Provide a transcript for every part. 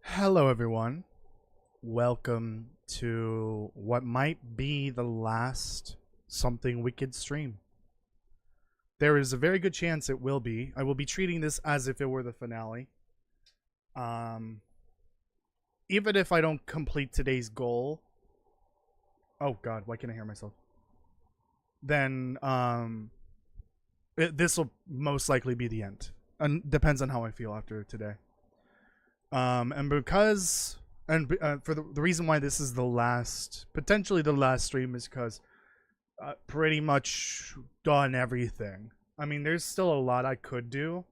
Hello, everyone. Welcome to what might be the last Something Wicked stream. There is a very good chance it will be. I will be treating this as if it were the finale. Um, Even if I don't complete today's goal. Oh God, why can't I hear myself? Then this will most likely be the end. And depends on how I feel after today. And because for the reason why this is the last, potentially the last stream, is because pretty much done everything. I mean, there's still a lot I could do,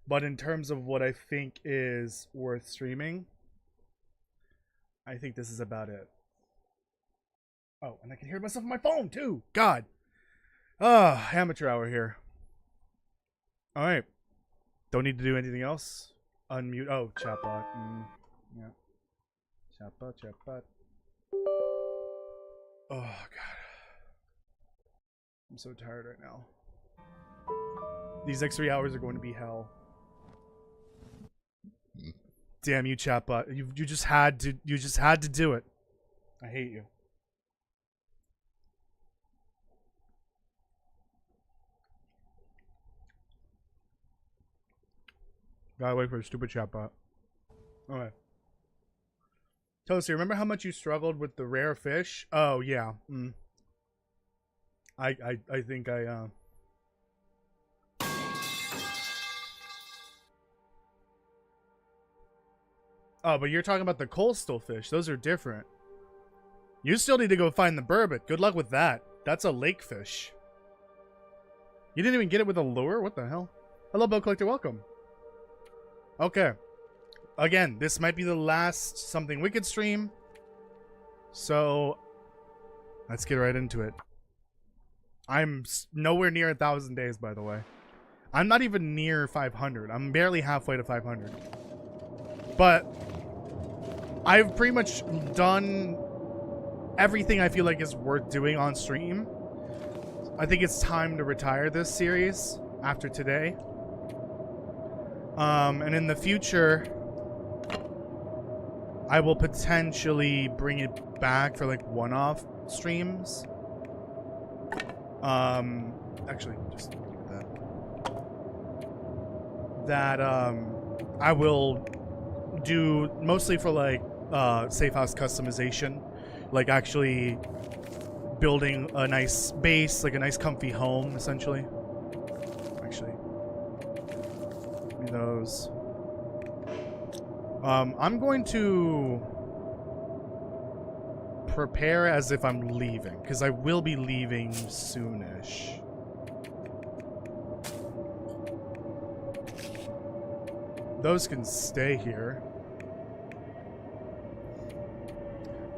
but in terms of what I think is worth streaming, I think this is about it. Oh, and I can hear myself on my phone too. God. Amateur hour here. All right. Don't need to do anything else. Unmute. Oh, chatbot. Yeah. Chatbot. Oh, God. I'm so tired right now. These next 3 hours are going to be hell. Damn you, chatbot. You just had to do it. I hate you. Gotta wait for a stupid chatbot. Okay. Toasty, remember how much you struggled with the rare fish? Oh yeah. I think I Oh, but you're talking about the coastal fish. Those are different. You still need to go find the burbot. Good luck with that. That's a lake fish. You didn't even get it with a lure? What the hell? Hello, Boat Collector. Welcome. Okay. Again, this might be the last Something Wicked stream. So, let's get right into it. I'm nowhere near 1,000 days, by the way. I'm not even near 500. I'm barely halfway to 500. But I've pretty much done everything I feel like is worth doing on stream. I think it's time to retire this series after today. And in the future, I will potentially bring it back for like one-off streams. Actually, just get that. I will do mostly for like safe house customization, like actually building a nice base, like a nice comfy home, essentially. Actually, give me those. I'm going to prepare as if I'm leaving, because I will be leaving soonish. Those can stay here.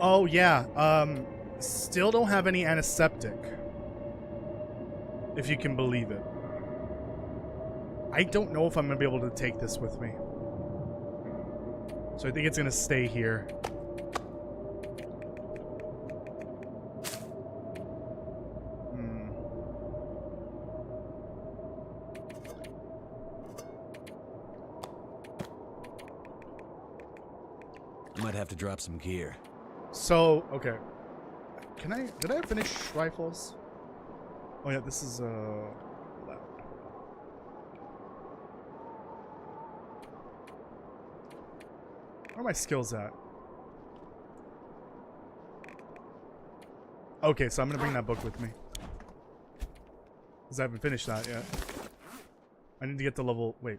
Oh yeah, still don't have any antiseptic, if you can believe it. I don't know if I'm gonna be able to take this with me, so I think it's gonna stay here. I might have to drop some gear. So, okay. Did I finish rifles? Oh yeah, this is loud. Where are my skills at? Okay, so I'm gonna bring that book with me, because I haven't finished that yet. I need to get to level, wait.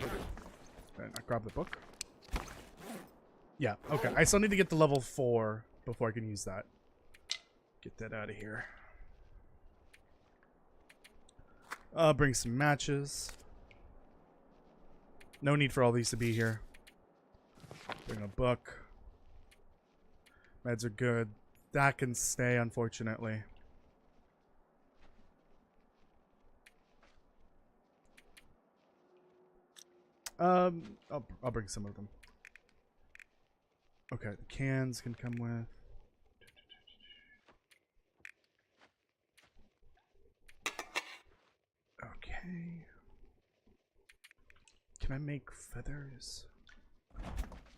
Did I grab the book? Yeah, okay. I still need to get to level 4 before I can use that. Get that out of here. Bring some matches. No need for all these to be here. Bring a book. Meds are good. That can stay, unfortunately. I'll bring some of them. Okay, the cans can come with. Okay. Can I make feathers?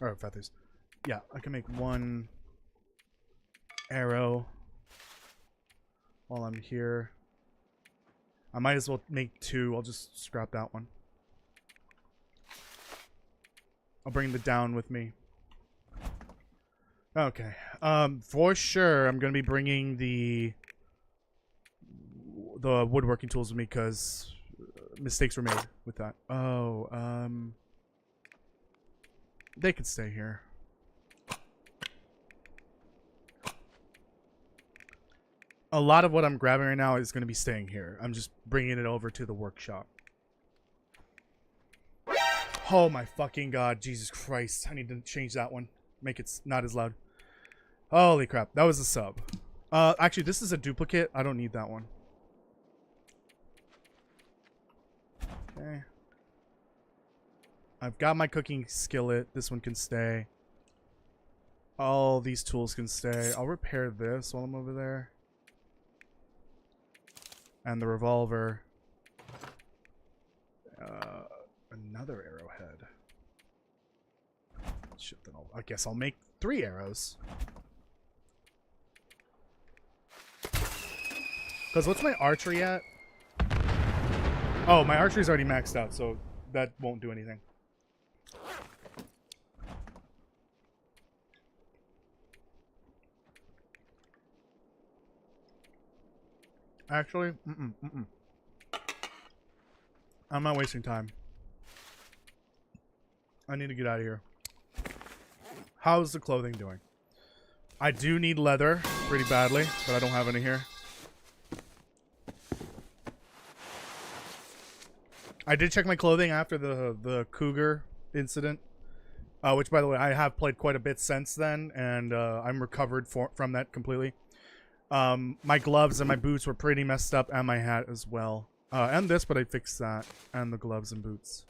Or feathers. Yeah, I can make one arrow while I'm here. I might as well make two. I'll just scrap that one. I'll bring the down with me. Okay. For sure, I'm gonna be bringing the woodworking tools with me because mistakes were made with that. Oh, they could stay here. A lot of what I'm grabbing right now is going to be staying here. I'm just bringing it over to the workshop. Oh my fucking god, Jesus Christ. I need to change that one. Make it not as loud. Holy crap, that was a sub. Actually, this is a duplicate. I don't need that one. Okay. I've got my cooking skillet. This one can stay. All these tools can stay. I'll repair this while I'm over there. And the revolver. Another arrowhead. Shit, then I guess I'll make 3 arrows. Because what's my archery at? Oh, my archery's already maxed out, so that won't do anything. Actually, I'm not wasting time. I need to get out of here. How's the clothing doing? I do need leather pretty badly, but I don't have any here. I did check my clothing after the cougar incident, which, by the way, I have played quite a bit since then, and I'm recovered from that completely. My gloves and my boots were pretty messed up, and my hat as well. And this, but I fixed that, and the gloves and boots.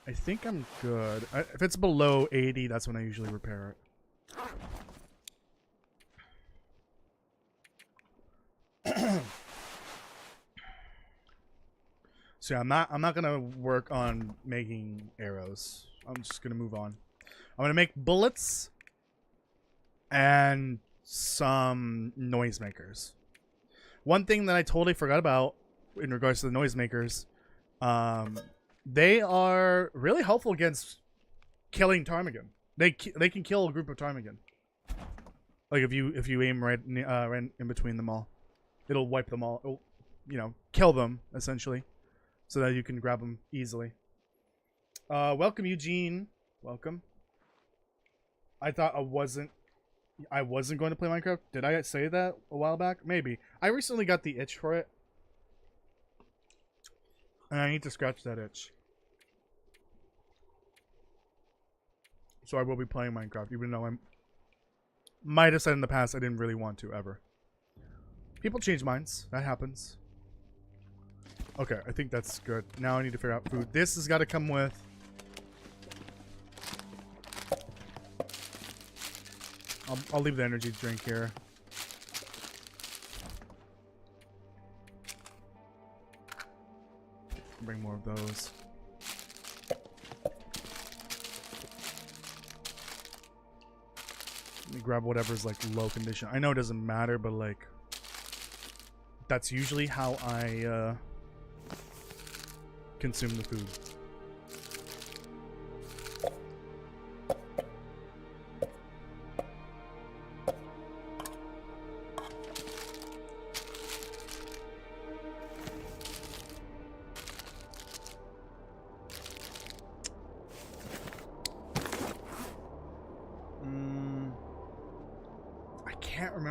I think I'm good. If it's below 80, that's when I usually repair it. So yeah, I'm not gonna work on making arrows. I'm just gonna move on. I'm gonna make bullets and some noisemakers. One thing that I totally forgot about in regards to the noisemakers, they are really helpful against killing ptarmigan. They can kill a group of ptarmigan. Like if you aim right in between them all, it'll wipe them all. It'll, you know, kill them essentially, so that you can grab them easily. Welcome, Eugene. Welcome. I thought I wasn't going to play Minecraft. Did I say that a while back? Maybe. I recently got the itch for it, and I need to scratch that itch. So I will be playing Minecraft, even though I might have said in the past I didn't really want to ever. People change minds. That happens. Okay, I think that's good. Now I need to figure out food. This has got to come with. I'll leave the energy drink here. Bring more of those. Let me grab whatever's like low condition. I know it doesn't matter, but like that's usually how I consume the food.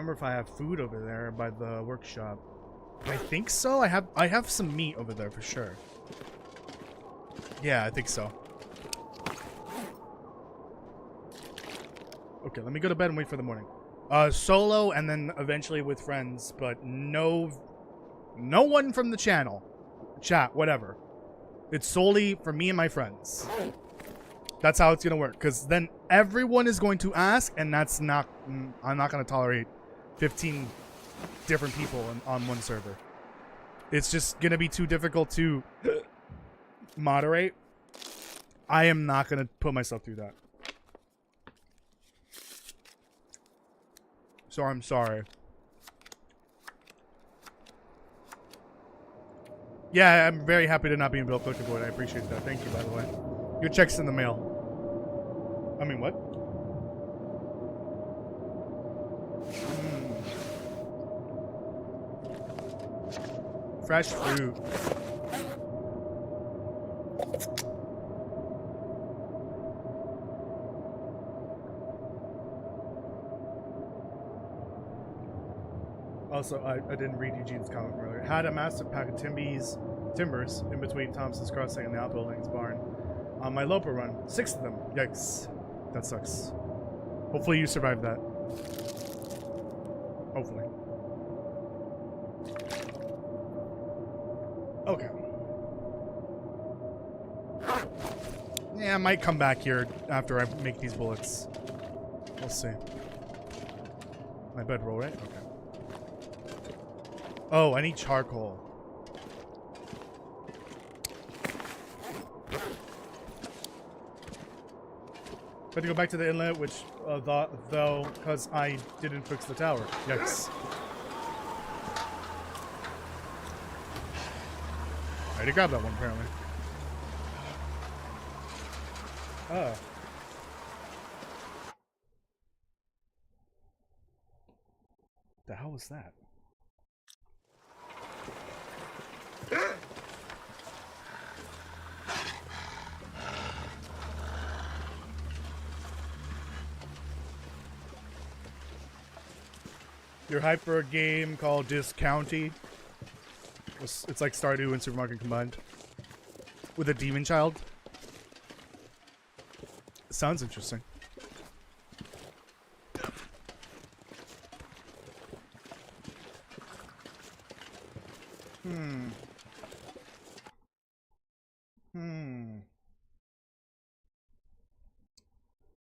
If I have food over there by the workshop. I think so. I have some meat over there for sure. Yeah, I think so. Okay, let me go to bed and wait for the morning. Solo and then eventually with friends, but no one from the channel. Chat, whatever. It's solely for me and my friends. That's how it's gonna work, because then everyone is going to ask, and that's not, I'm not gonna tolerate 15 different people on one server. It's just gonna be too difficult to moderate I am not going to put myself through that. So I'm sorry. Yeah, I'm very happy to not be in Bill Cooker Boy. I appreciate that. Thank you, by the way. Your check's in the mail. I mean, what? Fresh fruit. Also, I didn't read Eugene's comment earlier. Had a massive pack of timbers in between Thompson's Crossing and the Outbuildings barn on my Loper run. 6 of them. Yikes. That sucks. Hopefully you survived that. Hopefully. Okay. Yeah, I might come back here after I make these bullets. We'll see. My bedroll, right? Okay. Oh, I need charcoal. Got to go back to the inlet, which, though, because I didn't fix the tower. Yikes. I already grabbed that one, apparently. Oh. The hell was that? You're hyped for a game called Discounty. It's like Stardew and Supermarket combined. With a demon child. Sounds interesting.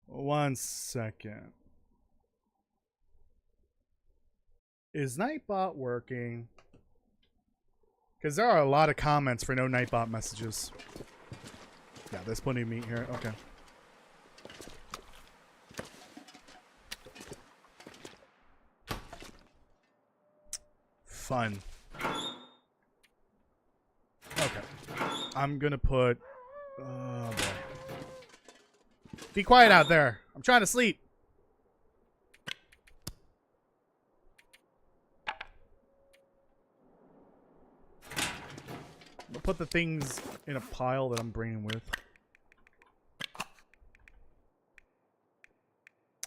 One second. Is Nightbot working? Because there are a lot of comments for no Nightbot messages. Yeah, there's plenty of meat here. Okay. Fun. Okay. I'm gonna put... Oh, boy. Be quiet out there. I'm trying to sleep. I'll put the things in a pile that I'm bringing with.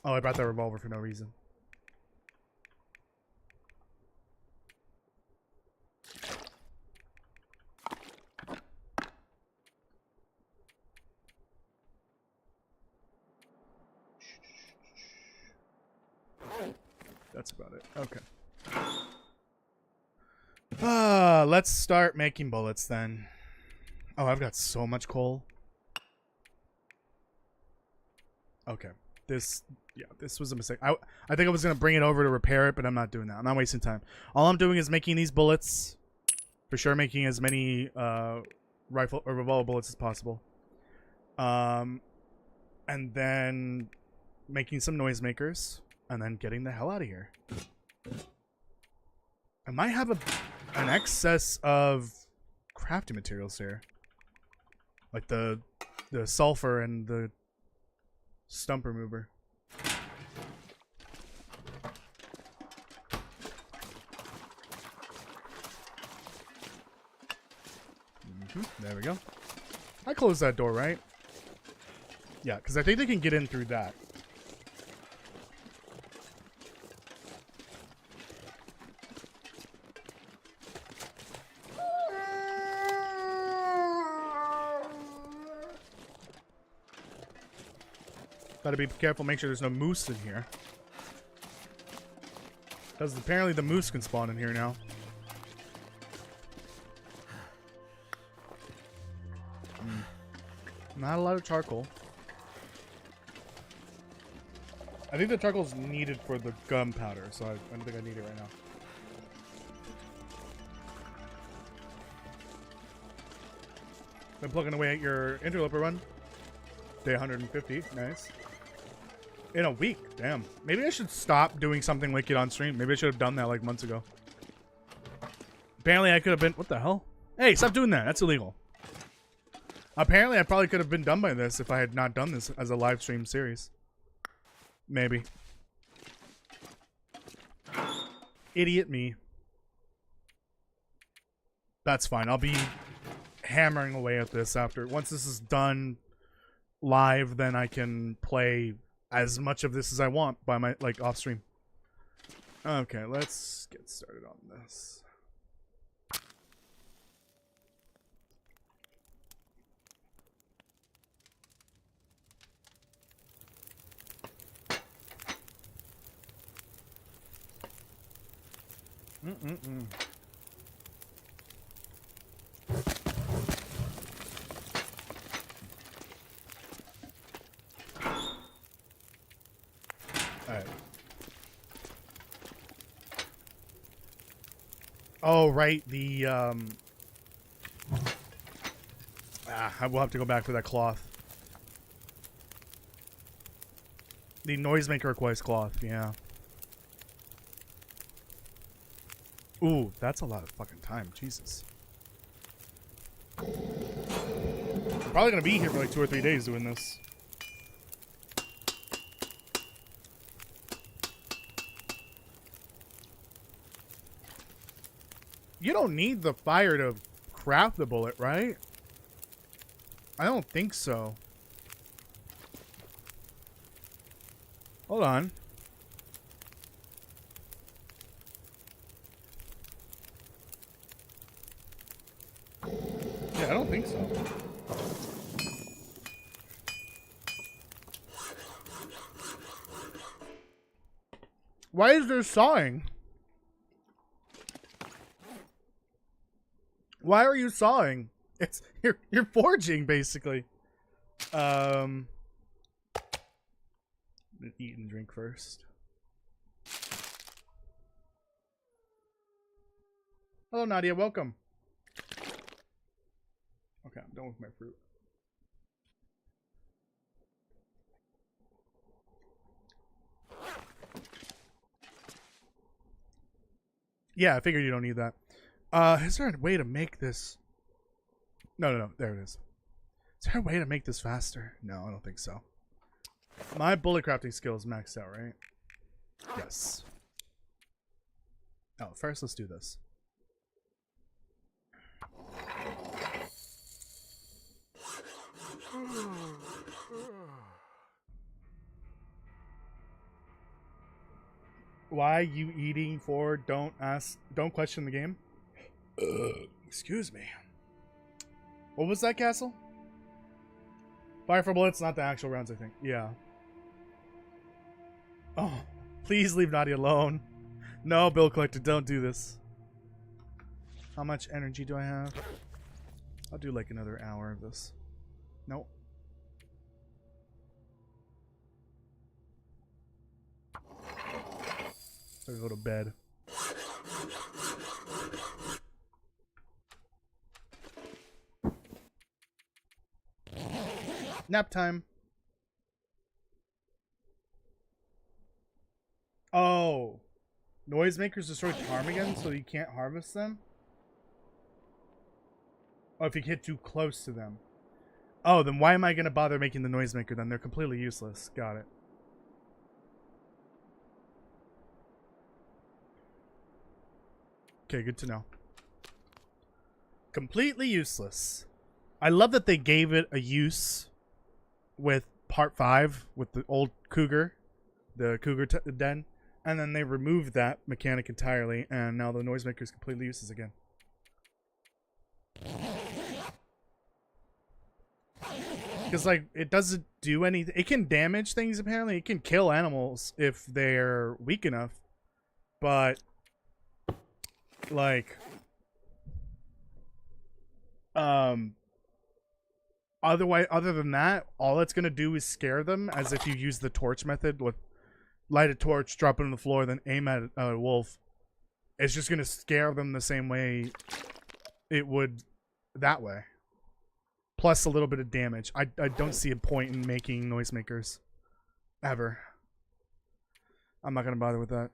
Oh, I brought that revolver for no reason. That's about it. Okay. Let's start making bullets then. Oh, I've got so much coal. Okay. This was a mistake. I think I was going to bring it over to repair it, but I'm not doing that. I'm not wasting time. All I'm doing is making these bullets. For sure making as many rifle or revolver bullets as possible. And then making some noisemakers. And then getting the hell out of here. I might have an excess of crafting materials here. Like the sulfur and the stump remover. There we go. I closed that door, right? Yeah, because I think they can get in through that. Gotta be careful, make sure there's no moose in here. Because apparently the moose can spawn in here now. Not a lot of charcoal. I think the charcoal's needed for the gunpowder, so I don't think I need it right now. Been plugging away at your interloper run. Day 150. Nice. In a week. Damn. Maybe I should stop doing something wicked on stream. Maybe I should have done that like months ago. Apparently I could have been... What the hell? Hey, stop doing that. That's illegal. Apparently I probably could have been done by this if I had not done this as a live stream series. Maybe. Idiot me. That's fine. I'll be hammering away at this after. Once this is done live, then I can play as much of this as I want by my, like, off stream. Okay, let's get started on this. Alright. Oh, right, the, I will have to go back for that cloth. The noisemaker requires cloth, yeah. Ooh, that's a lot of fucking time, Jesus. I'm probably gonna be here for like 2 or 3 days doing this. You don't need the fire to craft the bullet, right? I don't think so. Hold on. Yeah, I don't think so. Why is there sawing? Why are you sawing? It's you're forging basically. Eat and drink first. Hello Nadia, welcome. Okay, I'm done with my fruit. Yeah, I figured you don't need that. Is there a way to make this? No. There it is. Is there a way to make this faster? No, I don't think so. My bullet crafting skill is maxed out, right? Yes. Oh, first let's do this. Why you eating for? Don't question the game. Excuse me. What was that, Castle? Fire for bullets, not the actual rounds, I think. Yeah. Oh, please leave Nadia alone. No, Bill Collector, don't do this. How much energy do I have? I'll do like another hour of this. Nope. I'll go to bed. Nap time. Oh. Noisemakers destroy ptarmigan so you can't harvest them? Oh, if you get too close to them. Oh, then why am I going to bother making the noisemaker then? They're completely useless. Got it. Okay, good to know. Completely useless. I love that they gave it a use with part 5 with the old cougar, the cougar den, and then they removed that mechanic entirely, and now the noisemaker is completely useless again. Because, like, it doesn't do anything. It can damage things, apparently. It can kill animals if they're weak enough. But, like, otherwise, other than that, all it's going to do is scare them, as if you use the torch method with light a torch, drop it on the floor, then aim at a wolf. It's just going to scare them the same way it would that way. plus a little bit of damage. I don't see a point in making noisemakers. Ever. I'm not going to bother with that.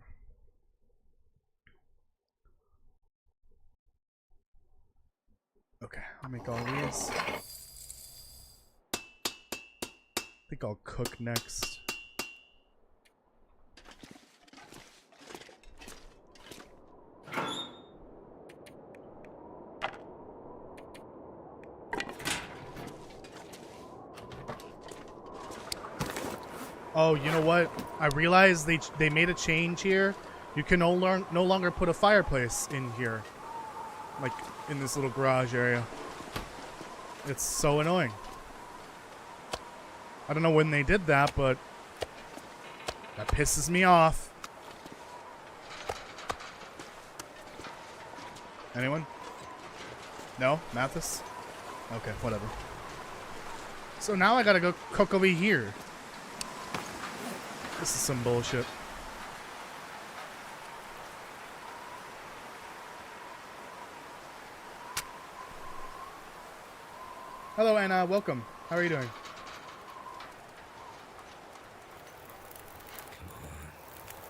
Okay, I'll make all these. I think I'll cook next. Oh, you know what? I realized they made a change here. You can no longer put a fireplace in here. Like, in this little garage area. It's so annoying. I don't know when they did that, but that pisses me off. Anyone? No? Mathis? Okay, whatever. So now I gotta go cook over here. This is some bullshit. Hello, Anna. Welcome. How are you doing?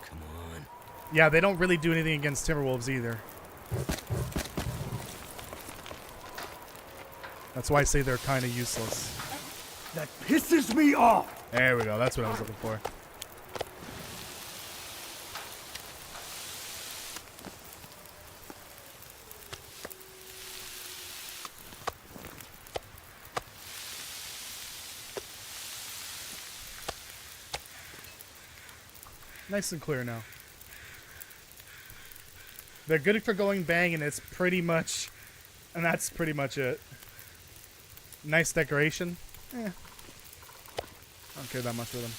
Come on. Yeah, they don't really do anything against Timberwolves either. That's why I say they're kind of useless. That pisses me off! There we go. That's what I was looking for. Nice and clear now. They're good for going bang, and it's pretty much... And that's pretty much it. Nice decoration. Eh. I don't care that much for them.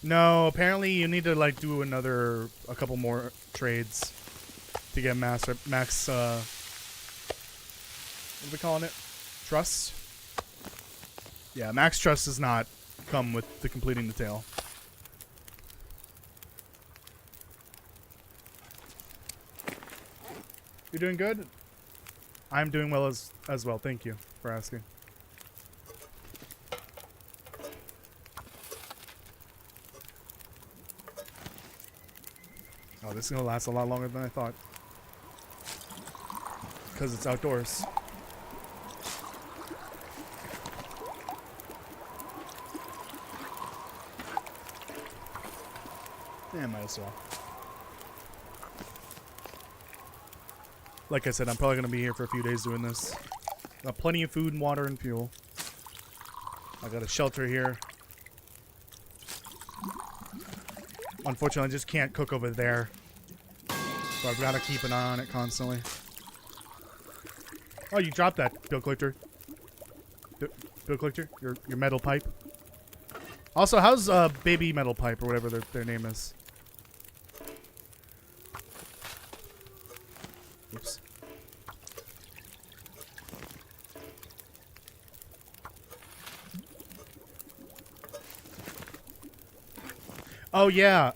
No, apparently you need to, like, do a couple more trades to get max, what are we calling it? Trust? Yeah, max trust does not come with the completing the tail. You're doing good? I'm doing well as well. Thank you for asking. Oh, this is gonna last a lot longer than I thought. Because it's outdoors. Yeah, might as well. Like I said, I'm probably going to be here for a few days doing this. Got plenty of food and water and fuel. I got a shelter here. Unfortunately, I just can't cook over there. So I've got to keep an eye on it constantly. Oh, you dropped that, Bill Collector. Bill Collector? Your metal pipe? Also, how's Baby Metal Pipe, or whatever their name is? Oops. Oh, yeah.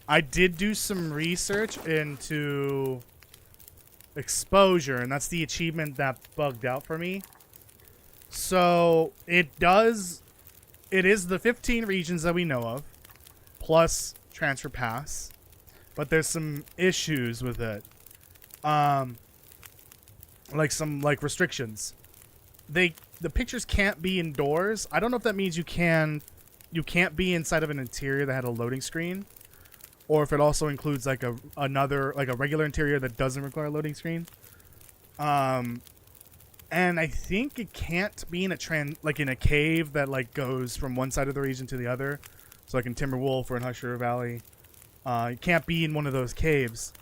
I did do some research into exposure, and that's the achievement that bugged out for me. So, it is the 15 regions that we know of, plus transfer pass. But there's some issues with it. Like some restrictions. The pictures can't be indoors. I don't know if that means you can't be inside of an interior that had a loading screen, or if it also includes like a regular interior that doesn't require a loading screen. And I think it can't be in a cave that like goes from one side of the region to the other. So like in Timberwolf or in Husher Valley. It can't be in one of those caves.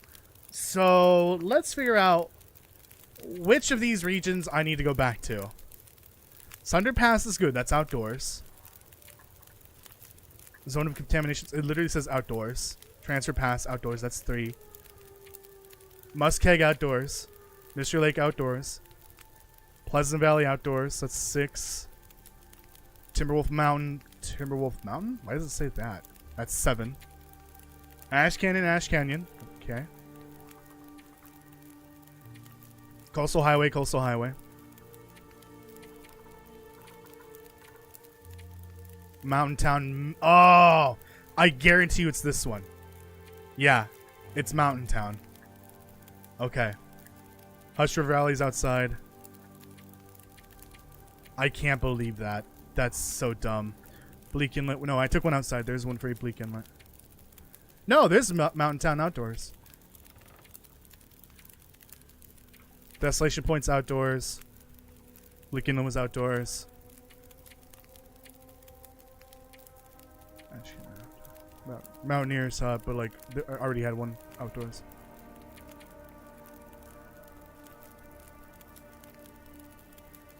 So let's figure out which of these regions I need to go back to. Sunder Pass is good. That's outdoors. Zone of Contamination. It literally says outdoors. Transfer Pass outdoors. That's 3. Muskeg outdoors. Mystery Lake outdoors. Pleasant Valley outdoors. That's 6. Timberwolf Mountain. Timberwolf Mountain? Why does it say that? That's 7. Ash Canyon. Okay. Coastal highway, coastal highway. Mountain town. Oh, I guarantee you it's this one. Yeah, it's Mountain Town. Okay. Hush River Valley's outside. I can't believe that. That's so dumb. Bleak Inlet. No, I took one outside. There's one for you, Bleak Inlet. No, there's Mountain Town outdoors. Desolation Point's outdoors. Bleak Inlet was outdoors. Actually, no. Mountaineers hut, but like I already had one outdoors.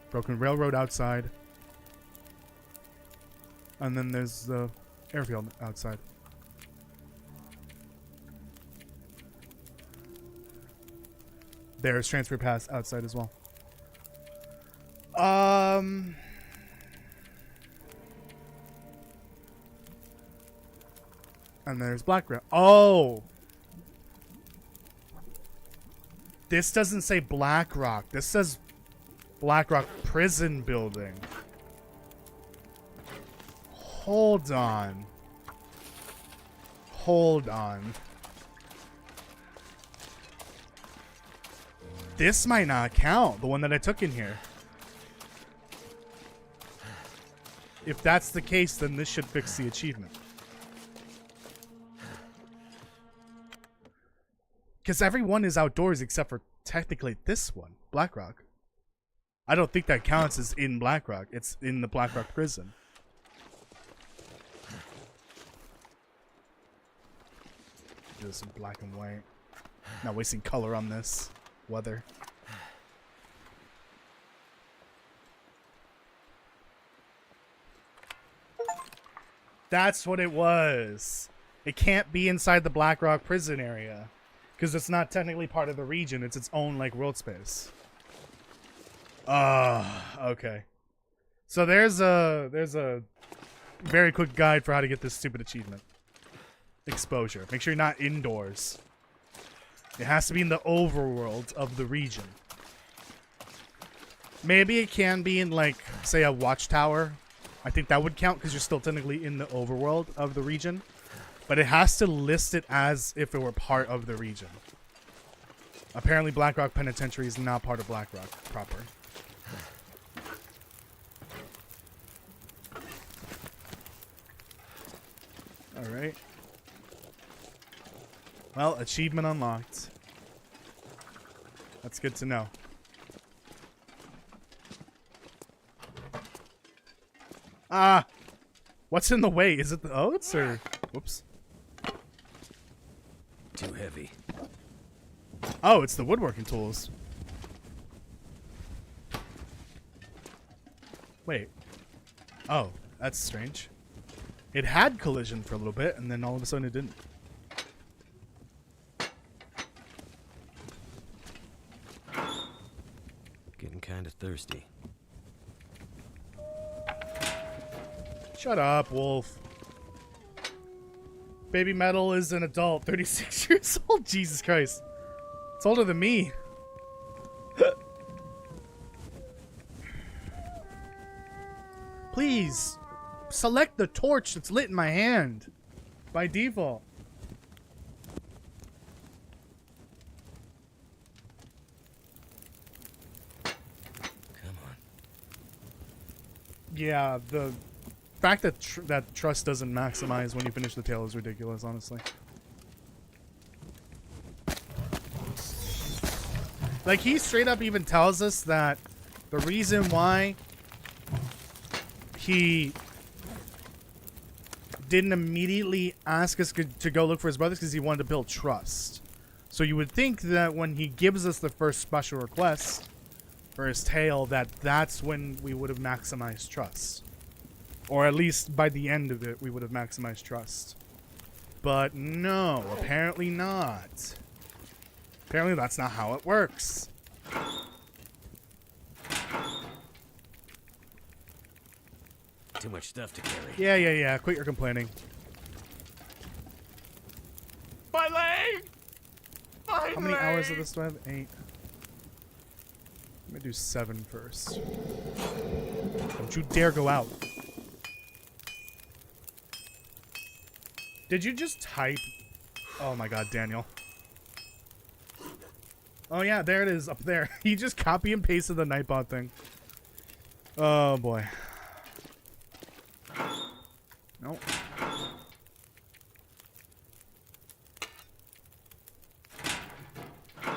Broken Railroad outside. And then there's the airfield outside. There's Transfer Pass outside as well. And there's Black Rock. Oh! This doesn't say Black Rock. This says Black Rock Prison Building. Hold on. Hold on. This might not count, the one that I took in here. If that's the case, then this should fix the achievement. Because everyone is outdoors except for technically this one, Black Rock. I don't think that counts as in Black Rock. It's in the Black Rock prison. Do some black and white. Not wasting color on this weather. That's what it was. It can't be inside the Black Rock prison area because it's not technically part of the region. It's its own like world space. Okay. So there's a very quick guide for how to get this stupid achievement. Exposure. Make sure you're not indoors. It has to be in the overworld of the region. Maybe it can be in, like, say a watchtower. I think that would count because you're still technically in the overworld of the region. But it has to list it as if it were part of the region. Apparently Black Rock Penitentiary is not part of Black Rock proper. Alright. Well, achievement unlocked. That's good to know. Ah! What's in the way? Is it the oats or... Whoops. Too heavy. Oh, it's the woodworking tools. Wait. Oh, that's strange. It had collision for a little bit, and then all of a sudden it didn't. Getting kind of thirsty. Shut up, Wolf. Baby Metal is an adult, 36 years old. Jesus Christ. It's older than me. Please, select the torch that's lit in my hand. By default. Come on. Yeah, the fact that that trust doesn't maximize when you finish the tail is ridiculous, honestly. Like, he straight up even tells us that the reason why he didn't immediately ask us to go look for his brothers because he wanted to build trust. So you would think that when he gives us the first special request for his tail, that's when we would have maximized trust. Or at least by the end of it, we would have maximized trust. But no, apparently not. Apparently that's not how it works. Too much stuff to carry. Yeah. Quit your complaining. My leg! My How many leg! hours of this do I have? 8. Let me do 7 first. Don't you dare go out. Did you just type? Oh my god, Daniel. Oh yeah, there it is, up there. He just copy and pasted the Nightbot thing. Oh boy. Nope. I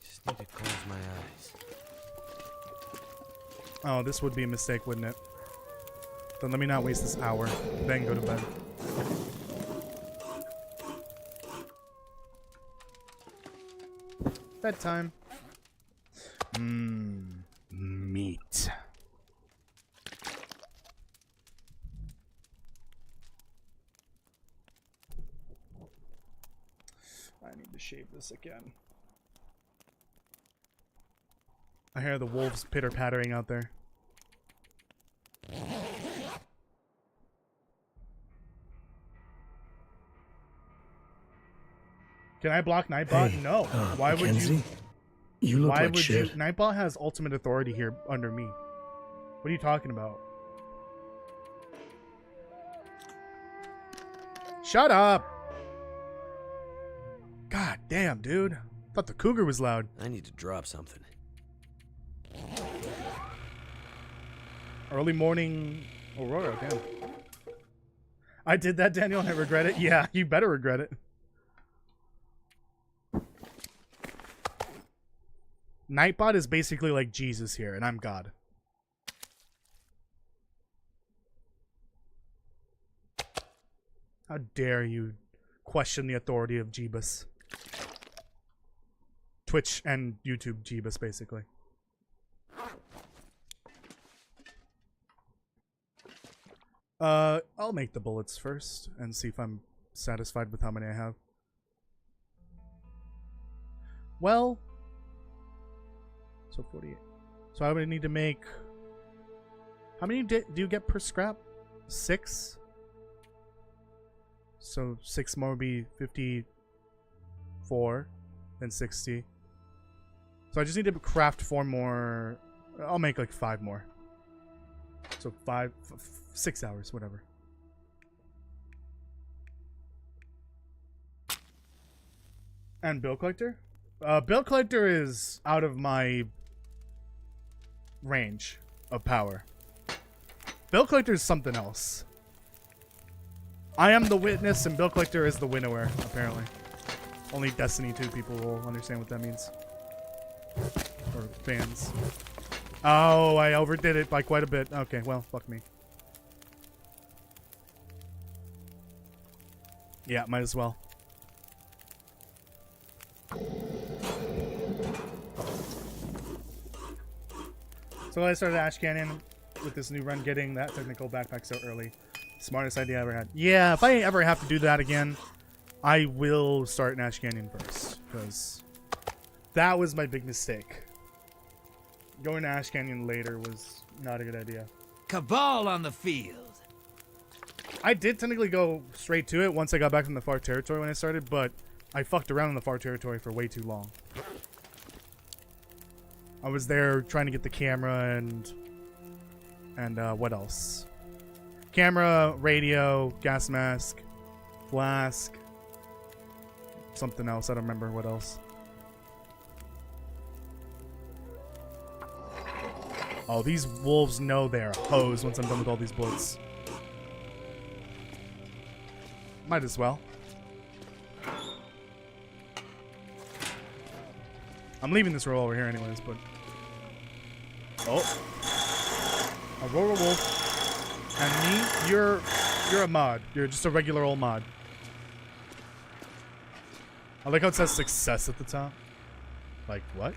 just need to close my eyes. Oh, this would be a mistake, wouldn't it? Then let me not waste this hour. Then go to bed. Bedtime. Meat. I need to shave this again. I hear the wolves pitter-pattering out there. Can I block Nightbot? Hey, No. Why would Mackenzie? you? You look Why like would shit. you? Nightbot has ultimate authority here under me. What are you talking about? Shut up! God damn, dude. Thought the cougar was loud. I need to drop something. Early morning Aurora, damn. I did that, Daniel, and I regret it. Yeah, you better regret it. Nightbot is basically like Jesus here, and I'm God. How dare you question the authority of Jeebus. Twitch and YouTube Jeebus, basically. I'll make the bullets first and see if I'm satisfied with how many I have. Well, so 48. So I would need to make... How many do you get per scrap? 6? So 6 more would be 54, then 60. So I just need to craft 4 more. I'll make like 5 more. So 6 hours, whatever. And Bill Collector? Bill Collector is out of my range of power. Bill Collector is something else. I am the witness and Bill Collector is the winnower, apparently. Only Destiny 2 people will understand what that means. Or fans. Oh, I overdid it by quite a bit. Okay, well, fuck me. Yeah, might as well. So I started Ash Canyon with this new run, getting that technical backpack so early. Smartest idea I ever had. Yeah, if I ever have to do that again, I will start Ash Canyon first, because that was my big mistake. Going to Ash Canyon later was not a good idea. Cabal on the field. I did technically go straight to it once I got back from the far territory when I started, but I fucked around in the far territory for way too long. I was there trying to get the camera and what else? Camera, radio, gas mask, flask, something else. I don't remember what else. Oh, these wolves know they're hoes once I'm done with all these bullets. Might as well. I'm leaving this roll over here anyways, but... Oh. Aurora Wolf. And me, you're a mod. You're just a regular old mod. I like how it says success at the top. Like, what?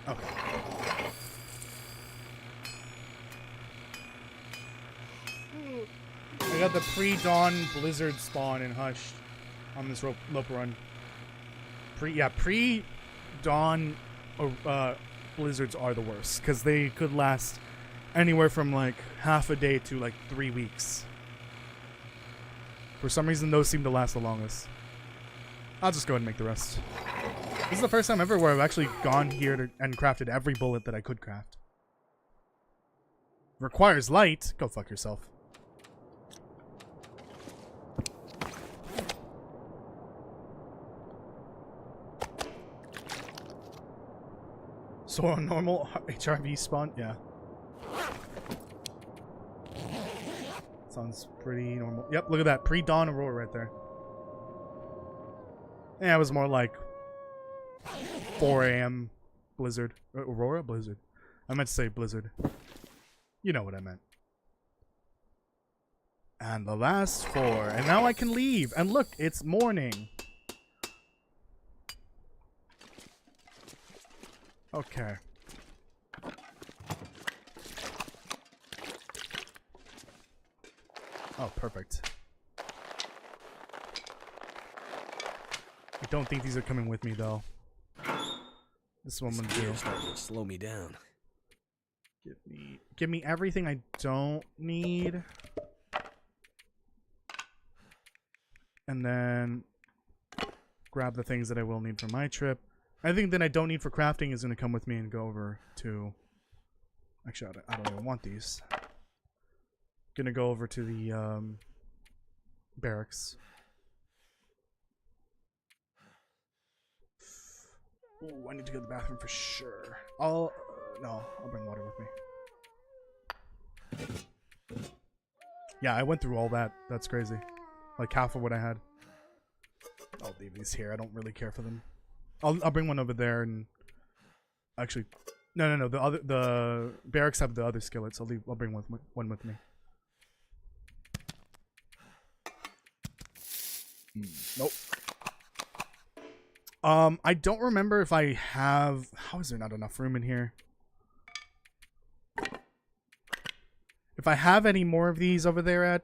Okay. I got the pre-dawn blizzard spawn in Hush on this rope run. Pre-dawn blizzards are the worst because they could last anywhere from like half a day to like 3 weeks. For some reason, those seem to last the longest. I'll just go ahead and make the rest. This is the first time ever where I've actually gone here and crafted every bullet that I could craft. Requires light. Go fuck yourself. So a normal HRV spawn? Yeah. Sounds pretty normal. Yep, look at that. Pre-dawn aurora right there. Yeah, it was more like 4 a.m. blizzard. Aurora? Blizzard. I meant to say blizzard. You know what I meant. And the last 4. And now I can leave. And look, it's morning. Okay. Oh, perfect. I don't think these are coming with me, though. This one would do. Slow me down. Give me everything I don't need. And then grab the things that I will need for my trip. I think that I don't need for crafting is going to come with me and go over to... Actually, I don't even want these. Gonna go over to the barracks. Ooh, I need to go to the bathroom for sure. No, I'll bring water with me. Yeah, I went through all that. That's crazy. Like half of what I had. I'll leave these here. I don't really care for them. I'll bring one over there and actually, no. The barracks have the other skillets. I'll bring one with me. Nope. I don't remember if I have... How is there not enough room in here? If I have any more of these over there at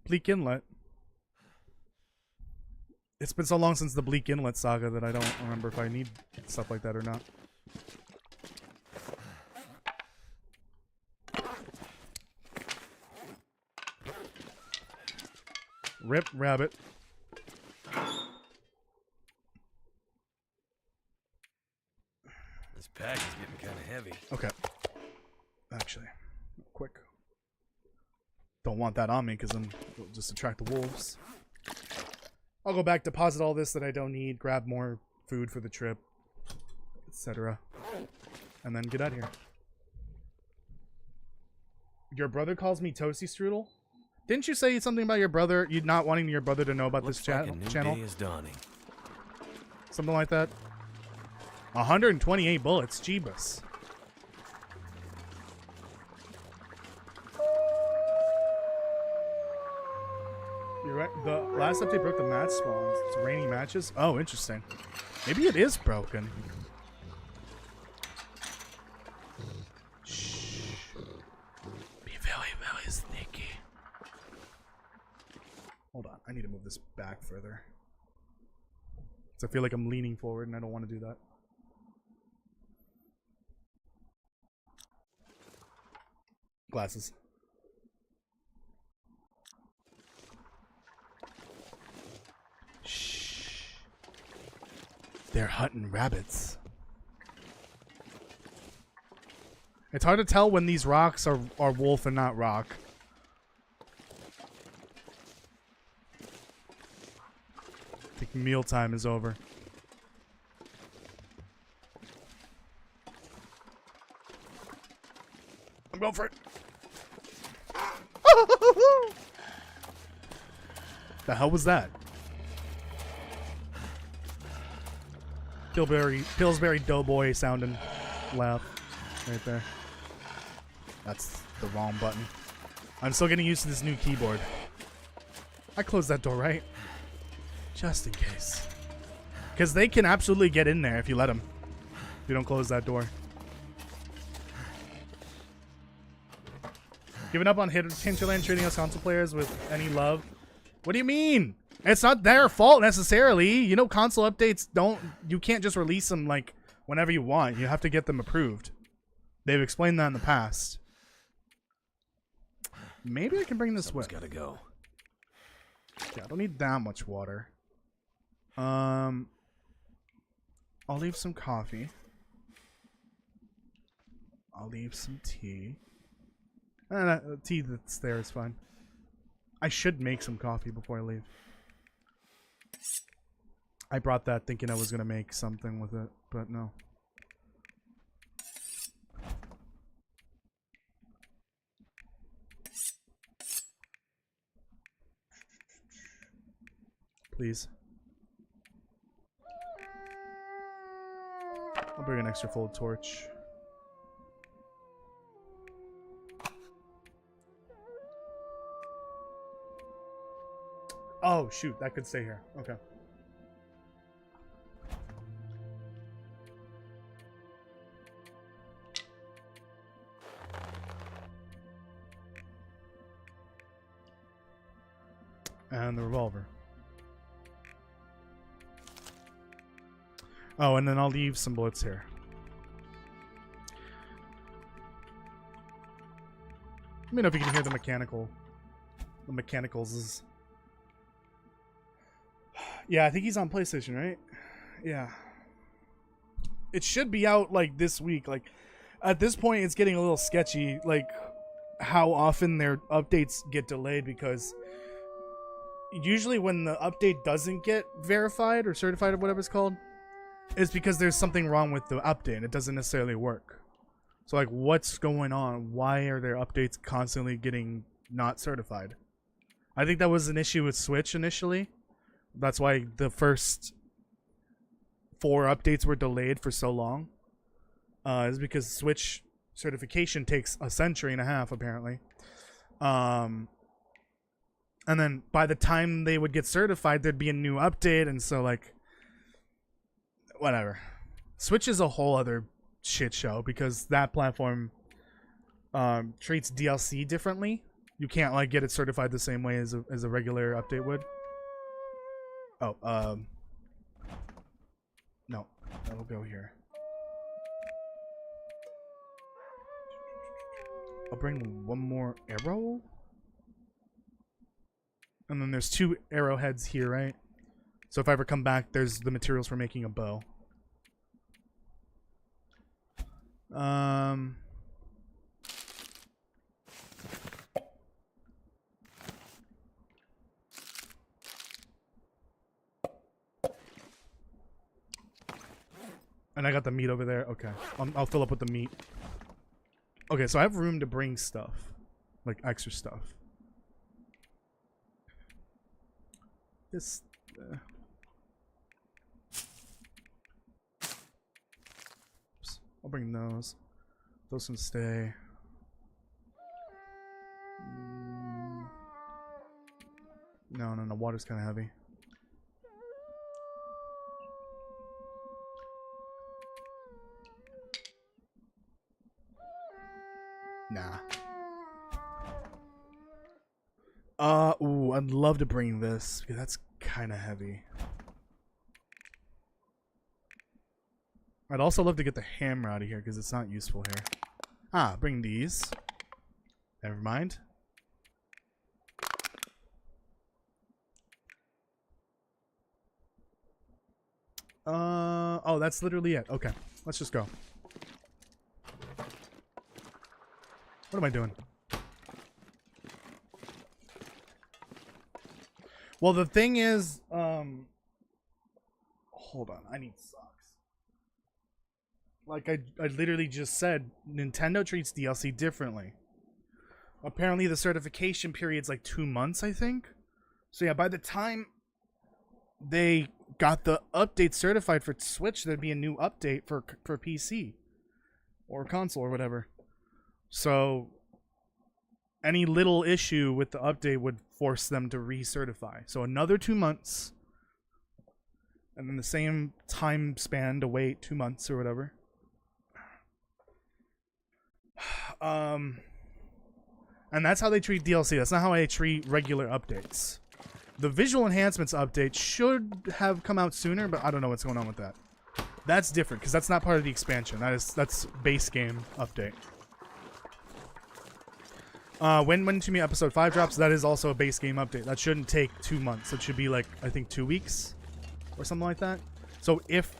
Bleak Inlet. It's been so long since the Bleak Inlet saga that I don't remember if I need stuff like that or not. Rip rabbit. This pack is getting kind of heavy. Okay. Actually, quick. Don't want that on me because then it'll just attract the wolves. I'll go back, deposit all this that I don't need, grab more food for the trip, etc. And then get out of here. Your brother calls me Toasty Strudel? Didn't you say something about your brother, you not wanting your brother to know about this channel? Day is dawning. Something like that? 128 bullets, Jeebus. You're right. The last update broke the match spawns. It's raining matches. Oh, interesting. Maybe it is broken. Shh. Be very, very sneaky. Hold on. I need to move this back further. So I feel like I'm leaning forward and I don't want to do that. Glasses. Shh. They're hunting rabbits. It's hard to tell when these rocks are wolf and not rock. I think mealtime is over. I'm going for it. was that? Pillsbury Doughboy sounding laugh right there. That's the wrong button. I'm still getting used to this new keyboard. I closed that door, right? Just in case. Because they can absolutely get in there if you let them. If you don't close that door. Giving up on Hinterland treating us console players with any love. What do you mean? It's not their fault necessarily. You know, console updates don't... You can't just release them like whenever you want. You have to get them approved. They've explained that in the past. Maybe I can bring this with. Gotta go. Yeah, I don't need that much water. I'll leave some coffee. I'll leave some tea. Tea that's there is fine. I should make some coffee before I leave. I brought that thinking I was going to make something with it, but no. Please. I'll bring an extra full torch. Oh, shoot. That could stay here. Okay. And the revolver. Oh, and then I'll leave some bullets here. Let me know if you can hear the mechanicals. Yeah, I think he's on PlayStation, right? Yeah. It should be out, like, this week. Like, at this point, it's getting a little sketchy, like, how often their updates get delayed, because usually when the update doesn't get verified or certified or whatever it's called, it's because there's something wrong with the update and it doesn't necessarily work. So, like, what's going on? Why are their updates constantly getting not certified? I think that was an issue with Switch initially. That's why the first 4 updates were delayed for so long. Is because Switch certification takes a century and a half, apparently. And then by the time they would get certified, there'd be a new update, and so, like, whatever. Switch is a whole other shit show because that platform treats DLC differently. You can't, like, get it certified the same way as a regular update would. Oh, no, that'll go here. I'll bring one more arrow. And then there's 2 arrowheads here, right? So if I ever come back, there's the materials for making a bow. And I got the meat over there. Okay, I'll fill up with the meat. Okay, so I have room to bring stuff, like extra stuff. This. Oops. I'll bring those. Those can stay. No, water's kind of heavy. Nah. Ooh, I'd love to bring this because that's kind of heavy. I'd also love to get the hammer out of here because it's not useful here. Ah, bring these. Never mind. Oh, that's literally it. Okay, let's just go. What am I doing? Well, the thing is, hold on, I need socks. Like I literally just said, Nintendo treats DLC differently. Apparently the certification period's like 2 months, I think. So yeah, by the time they got the update certified for Switch, there'd be a new update for PC or console or whatever. So any little issue with the update would force them to recertify. So another 2 months, and then the same time span to wait 2 months or whatever. And that's how they treat DLC. That's not how I treat regular updates. The visual enhancements update should have come out sooner, but I don't know what's going on with that. That's different because that's not part of the expansion. That's base game update. When To Me Episode 5 drops, that is also a base game update. That shouldn't take 2 months. It should be like, I think 2 weeks or something like that. So if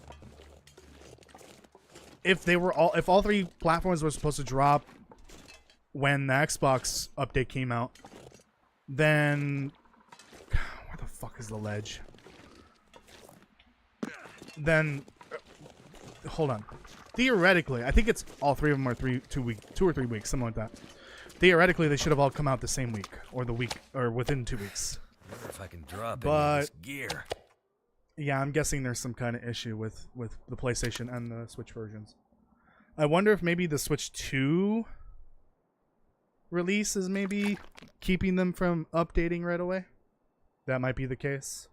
all 3 platforms were supposed to drop when the Xbox update came out, then where the fuck is the ledge? Then hold on. Theoretically, I think it's all 3 of them are 2 or 3 weeks, something like that. Theoretically, they should have all come out the same week, or the week, or within 2 weeks. I wonder if I can drop any of this gear. Yeah, I'm guessing there's some kind of issue with the PlayStation and the Switch versions. I wonder if maybe the Switch 2 release is maybe keeping them from updating right away. That might be the case.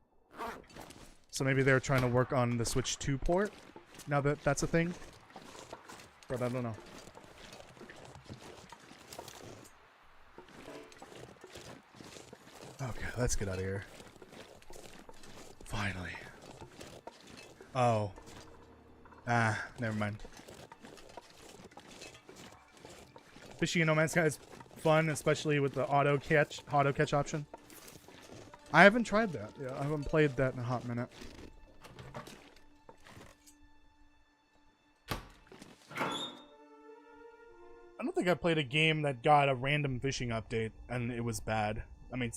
So maybe they're trying to work on the Switch 2 port, now that that's a thing. But I don't know. Okay, let's get out of here. Finally. Oh. Ah, never mind. Fishing in No Man's Sky is fun, especially with the auto catch option. I haven't tried that. Yeah, I haven't played that in a hot minute. I don't think I played a game that got a random fishing update and it was bad. I mean,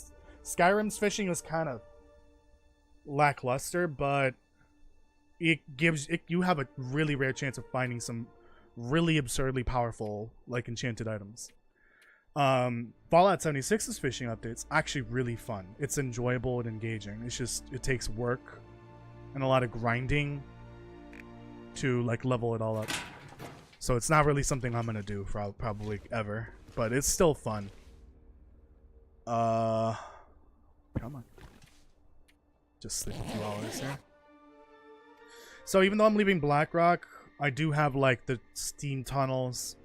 Skyrim's fishing was kind of lackluster, but it gives you have a really rare chance of finding some really absurdly powerful, like, enchanted items. Fallout 76's fishing update's actually really fun. It's enjoyable and engaging. It's just, it takes work and a lot of grinding to, like, level it all up. So it's not really something I'm gonna do probably ever, but it's still fun. Come on. Just sleep a few hours here. So even though I'm leaving Blackrock, I do have, like, the steam tunnels,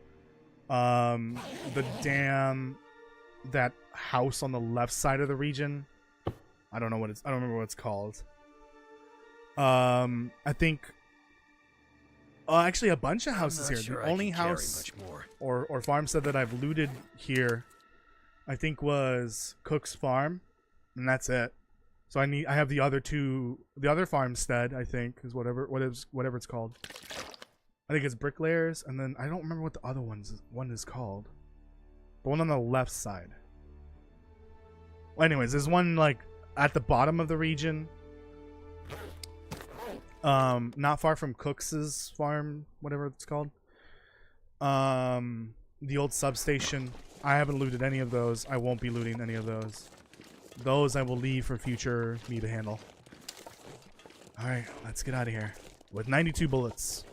the dam, that house on the left side of the region. I don't remember what it's called. I think actually a bunch of houses here. The only house or farmstead that I've looted here, I think, was Cook's Farm, and that's it. So I have the other farmstead, I think, is whatever it's called. I think it's Bricklayers, and then I don't remember what the other one is called. The one on the left side. Well, anyways, there's one, like, at the bottom of the region. Not far from Cook's farm, whatever it's called. The old substation. I haven't looted any of those. I won't be looting any of those. Those I will leave for future me to handle. Alright, let's get out of here. With 92 bullets.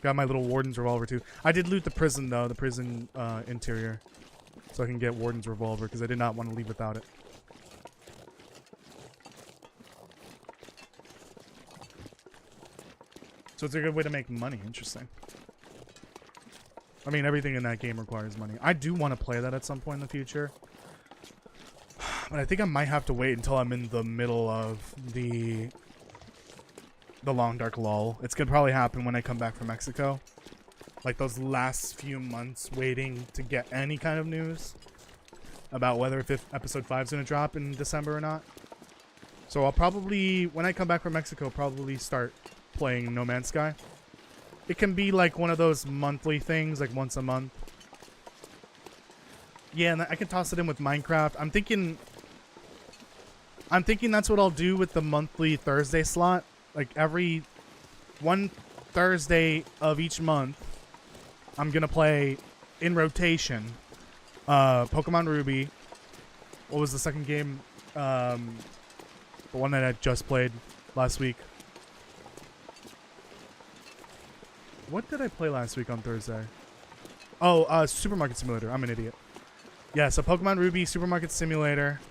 Got my little Warden's revolver too. I did loot the prison though, the prison interior. So I can get Warden's revolver because I did not want to leave without it. So it's a good way to make money. Interesting. I mean, everything in that game requires money. I do want to play that at some point in the future. But I think I might have to wait until I'm in the middle of the long dark lull. It's gonna probably happen when I come back from Mexico. Like those last few months waiting to get any kind of news about whether episode 5 is gonna drop in December or not. So I'll probably, when I come back from Mexico, probably start playing No Man's Sky. It can be like one of those monthly things, like once a month. Yeah, and I can toss it in with Minecraft. I'm thinking that's what I'll do with the monthly Thursday slot. Like every one Thursday of each month, I'm gonna play in rotation Pokemon Ruby. What was the second game? The one that I just played last week. What did I play last week on Thursday? Oh, Supermarket Simulator. I'm an idiot. Yeah, so Pokemon Ruby, Supermarket Simulator.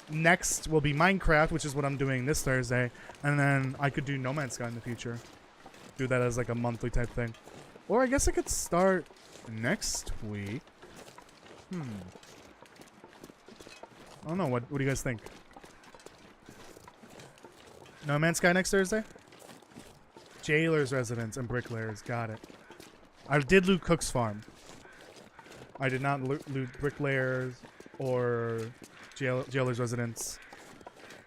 Next will be Minecraft, which is what I'm doing this Thursday. And then I could do No Man's Sky in the future. Do that as like a monthly type thing. Or I guess I could start next week. I don't know. What do you guys think? No Man's Sky next Thursday? Jailer's Residence and Bricklayers. Got it. I did loot Cook's Farm. I did not loot Bricklayers or Jailer's Residence.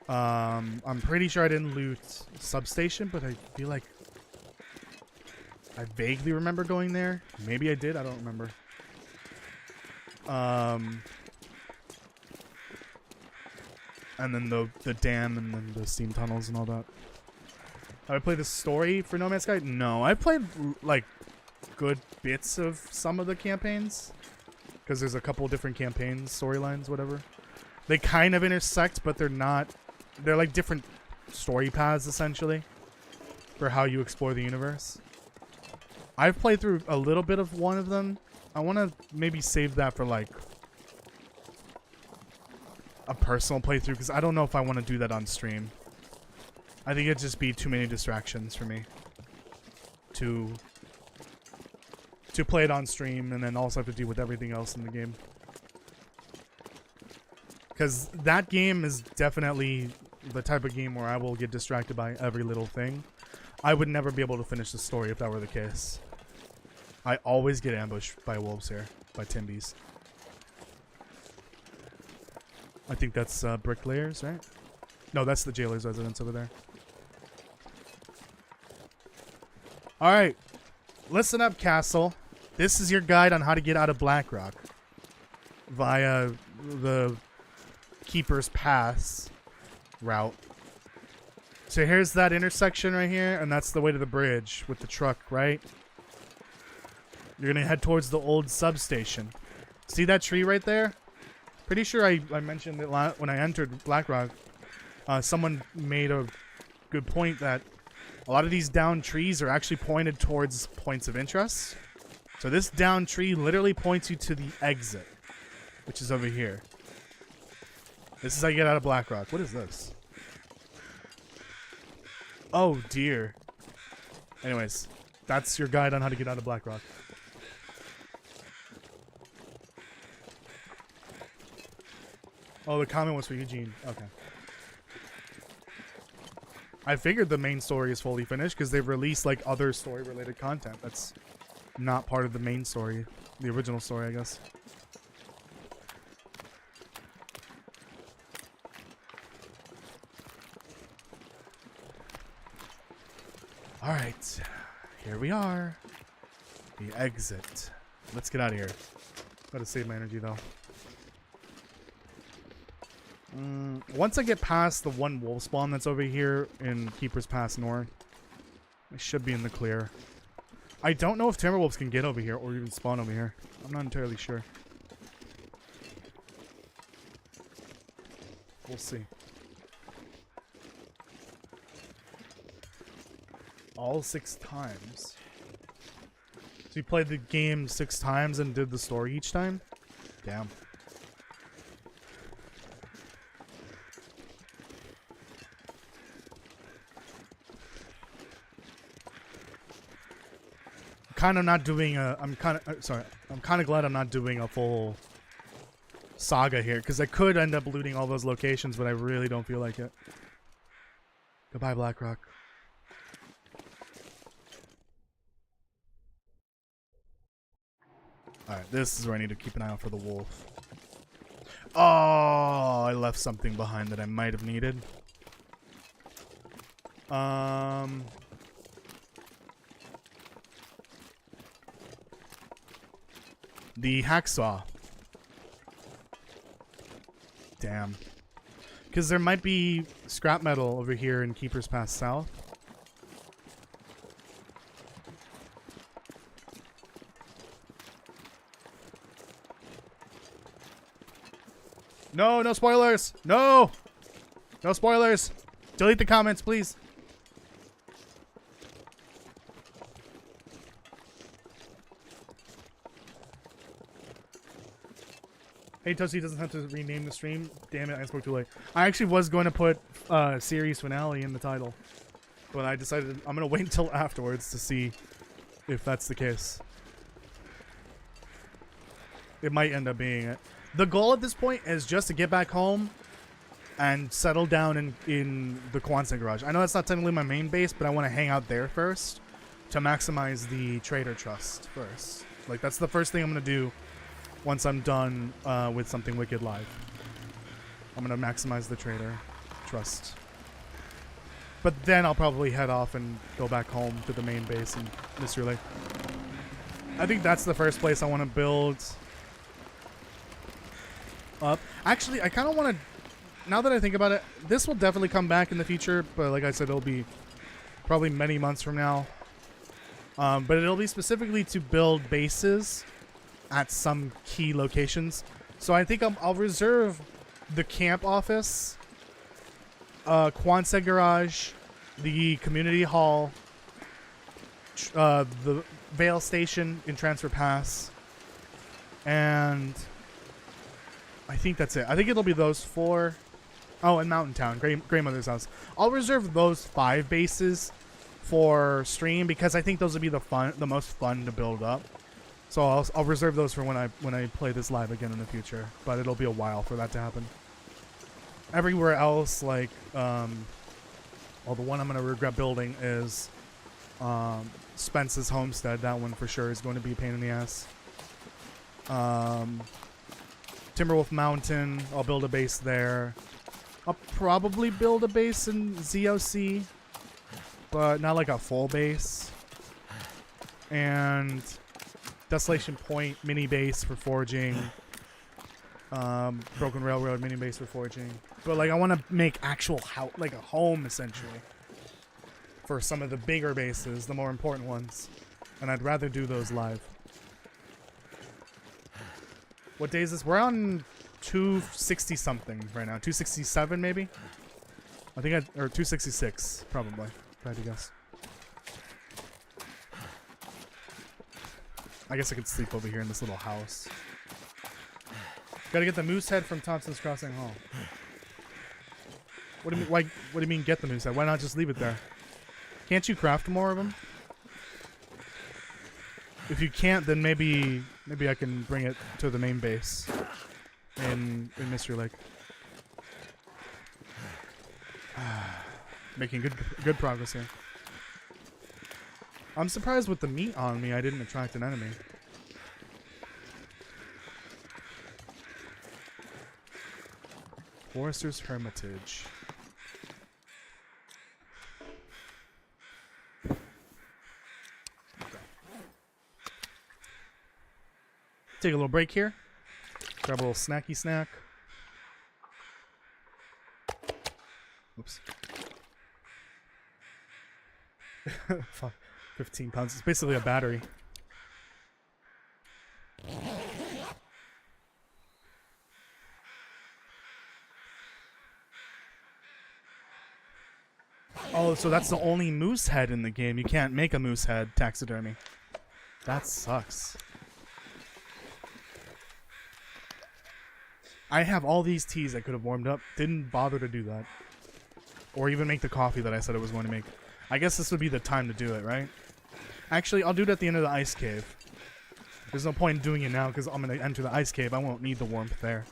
I'm pretty sure I didn't loot Substation, but I feel like I vaguely remember going there. Maybe I did. I don't remember. And then the dam and then the steam tunnels and all that. Have I played the story for No Man's Sky? No. I played like good bits of some of the campaigns. Because there's a couple different campaigns, storylines, whatever. They kind of intersect, but they're not. They're like different story paths, essentially, for how you explore the universe. I've played through a little bit of one of them. I want to maybe save that for like a personal playthrough, because I don't know if I want to do that on stream. I think it'd just be too many distractions for me to play it on stream and then also have to deal with everything else in the game. Because that game is definitely the type of game where I will get distracted by every little thing. I would never be able to finish the story if that were the case. I always get ambushed by wolves here, by Timbies. I think that's Bricklayers, right? No, that's the Jailer's Residence over there. Alright. Listen up, Castle. This is your guide on how to get out of Blackrock via the Keeper's Pass route. So here's that intersection right here, and that's the way to the bridge with the truck, right? You're gonna head towards the old substation. See that tree right there? Pretty sure I mentioned it when I entered Blackrock. Someone made a good point that a lot of these down trees are actually pointed towards points of interest. So this down tree literally points you to the exit, which is over here. This is how you get out of Blackrock. What is this? Oh dear. Anyways, that's your guide on how to get out of Blackrock. Oh, the comment was for Eugene. Okay. I figured the main story is fully finished because they've released like other story-related content that's not part of the main story, the original story, I guess. All right, here we are. The exit. Let's get out of here. Gotta save my energy though. Once I get past the one wolf spawn that's over here in Keeper's Pass North, I should be in the clear. I don't know if Timberwolves can get over here or even spawn over here. I'm not entirely sure. We'll see. All 6 times. So you played the game 6 times and did the story each time? Damn. Kind of not doing a I'm kind of glad I'm not doing a full saga here, because I could end up looting all those locations, but I really don't feel like it. Goodbye, Blackrock. Alright, this is where I need to keep an eye out for the wolf. Oh, I left something behind that I might have needed. The hacksaw. Damn. Because there might be scrap metal over here in Keeper's Pass South. No, no spoilers! No! No spoilers! Delete the comments, please. Hey, Toasty doesn't have to rename the stream. Damn it, I spoke too late. I actually was going to put series finale in the title, but I decided I'm going to wait until afterwards to see if that's the case. It might end up being it. The goal at this point is just to get back home and settle down in the Quonset garage. I know that's not technically my main base, but I want to hang out there first to maximize the trader trust first. Like, that's the first thing I'm going to do once I'm done with something Wicked Live. I'm going to maximize the trader trust. But then I'll probably head off and go back home to the main base in Mystery Lake. I think that's the first place I want to build up. Actually, I kind of want to, now that I think about it, this will definitely come back in the future, but like I said, it'll be probably many months from now. But it'll be specifically to build bases at some key locations. So I think I'll reserve the camp office, Quonset garage, the community hall, the Vale station in Transfer Pass, and I think that's it. I think it'll be those 4. Oh, and Mountain Town, Grandmother's house. I'll reserve those 5 bases for stream because I think those would be the most fun to build up. So I'll reserve those for when I play this live again in the future. But it'll be a while for that to happen. Everywhere else, like, well, the one I'm gonna regret building is Spence's homestead. That one for sure is going to be a pain in the ass. Timberwolf Mountain, I'll build a base there. I'll probably build a base in ZOC, but not like a full base. And Desolation Point mini base for forging. Broken Railroad mini base for forging. But like I want to make actual house, like a home essentially, for some of the bigger bases, the more important ones. And I'd rather do those live. What day is this? We're on 260 something right now. 267 maybe? I think or 266 probably, if I had to guess. I guess I could sleep over here in this little house. Gotta get the moose head from Thompson's Crossing Hall. What do you mean? What do you mean get the moose head? Why not just leave it there? Can't you craft more of them? If you can't, then maybe I can bring it to the main base in Mystery Lake. Making good progress here. I'm surprised with the meat on me I didn't attract an enemy. Forester's Hermitage. Take a little break here. Grab a little snacky snack. Oops. 15 pounds. It's basically a battery. Oh, so that's the only moose head in the game. You can't make a moose head taxidermy. That sucks. I have all these teas I could have warmed up. Didn't bother to do that. Or even make the coffee that I said I was going to make. I guess this would be the time to do it, right? Actually, I'll do it at the end of the ice cave. There's no point in doing it now because I'm going to enter the ice cave. I won't need the warmth there.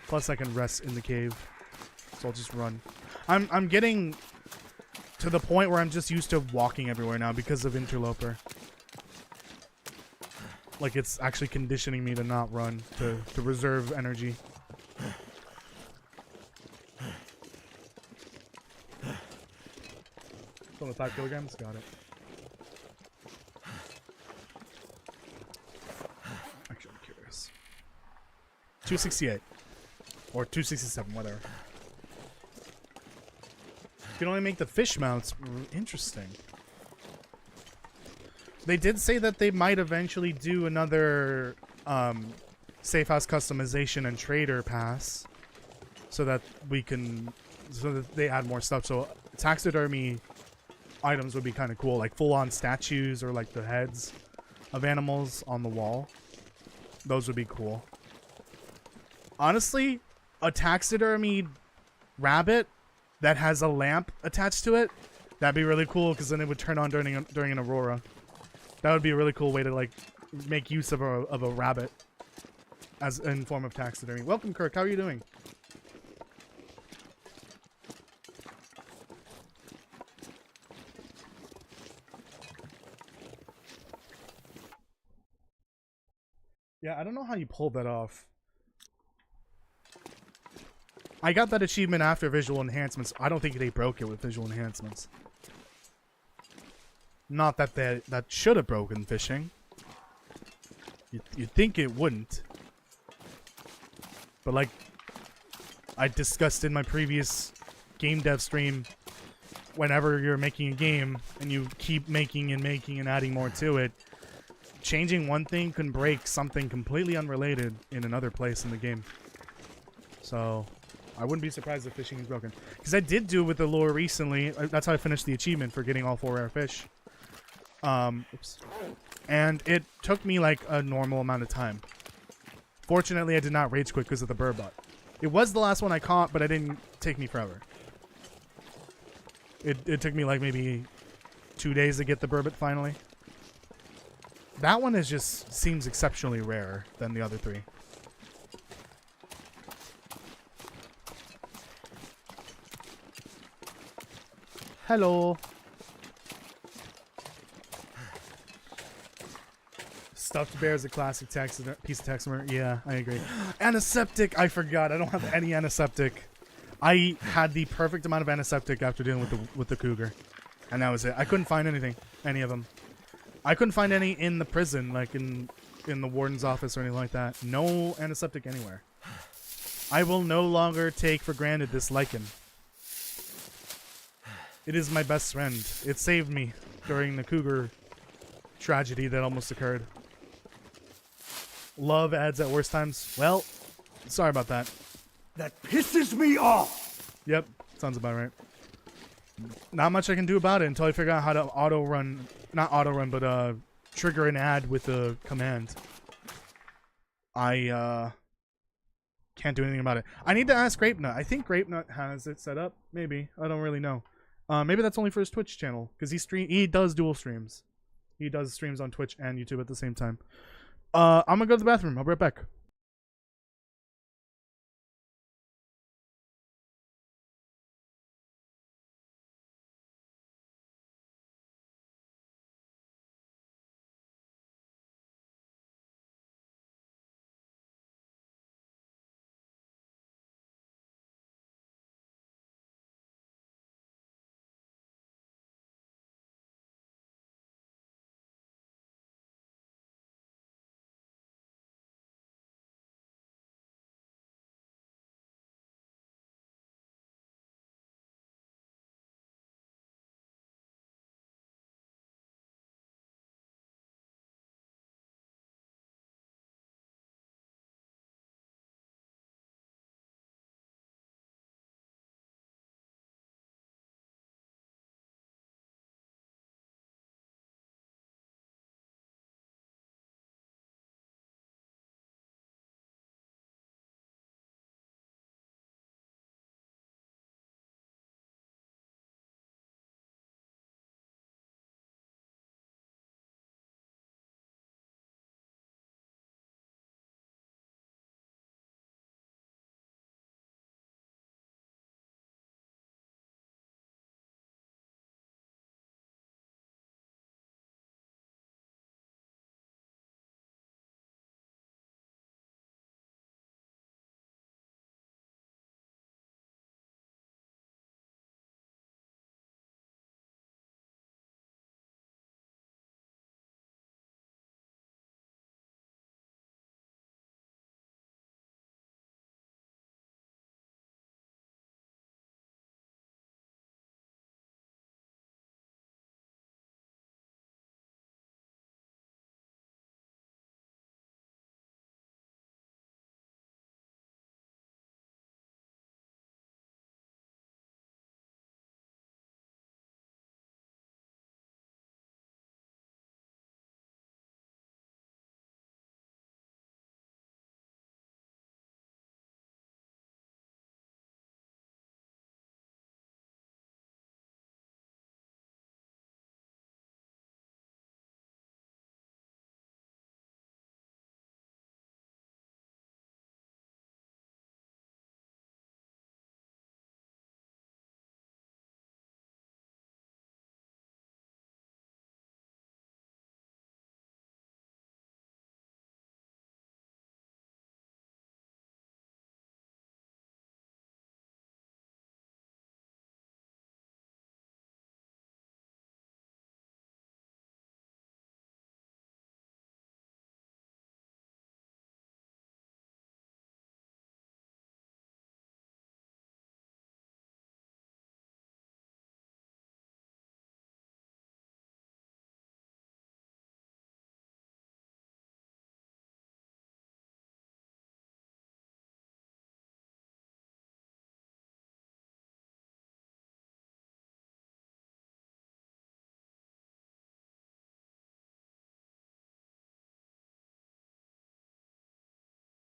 Plus, I can rest in the cave. So I'll just run. I'm getting to the point where I'm just used to walking everywhere now because of Interloper. Like, it's actually conditioning me to not run, to reserve energy. It's only 5 kilograms? Got it. Actually, I'm curious. 268. Or 267, whatever. You can only make the fish mounts. Interesting. They did say that they might eventually do another safe house customization and trader pass, so that they add more stuff. So taxidermy items would be kind of cool, like full-on statues or like the heads of animals on the wall. Those would be cool. Honestly, a taxidermy rabbit that has a lamp attached to it, that'd be really cool because then it would turn on during an aurora. That would be a really cool way to like make use of a rabbit as in form of taxidermy. Welcome, Kirk. How are you doing? Yeah, I don't know how you pulled that off. I got that achievement after visual enhancements. I don't think they broke it with visual enhancements. Not that that should have broken fishing. You'd think it wouldn't. But like I discussed in my previous game dev stream, whenever you're making a game and you keep making and adding more to it, changing one thing can break something completely unrelated in another place in the game. So I wouldn't be surprised if fishing is broken. Because I did do with the lure recently. That's how I finished the achievement for getting all 4 rare fish. Oops. And it took me like a normal amount of time. Fortunately, I did not rage quit because of the burbot. It was the last one I caught, but it didn't take me forever. It took me like maybe 2 days to get the burbot finally. That one seems exceptionally rarer than the other 3. Hello. Stuffed bear is a classic piece of taxidermy. Yeah, I agree. Antiseptic. I forgot. I don't have any antiseptic. I had the perfect amount of antiseptic after dealing with the cougar, and that was it. I couldn't find anything, any of them. I couldn't find any in the prison, like in the warden's office or anything like that. No antiseptic anywhere. I will no longer take for granted this lichen. It is my best friend. It saved me during the cougar tragedy that almost occurred. Love adds at worst times. Well, sorry about that. That pisses me off! Yep, sounds about right. Not much I can do about it until I figure out how to auto-run... Not auto-run, but trigger an ad with the command. I can't do anything about it. I need to ask Grapenut. I think Grapenut has it set up. Maybe. I don't really know. Maybe that's only for his Twitch channel. Because he does dual streams. He does streams on Twitch and YouTube at the same time. I'm gonna go to the bathroom. I'll be right back.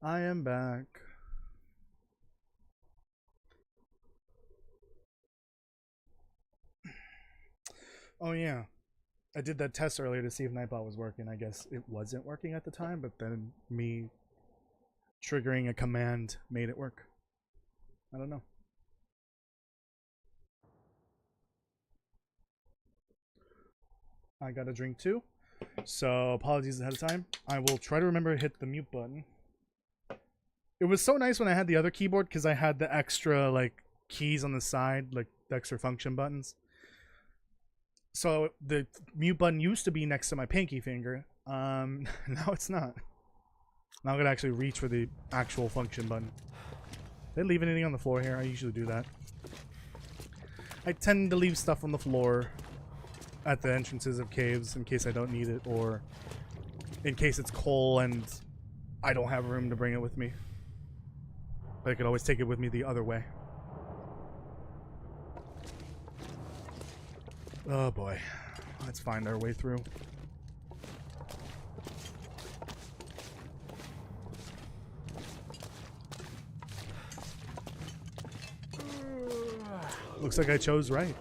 I am back. Oh yeah. I did that test earlier to see if Nightbot was working. I guess it wasn't working at the time, but then me triggering a command made it work. I don't know. I got a drink too, so apologies ahead of time. I will try to remember to hit the mute button. It was so nice when I had the other keyboard because I had the extra like keys on the side, like the extra function buttons. So the mute button used to be next to my pinky finger. Now it's not. Now I'm gonna actually reach for the actual function button. Did I leave anything on the floor here? I usually do that. I tend to leave stuff on the floor at the entrances of caves in case I don't need it, or in case it's coal and I don't have room to bring it with me. But I could always take it with me the other way. Oh boy. Let's find our way through. Looks like I chose right.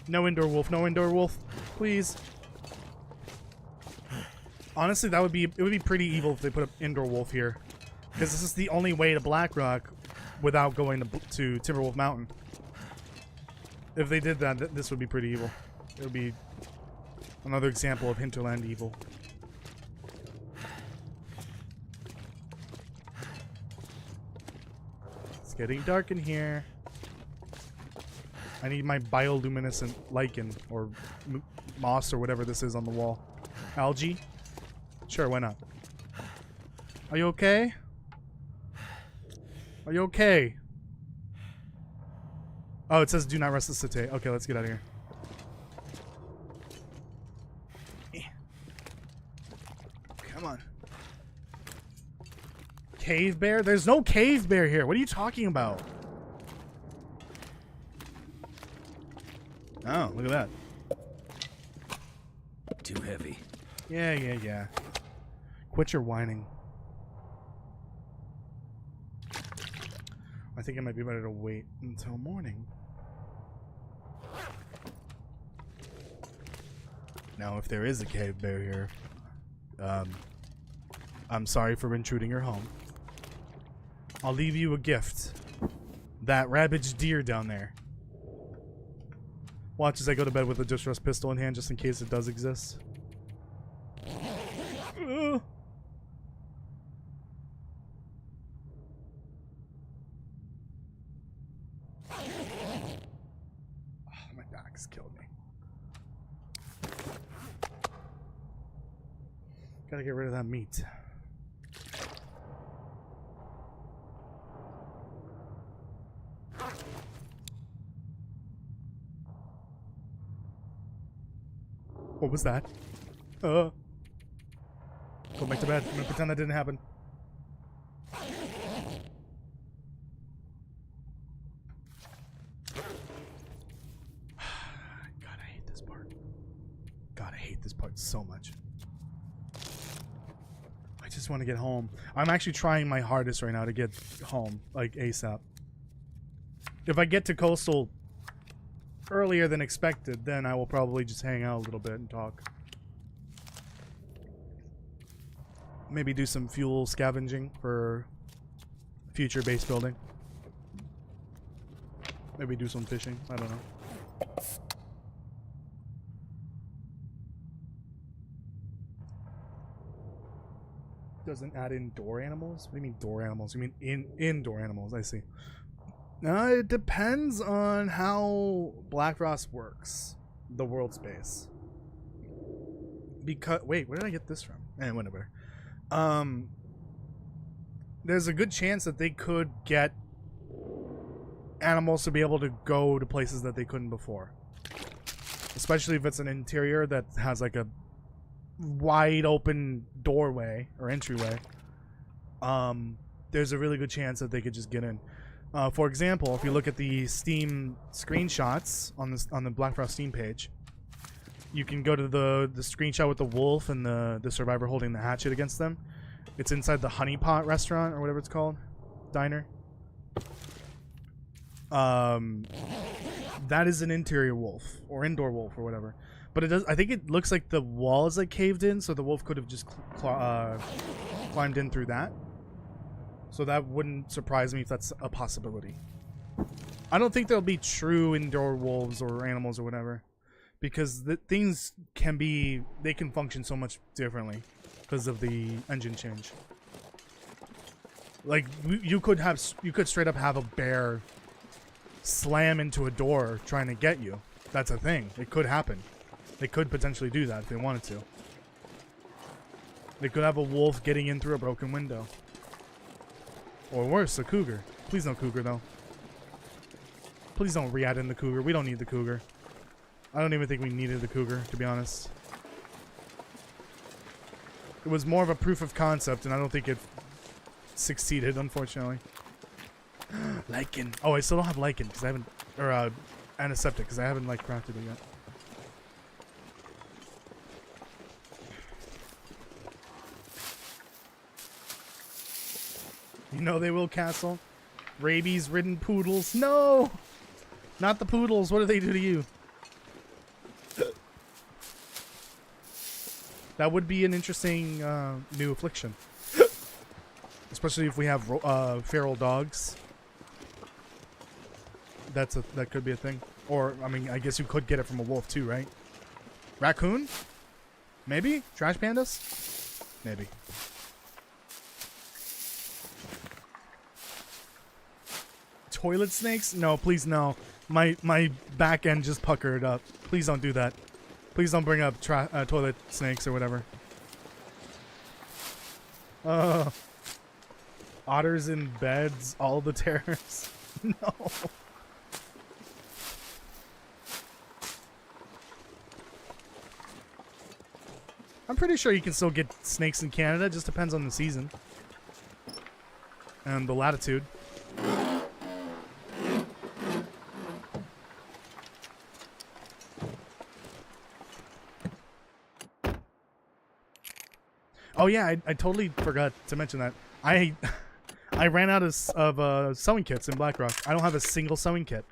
No indoor wolf, no indoor wolf. Please. Honestly, it would be pretty evil if they put an indoor wolf here. Because this is the only way to Blackrock without going to Timberwolf Mountain. If they did that, this would be pretty evil. It would be another example of hinterland evil. It's getting dark in here. I need my bioluminescent lichen or moss or whatever this is on the wall. Algae? Sure, why not? Are you okay? Are you okay? Oh, it says do not resuscitate. Okay, let's get out of here. Come on. Cave bear? There's no cave bear here. What are you talking about? Oh, look at that. Too heavy. Yeah. Quit your whining. I think it might be better to wait until morning. Now, if there is a cave bear here, I'm sorry for intruding your home. I'll leave you a gift. That ravaged deer down there. Watch as I go to bed with a distress pistol in hand just in case it does exist. Oh, my back's killed me. Gotta get rid of that meat. What was that? Go back to bed. I'm gonna pretend that didn't happen. God, I hate this part. God, I hate this part so much. I just want to get home. I'm actually trying my hardest right now to get home, like ASAP. If I get to Coastal earlier than expected, then I will probably just hang out a little bit and talk. Maybe do some fuel scavenging for future base building. Maybe do some fishing. I don't know. Doesn't add in door animals? What do you mean door animals? You mean indoor animals? I see. It depends on how Black Frost works. The world space. Because wait, where did I get this from? Whatever. There's a good chance that they could get animals to be able to go to places that they couldn't before. Especially if it's an interior that has like a wide open doorway or entryway. There's a really good chance that they could just get in. For example, if you look at the Steam screenshots on the Black Frost Steam page, you can go to the screenshot with the wolf and the survivor holding the hatchet against them. It's inside the Honey Pot restaurant or whatever it's called. Diner. That is an interior wolf or indoor wolf or whatever. But it does. I think it looks like the wall is like caved in, so the wolf could have just climbed in through that. So that wouldn't surprise me if that's a possibility. I don't think there'll be true indoor wolves or animals or whatever, because things can be, they can function so much differently because of the engine change. Like you could straight up have a bear slam into a door trying to get you. That's a thing. It could happen. They could potentially do that if they wanted to. They could have a wolf getting in through a broken window. Or worse, a cougar. Please no cougar, though. Please don't re-add in the cougar. We don't need the cougar. I don't even think we needed the cougar, to be honest. It was more of a proof of concept, and I don't think it succeeded, unfortunately. Lichen. Oh, I still don't have lichen, because I haven't... Or, antiseptic, because I haven't, like, crafted it yet. You know they will, Castle. Rabies-ridden poodles. No! Not the poodles. What do they do to you? That would be an interesting new affliction. Especially if we have feral dogs. That could be a thing. Or, I mean, I guess you could get it from a wolf too, right? Raccoon? Maybe? Trash pandas? Maybe. Toilet snakes? No, please no. My back end just puckered up. Please don't do that. Please don't bring up toilet snakes or whatever. Otters in beds, all the terrors. No. I'm pretty sure you can still get snakes in Canada. It just depends on the season. And the latitude. Oh yeah, I totally forgot to mention that. I ran out of sewing kits in Blackrock. I don't have a single sewing kit.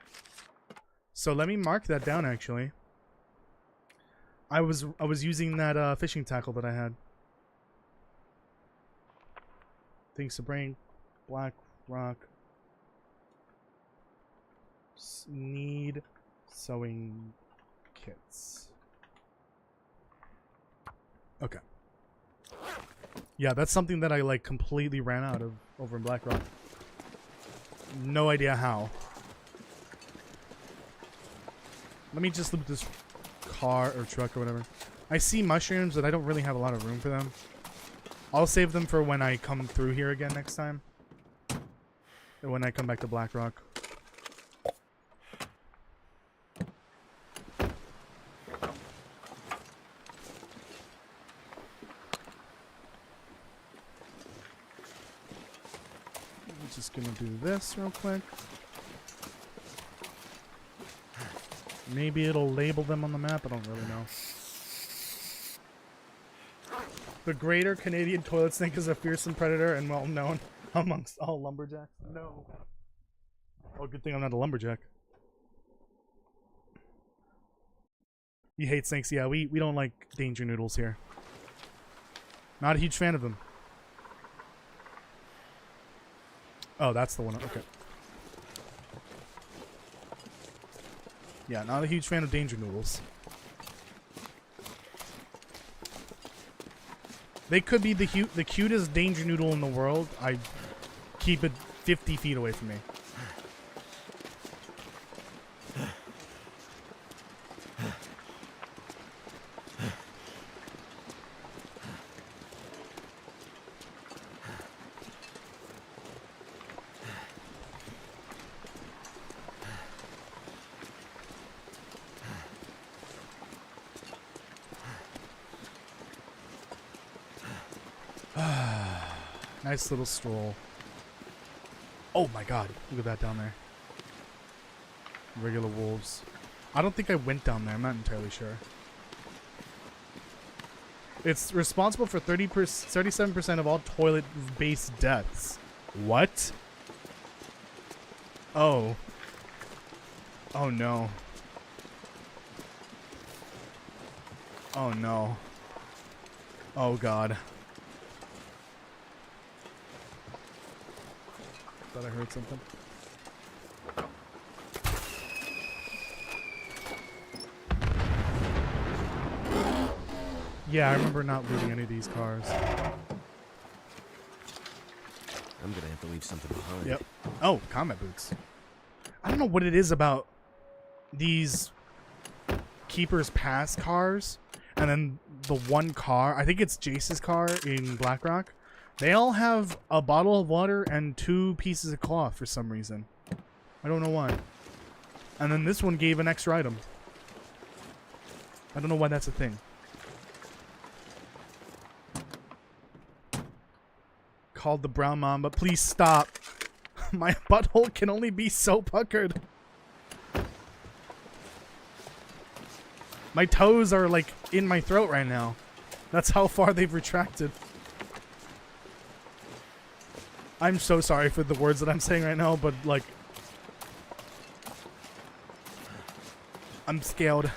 So let me mark that down actually. I was using that fishing tackle that I had. Things to bring, Blackrock. Need sewing kits. Okay. Yeah, that's something that I like completely ran out of over in Blackrock. No idea how. Let me just loop this car or truck or whatever. I see mushrooms, but I don't really have a lot of room for them. I'll save them for when I come through here again next time. Or when I come back to Blackrock. Just gonna do this real quick. Maybe it'll label them on the map. I don't really know. The greater Canadian toilet snake is a fearsome predator and well known amongst all lumberjacks. No. Oh, good thing I'm not a lumberjack. You hate snakes? Yeah, we don't like danger noodles here. Not a huge fan of them. Oh, that's the one. Okay. Yeah, not a huge fan of danger noodles. They could be the cutest danger noodle in the world. I keep it 50 feet away from me. Nice little stroll. Oh my god, look at that down there. Regular wolves. I don't think I went down there, I'm not entirely sure. It's responsible for 37% of all toilet-based deaths. What? Oh. Oh no. Oh no. Oh god. Thought I heard something. Yeah, I remember not looting any of these cars. I'm gonna have to leave something behind. Yep. Oh, combat boots. I don't know what it is about these Keeper's Pass cars, and then the one car, I think it's Jace's car in Blackrock. They all have a bottle of water and 2 pieces of cloth for some reason. I don't know why. And then this one gave an extra item. I don't know why that's a thing. Called the brown mamba. Please stop. My butthole can only be so puckered. My toes are like in my throat right now. That's how far they've retracted. I'm so sorry for the words that I'm saying right now, but like, I'm scared.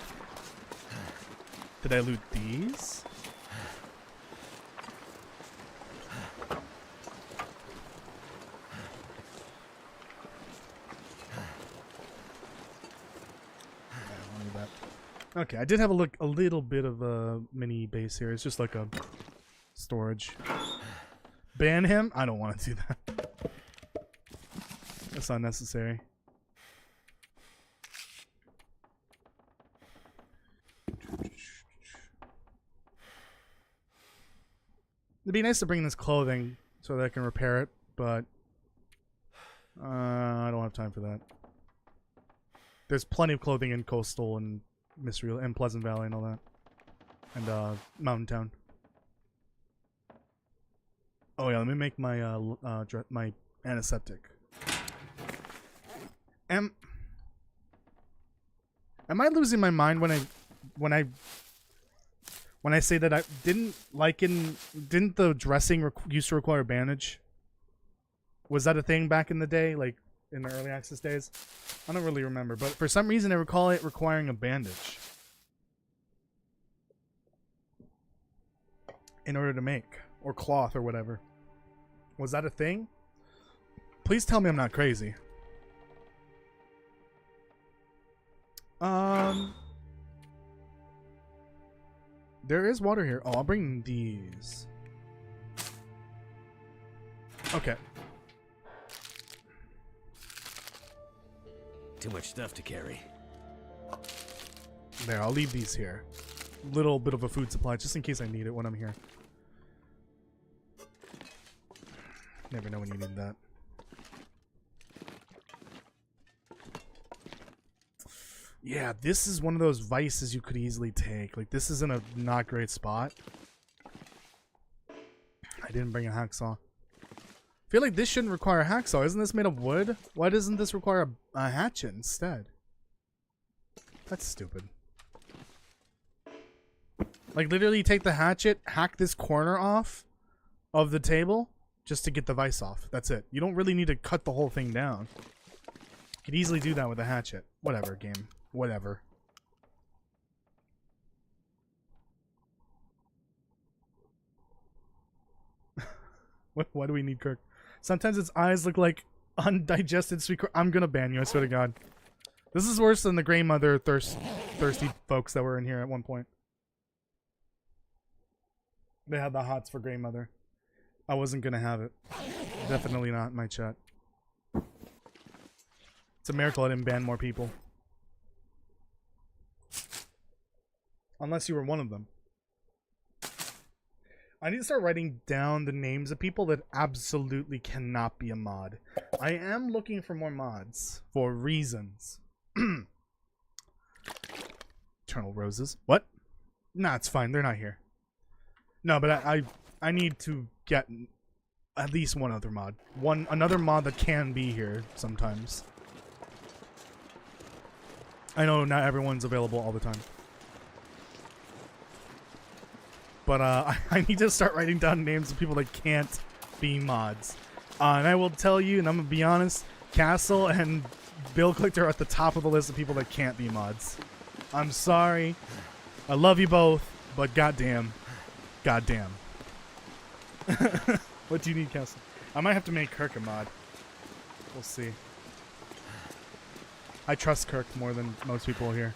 Did I loot these? Okay, I did have a look, a little bit of a mini base here. It's just like a storage. Ban him? I don't want to do that. That's unnecessary. It'd be nice to bring this clothing so that I can repair it, but I don't have time for that. There's plenty of clothing in Coastal and Mystery and Pleasant Valley and all that, and Mountain Town. Oh yeah, let me make my my antiseptic. Am I losing my mind when I say that I didn't the dressing used to require bandage? Was that a thing back in the day, like in the early access days? I don't really remember, but for some reason I recall it requiring a bandage in order to make, or cloth or whatever. Was that a thing? Please tell me I'm not crazy. There is water here. Oh, I'll bring these. Okay. Too much stuff to carry. There, I'll leave these here. Little bit of a food supply, just in case I need it when I'm here. Never know when you need that. Yeah, this is one of those vices you could easily take. Like, this is in a not great spot. I didn't bring a hacksaw. I feel like this shouldn't require a hacksaw. Isn't this made of wood? Why doesn't this require a hatchet instead? That's stupid. Like, literally take the hatchet, hack this corner off of the table just to get the vise off. That's it. You don't really need to cut the whole thing down. You could easily do that with a hatchet. Whatever, game. Whatever. Why do we need Kirk? Sometimes its eyes look like undigested sweet corn. I'm gonna ban you, I swear to God. This is worse than the Grey Mother thirsty folks that were in here at one point. They had the hots for Grey Mother. I wasn't gonna have it. Definitely not in my chat. It's a miracle I didn't ban more people. Unless you were one of them. I need to start writing down the names of people that absolutely cannot be a mod. I am looking for more mods for reasons. Eternal Roses. What? Nah, it's fine. They're not here. No, but I need to get at least one other mod. Another mod that can be here sometimes. I know not everyone's available all the time. but I need to start writing down names of people that can't be mods. And I will tell you, and I'm gonna be honest, Castle and Bill Clicker are at the top of the list of people that can't be mods. I'm sorry. I love you both, but goddamn. Goddamn. What do you need, Castle? I might have to make Kirk a mod. We'll see. I trust Kirk more than most people here.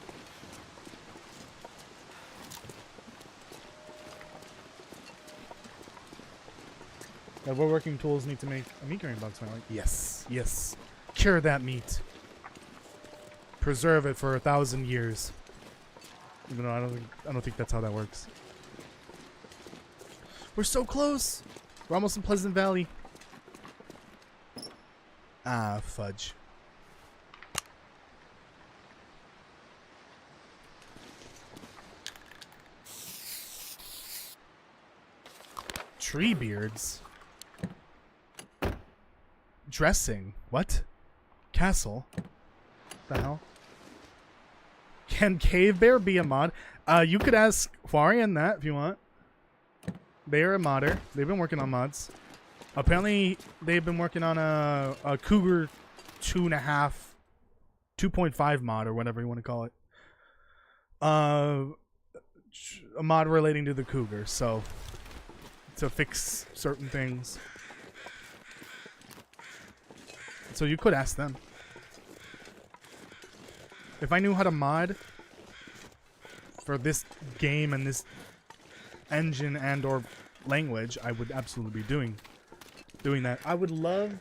Yeah, what working tools need to make a meat curing box? Like, yes, yes. Cure that meat. Preserve it for 1,000 years. Even though I don't think that's how that works. We're so close. We're almost in Pleasant Valley. Ah, fudge. Tree beards. Dressing. What? Castle. The hell? Can Cave Bear be a mod? You could ask Farian that if you want. They are a modder. They've been working on mods. Apparently, they've been working on a Cougar 2.5 mod or whatever you want to call it. A mod relating to the Cougar, so to fix certain things. So you could ask them. If I knew how to mod for this game and this engine and or language, I would absolutely be doing that. I would love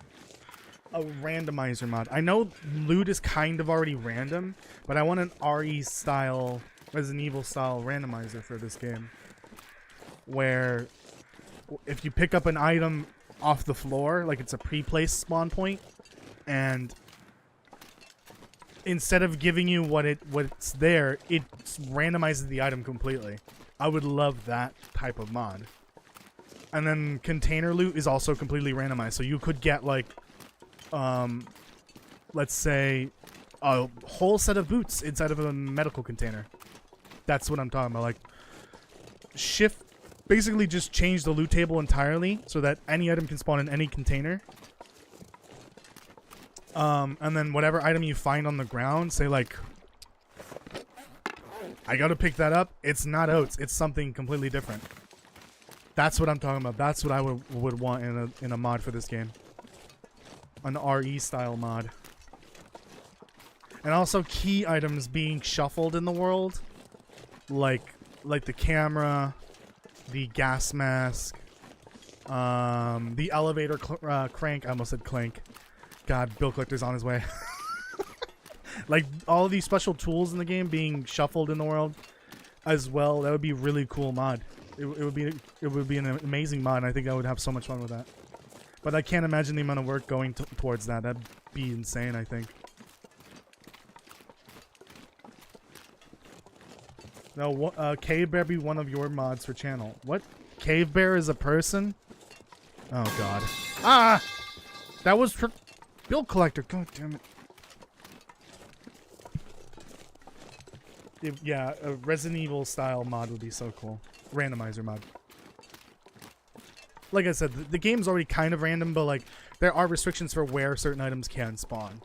a randomizer mod. I know loot is kind of already random, but I want an RE style, Resident Evil style randomizer for this game, where if you pick up an item off the floor, like it's a pre-placed spawn point, and instead of giving you what's there, it randomizes the item completely. I would love that type of mod. And then container loot is also completely randomized, so you could get like, let's say, a whole set of boots inside of a medical container. That's what I'm talking about. Like, basically just change the loot table entirely so that any item can spawn in any container. And then whatever item you find on the ground, say like, I gotta pick that up. It's not oats. It's something completely different. That's what I'm talking about. That's what I would want in a mod for this game. An RE style mod. And also key items being shuffled in the world, like the camera, the gas mask, the elevator crank. I almost said clank. God, Bill Collector's on his way. Like all of these special tools in the game being shuffled in the world as well. That would be a really cool mod. It would be an amazing mod, and I think I would have so much fun with that. But I can't imagine the amount of work going towards that. That'd be insane, I think. No, Cave Bear be one of your mods for channel. What? Cave Bear is a person? Oh god. Ah! That was for Bill Collector. God damn it. Yeah, a Resident Evil style mod would be so cool. Randomizer mod. Like I said, the game's already kind of random, but like there are restrictions for where certain items can spawn.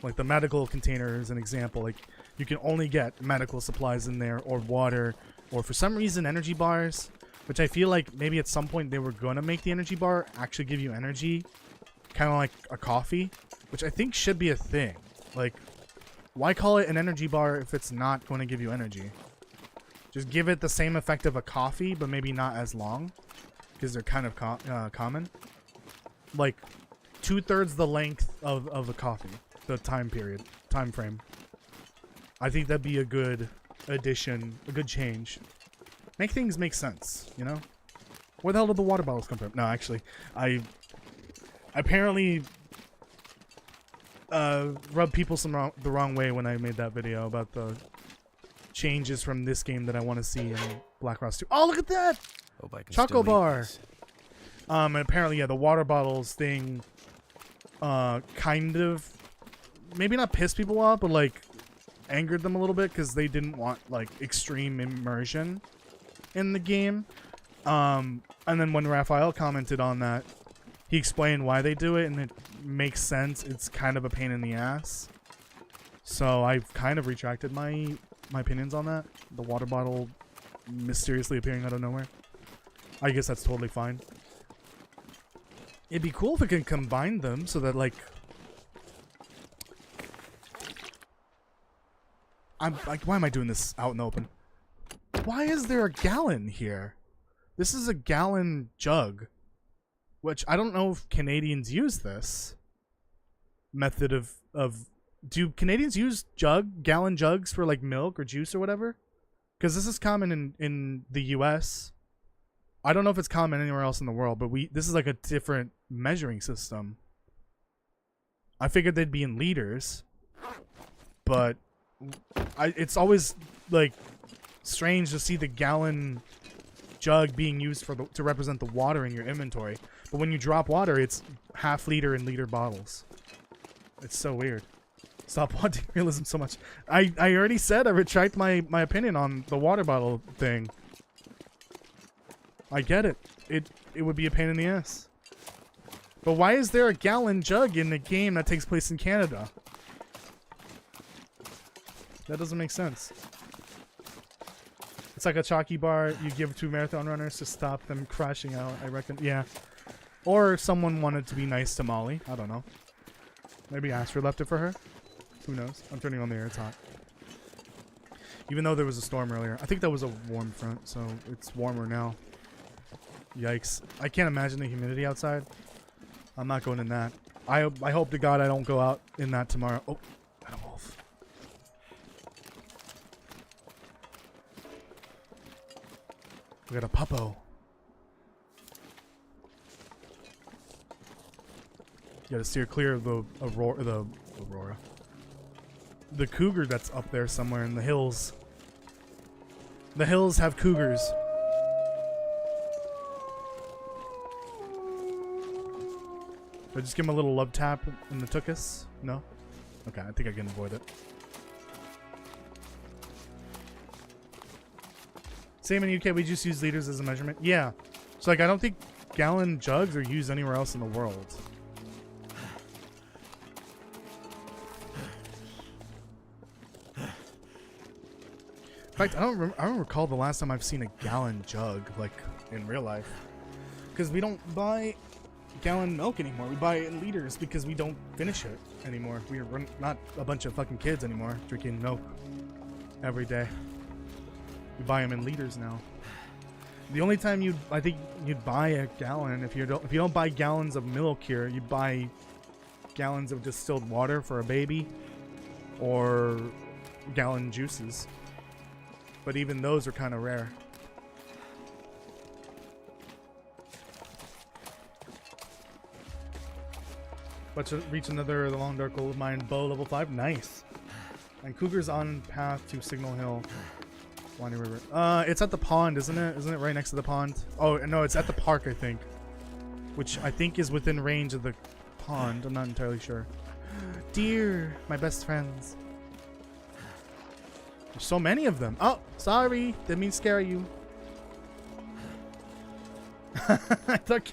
Like the medical container is an example. Like you can only get medical supplies in there, or water, or for some reason energy bars, which I feel like maybe at some point they were gonna make the energy bar actually give you energy, kind of like a coffee, which I think should be a thing. Like, why call it an energy bar if it's not going to give you energy? Just give it the same effect of a coffee, but maybe not as long, because they're kind of common. Like 2/3 the length of a coffee, the time frame. I think that'd be a good addition, a good change. Make things make sense, you know? Where the hell did the water bottles come from? No, actually, I apparently rubbed people the wrong way when I made that video about the changes from this game that I want to see in Black Ops 2. Oh, look at that! Hope I can Choco still eat bar. this. And apparently, yeah, the water bottles thing, kind of, maybe not pissed people off, but like angered them a little bit because they didn't want like extreme immersion in the game. And then when Raphael commented on that, he explained why they do it, and it makes sense. It's kind of a pain in the ass. So I've kind of retracted my opinions on that. The water bottle mysteriously appearing out of nowhere. I guess that's totally fine. It'd be cool if we could combine them so that, like... why am I doing this out in the open? Why is there a gallon here? This is a gallon jug. Which, I don't know if Canadians use this method of... Do Canadians use gallon jugs for, like, milk or juice or whatever? Because this is common in the US. I don't know if it's common anywhere else in the world, but this is like a different measuring system. I figured they'd be in liters, but it's always like strange to see the gallon jug being used to represent the water in your inventory. But when you drop water, it's half-liter and liter bottles. It's so weird. Stop wanting realism so much. I already said I retract my opinion on the water bottle thing. I get it. It would be a pain in the ass. But why is there a gallon jug in a game that takes place in Canada? That doesn't make sense. It's like a chalky bar you give to marathon runners to stop them crashing out, I reckon. Yeah. Or someone wanted to be nice to Molly. I don't know. Maybe Astrid left it for her. Who knows? I'm turning on the air. It's hot. Even though there was a storm earlier. I think that was a warm front, so it's warmer now. Yikes. I can't imagine the humidity outside. I'm not going in that. I hope to God I don't go out in that tomorrow. Oh, got a wolf. We got a puppo. You gotta steer clear of the aurora. The cougar that's up there somewhere in the hills. The hills have cougars. Did I just give him a little love tap in the tuchus? No? Okay, I think I can avoid it. Same in UK, we just use liters as a measurement. Yeah. So, like, I don't think gallon jugs are used anywhere else in the world. In fact, I don't recall the last time I've seen a gallon jug, like, in real life. Because we don't buy gallon milk anymore. We buy it in liters because we don't finish it anymore. We're not a bunch of fucking kids anymore drinking milk every day. We buy them in liters now. The only time I think you'd buy a gallon, if you don't buy gallons of milk here, you buy gallons of distilled water for a baby, or gallon juices. But even those are kind of rare. Let's reach another the long dark gold mine bow level 5. Nice. And Cougar's on path to Signal Hill. Winding River. It's at the pond, isn't it? Isn't it right next to the pond? Oh no, it's at the park, I think. Which I think is within range of the pond. I'm not entirely sure. Deer, my best friends. There's so many of them. Oh, sorry. Didn't mean to scare you. I thought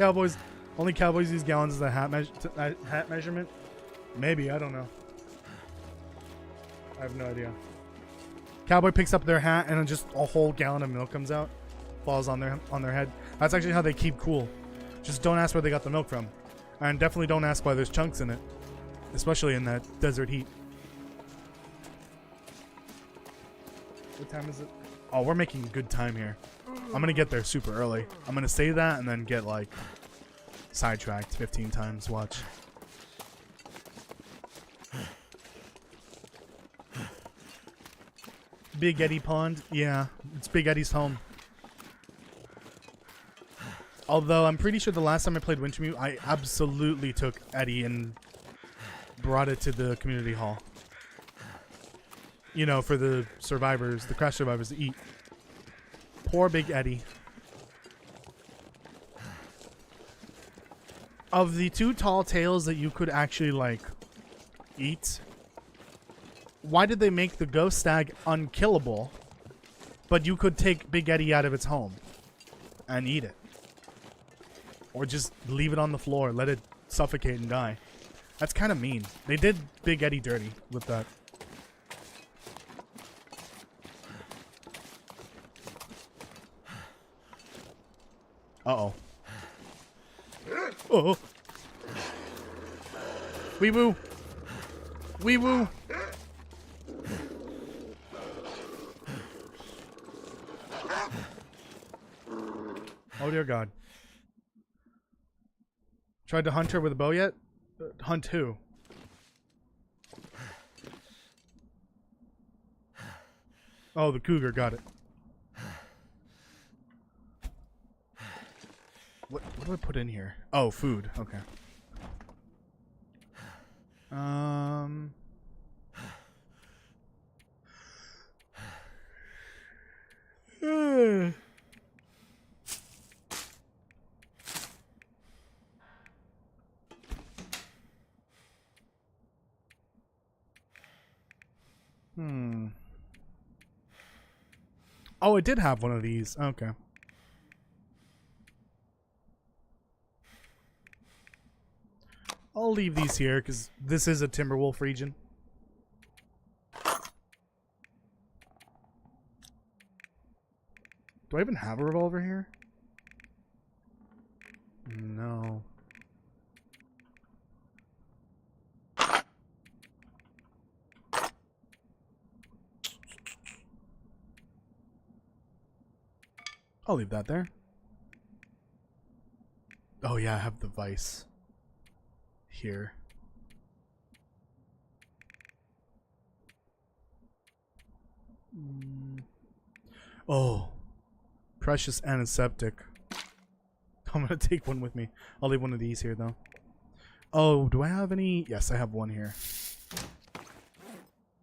only cowboys use gallons as a hat measurement. Maybe, I don't know. I have no idea. Cowboy picks up their hat and then just a whole gallon of milk comes out, falls on their head. That's actually how they keep cool. Just don't ask where they got the milk from, and definitely don't ask why there's chunks in it, especially in that desert heat. What time is it? Oh, we're making good time here. I'm gonna get there super early. I'm gonna say that and then get like sidetracked 15 times. Watch. Big Eddie Pond? Yeah, it's Big Eddie's home. Although I'm pretty sure the last time I played Wintermute, I absolutely took Eddie and brought it to the community hall. You know, for the survivors, the crash survivors to eat. Poor Big Eddie. Of the two tall tales that you could actually, like, eat, why did they make the ghost stag unkillable, but you could take Big Eddie out of its home? and eat it. Or just leave it on the floor, let it suffocate and die. That's kind of mean. They did Big Eddie dirty with that. Uh-oh. Oh. Wee woo. Wee woo. Oh dear God. Tried to hunt her with a bow yet? Hunt who? Oh, the cougar, got it. What do I put in here? Oh, food. Okay. Oh, it did have one of these. Okay. I'll leave these here because this is a Timberwolf region. Do I even have a revolver here? No. I'll leave that there. Oh yeah, I have the vice here. Oh, precious antiseptic. I'm gonna take one with me. I'll leave one of these here though. Oh, do I have any? Yes, I have one here.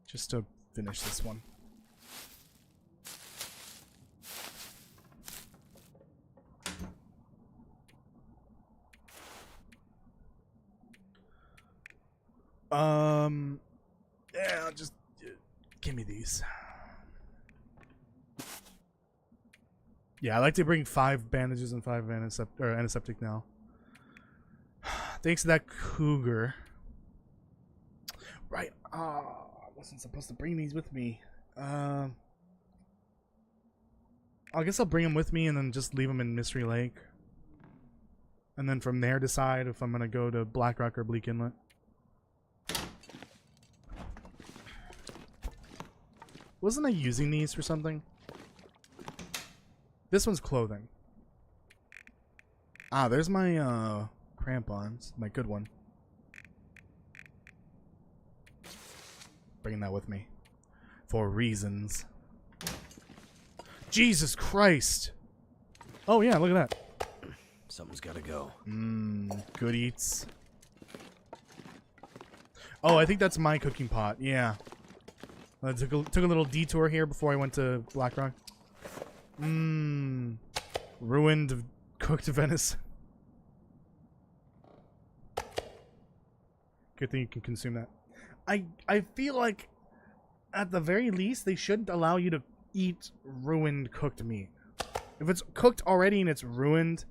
Just to finish this one. Yeah, just give me these. Yeah, I like to bring 5 bandages and 5 antiseptic now. Thanks to that cougar. Right. I wasn't supposed to bring these with me. I guess I'll bring them with me and then just leave them in Mystery Lake. And then from there decide if I'm going to go to Black Rock or Bleak Inlet. Wasn't I using these for something? This one's clothing. Ah, there's my crampons. My good one. Bringing that with me. For reasons. Jesus Christ! Oh yeah, look at that. Something's gotta go. Good eats. Oh, I think that's my cooking pot. Yeah. I took a little detour here before I went to Black Rock. Ruined cooked venison. Good thing you can consume that. I feel like at the very least they shouldn't allow you to eat ruined cooked meat. If it's cooked already and it's ruined,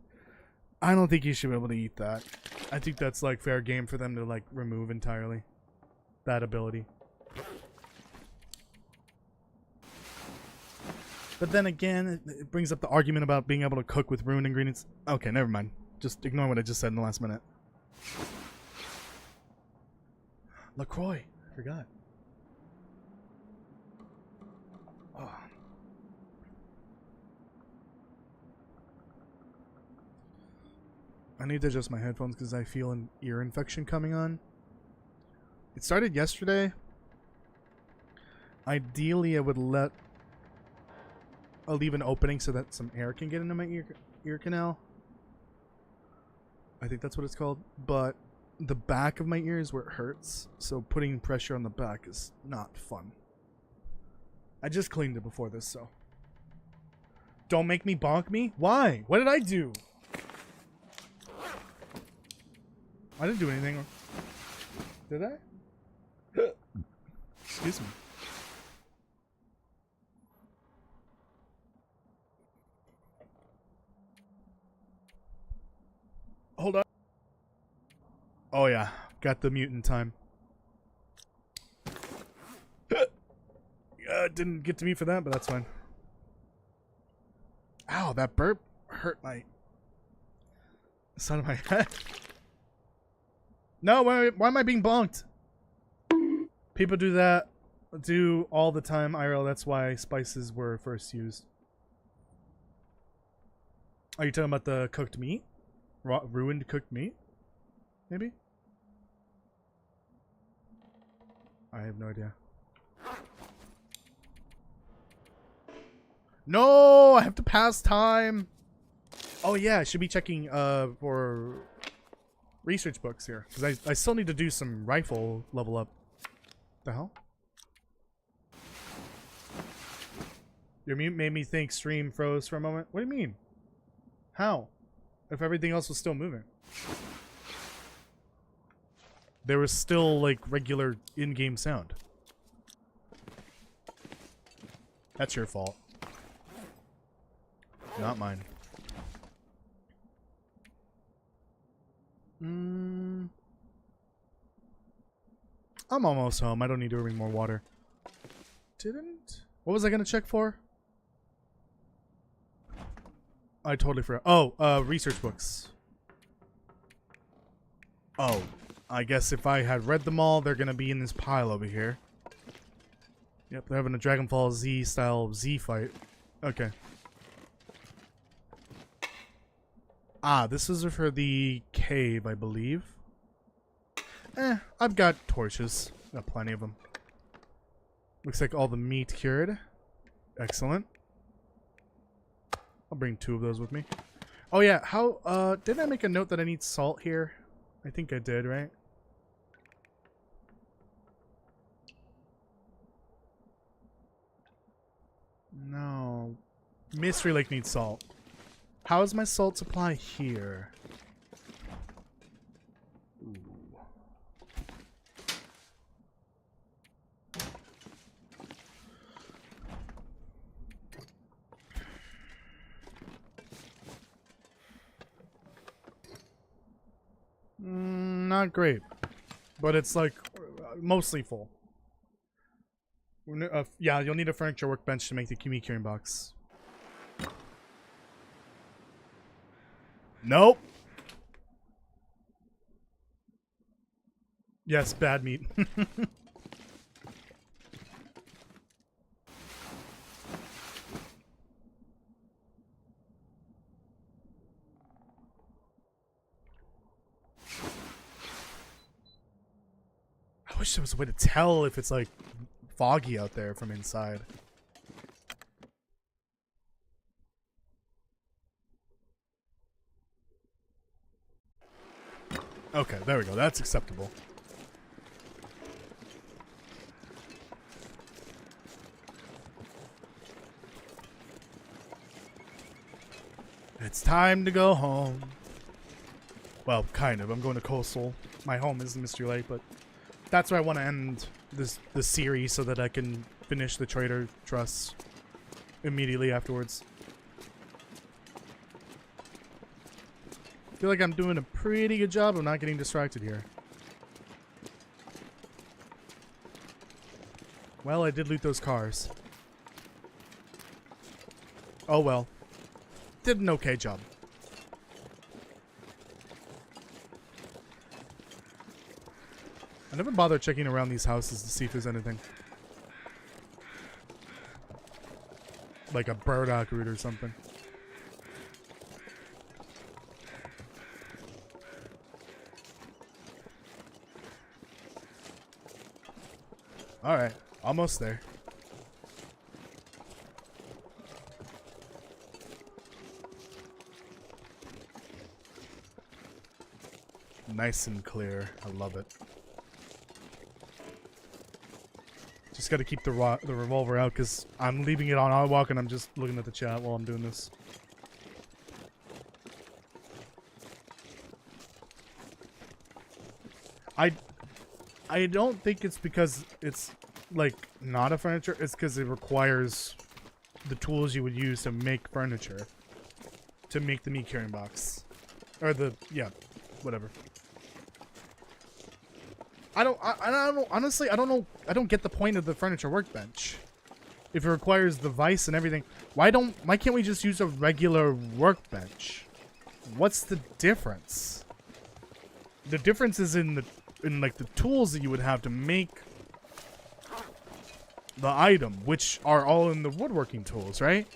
I don't think you should be able to eat that. I think that's like fair game for them to like remove entirely that ability. But then again, it brings up the argument about being able to cook with ruined ingredients. Okay, never mind. Just ignore what I just said in the last minute. LaCroix. I forgot. Oh. I need to adjust my headphones because I feel an ear infection coming on. It started yesterday. Ideally, I'll leave an opening so that some air can get into my ear canal. I think that's what it's called. But the back of my ear is where it hurts, so putting pressure on the back is not fun. I just cleaned it before this, so. Don't make me bonk me? Why? What did I do? I didn't do anything. Did I? Excuse me. Oh yeah, got the mutant time. Didn't get to me for that, but that's fine. Ow, that burp hurt my side of my head. No, why am I being bonked? People do that, all the time, IRL. That's why spices were first used. Are you talking about the cooked meat? Ruined cooked meat? Maybe? I have no idea. No, I have to pass time. Oh yeah, I should be checking for research books here, because I still need to do some rifle level up. The hell? Your mute made me think stream froze for a moment. What do you mean? How? If everything else was still moving. There was still like regular in-game sound. That's your fault. Not mine. I'm almost home. I don't need to bring more water. What was I gonna check for? I totally forgot. Oh, research books. Oh, I guess if I had read them all, they're gonna be in this pile over here. Yep, they're having a Dragonfall Z style Z fight. Okay. Ah, this is for the cave, I believe. I've got torches. Got plenty of them. Looks like all the meat cured. Excellent. I'll bring 2 of those with me. Oh yeah, how, did I make a note that I need salt here? I think I did, right? No. Mystery Lake needs salt. How is my salt supply here? Ooh. Not great, but it's like mostly full. Yeah, you'll need a furniture workbench to make the meat curing box. Nope. Yes, bad meat. I wish there was a way to tell if it's like foggy out there from inside. Okay, there we go. That's acceptable. It's time to go home. Well, kind of. I'm going to Coastal. My home is Mystery Lake, but that's where I want to end this series so that I can finish the Trader Trust immediately afterwards. I feel like I'm doing a pretty good job of not getting distracted here. Well, I did loot those cars. Oh well. Did an okay job. I never bother checking around these houses to see if there's anything. Like a burdock root or something. Alright, almost there. Nice and clear. I love it. Just gotta keep the revolver out because I'm leaving it on walk and I'm just looking at the chat while I'm doing this. I don't think it's because it's like not a furniture. It's because it requires the tools you would use to make furniture to make the meat carrying box or the whatever. honestly, I don't know. I don't get the point of the furniture workbench. If it requires the vise and everything, why can't we just use a regular workbench? What's the difference? The difference is in like the tools that you would have to make the item, which are all in the woodworking tools, right?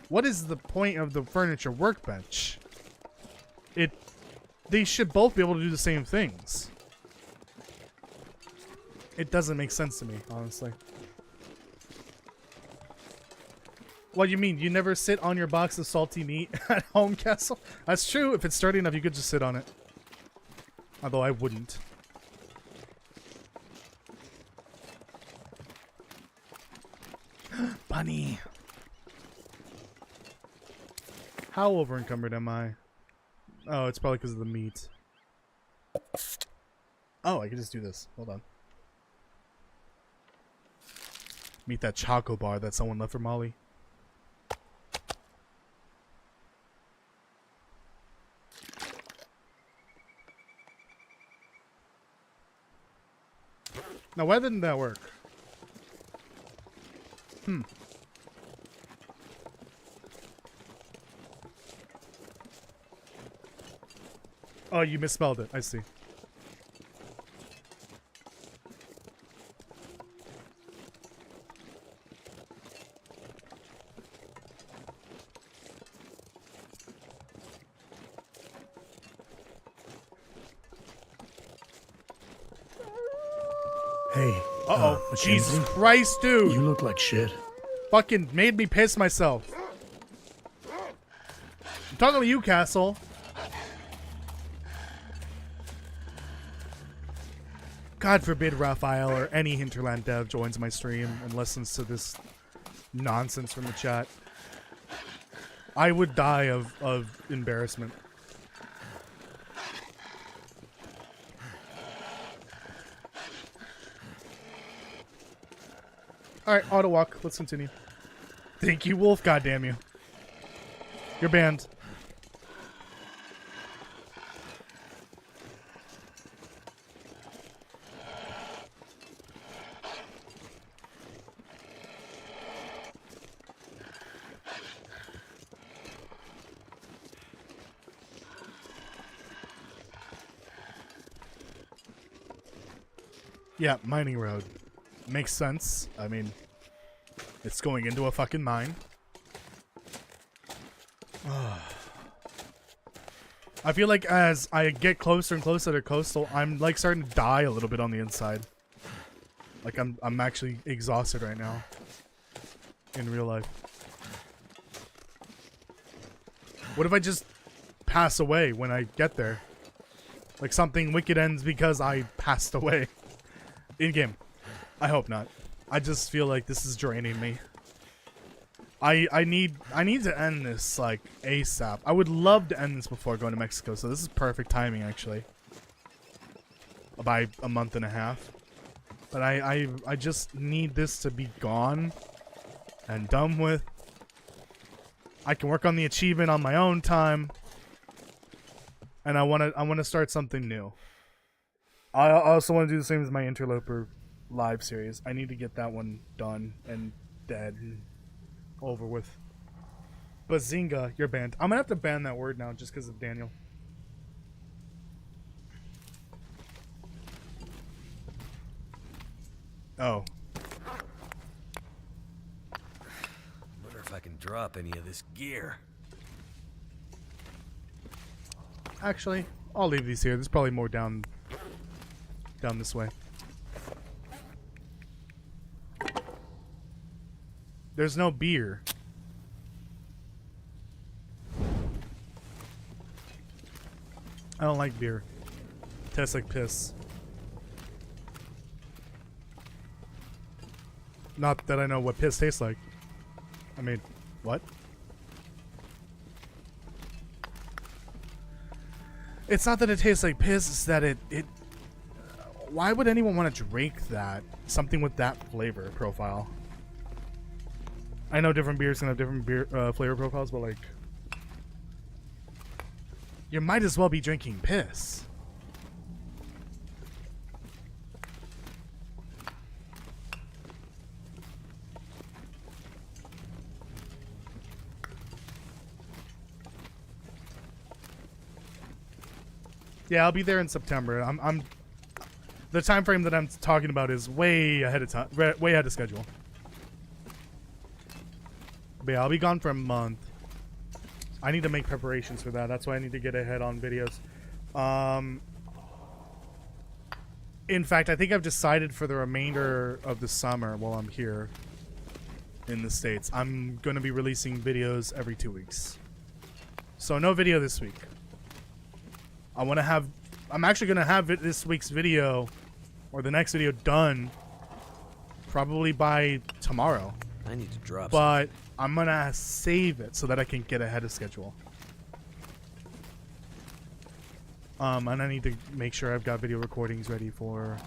What is the point of the furniture workbench? They should both be able to do the same things. It doesn't make sense to me, honestly. What do you mean? You never sit on your box of salty meat at home, Castle? That's true. If it's sturdy enough, you could just sit on it. Although I wouldn't. Bunny. How over encumbered am I? Oh, it's probably because of the meat. Oh, I can just do this. Hold on. Meet that choco bar that someone left for Molly. Now, why didn't that work? Oh, you misspelled it. I see. Hey. Uh-oh. Mackenzie? Jesus Christ, dude. You look like shit. Fucking made me piss myself. I'm talking to you, Castle. God forbid Raphael or any Hinterland dev joins my stream and listens to this nonsense from the chat. I would die of embarrassment. Alright, auto walk. Let's continue. Thank you, Wolf. Goddamn you. You're banned. Yeah, mining road. Makes sense. I mean, it's going into a fucking mine. I feel like as I get closer and closer to coastal, I'm like starting to die a little bit on the inside. Like I'm actually exhausted right now. In real life. What if I just pass away when I get there? Like something wicked ends because I passed away. In game. I hope not. I just feel like this is draining me. I need to end this like ASAP. I would love to end this before going to Mexico, so this is perfect timing actually. By a month and a half. But I just need this to be gone and done with. I can work on the achievement on my own time. And I wanna start something new. I also want to do the same as my Interloper live series. I need to get that one done and dead and over with. Bazinga, you're banned. I'm gonna have to ban that word now just because of Daniel. Oh. Wonder if I can drop any of this gear. Actually, I'll leave these here. There's probably more down this way. There's no beer. I don't like beer. It tastes like piss. Not that I know what piss tastes like. I mean, what? It's not that it tastes like piss, it's that it why would anyone want to drink that? Something with that flavor profile. I know different beers can have different beer flavor profiles, but like, you might as well be drinking piss. Yeah, I'll be there in September. I'm the time frame that I'm talking about is way ahead of time, way ahead of schedule. But yeah, I'll be gone for a month. I need to make preparations for that. That's why I need to get ahead on videos. In fact, I think I've decided for the remainder of the summer while I'm here in the States, I'm going to be releasing videos every 2 weeks. So no video this week. I'm actually going to have this week's video or the next video done probably by tomorrow. I need to drop But I'm going to save it so that I can get ahead of schedule. And I need to make sure I've got video recordings ready for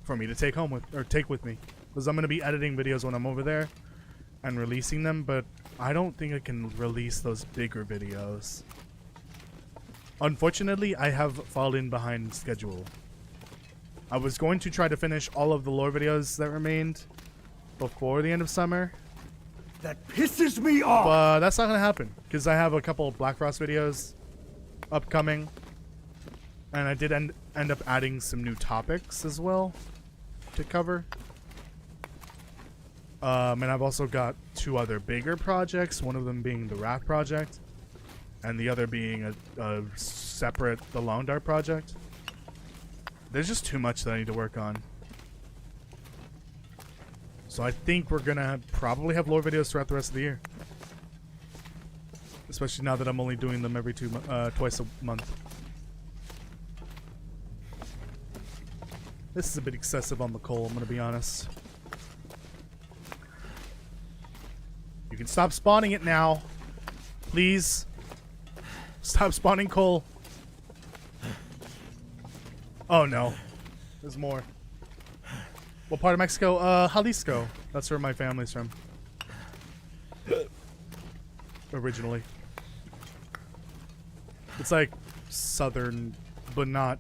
me to take home with, or take with me. Because I'm going to be editing videos when I'm over there and releasing them, but I don't think I can release those bigger videos. Unfortunately, I have fallen behind schedule. I was going to try to finish all of the lore videos that remained before the end of summer. That pisses me off! But that's not going to happen because I have a couple of Black Frost videos upcoming. And I did end up adding some new topics as well to cover. And I've also got 2 other bigger projects, one of them being the Wrath project, and the other being a separate The Long Dark project. There's just too much that I need to work on. So I think we're gonna probably have lore videos throughout the rest of the year. Especially now that I'm only doing them every twice a month. This is a bit excessive on the coal, I'm gonna be honest. You can stop spawning it now. Please. Stop spawning coal. Oh no. There's more. What part of Mexico? Jalisco. That's where my family's from. Originally. It's like southern, but not...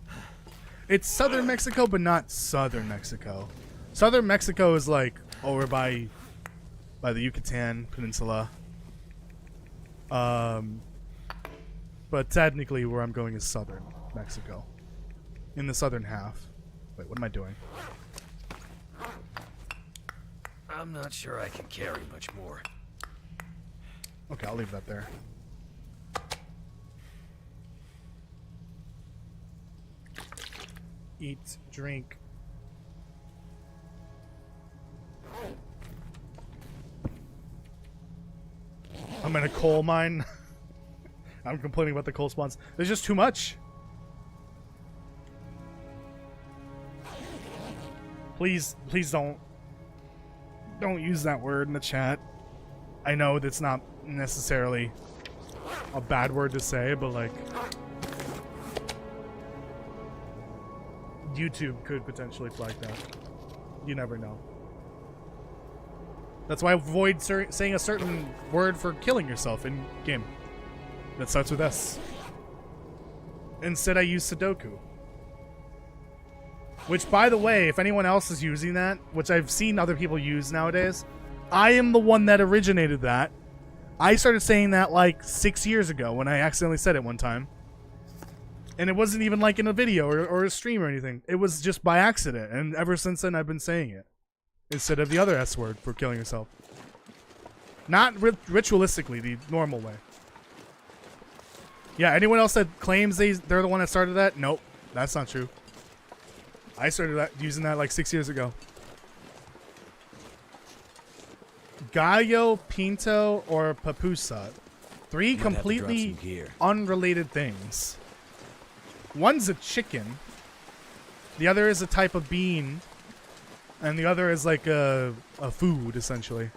It's southern Mexico, but not southern Mexico. Southern Mexico is like over by the Yucatan Peninsula. But technically where I'm going is southern Mexico. In the southern half. Wait, what am I doing? I'm not sure I can carry much more. Okay, I'll leave that there. Eat, drink. I'm in a coal mine. I'm complaining about the coal spawns. There's just too much. Please don't use that word in the chat. I know that's not necessarily a bad word to say, but like YouTube could potentially flag that. You never know. That's why I avoid saying a certain word for killing yourself in game that starts with S. Instead, I use Sudoku. Which, by the way, if anyone else is using that, which I've seen other people use nowadays, I am the one that originated that. I started saying that like 6 years ago when I accidentally said it one time. And it wasn't even like in a video or a stream or anything. It was just by accident. And ever since then, I've been saying it. Instead of the other S word for killing yourself. Not ritualistically, the normal way. Yeah, anyone else that claims they're the one that started that? Nope, that's not true. I started using that like 6 years ago. Gallo, Pinto, or Papusa. 3 completely unrelated things. One's a chicken. The other is a type of bean. And the other is like a food, essentially.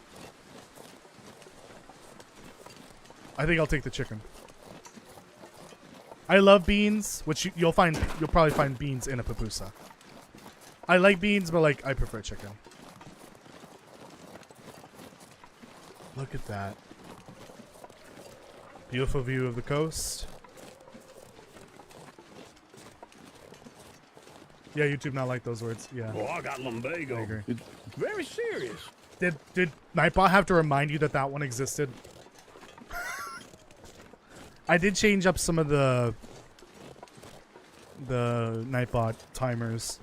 I think I'll take the chicken. I love beans, which you'll probably find beans in a pupusa. I like beans, but like I prefer chicken. Look at that. Beautiful view of the coast. Yeah, YouTube not like those words. Yeah. Oh, I got lumbago. I agree. It's very serious. Did Nightbot have to remind you that that one existed? I did change up some of the Nightbot timers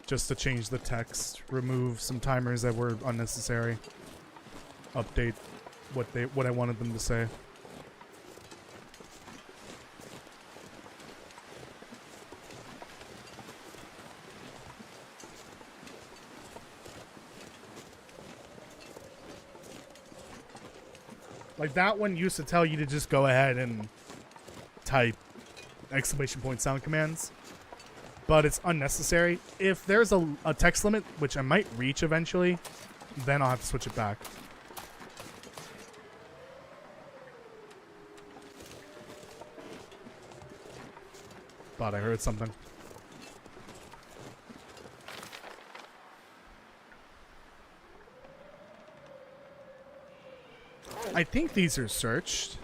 just to change the text, remove some timers that were unnecessary, update what I wanted them to say. Like that one used to tell you to just go ahead and type exclamation point sound commands, but it's unnecessary. If there's a text limit, which I might reach eventually, then I'll have to switch it back. Thought I heard something. I think these are searched.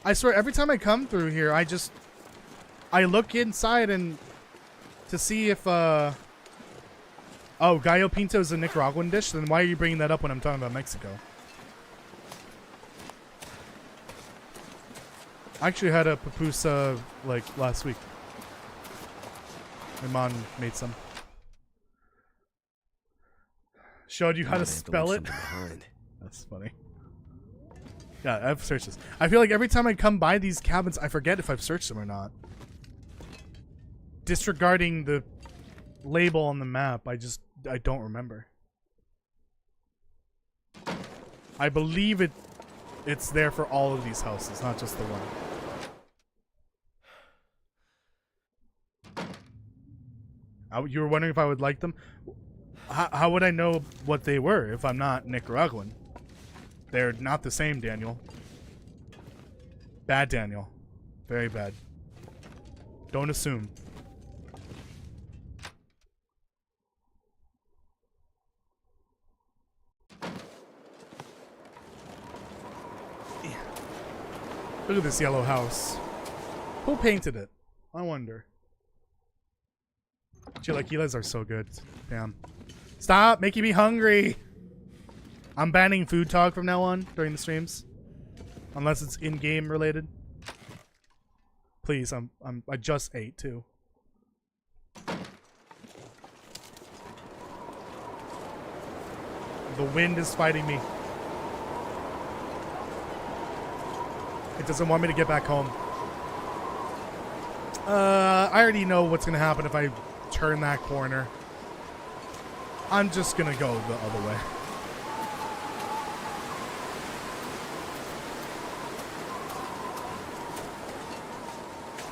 I swear, every time I come through here, I look inside and to see if, oh, Gallo Pinto is a Nicaraguan dish? Then why are you bringing that up when I'm talking about Mexico? I actually had a pupusa, like, last week. My mom made some. Showed you how to spell it? That's funny. Yeah, I've searched this. I feel like every time I come by these cabins, I forget if I've searched them or not. Disregarding the label on the map, I don't remember. I believe it's there for all of these houses, not just the one. You were wondering if I would like them? How would I know what they were if I'm not Nicaraguan? They're not the same, Daniel. Bad, Daniel. Very bad. Don't assume. Look at this yellow house. Who painted it? I wonder. Chilaquiles are so good. Damn. Stop making me hungry! I'm banning food talk from now on during the streams, unless it's in-game related. Please, I just ate too. The wind is fighting me. It doesn't want me to get back home. I already know what's gonna happen if I turn that corner. I'm just gonna go the other way.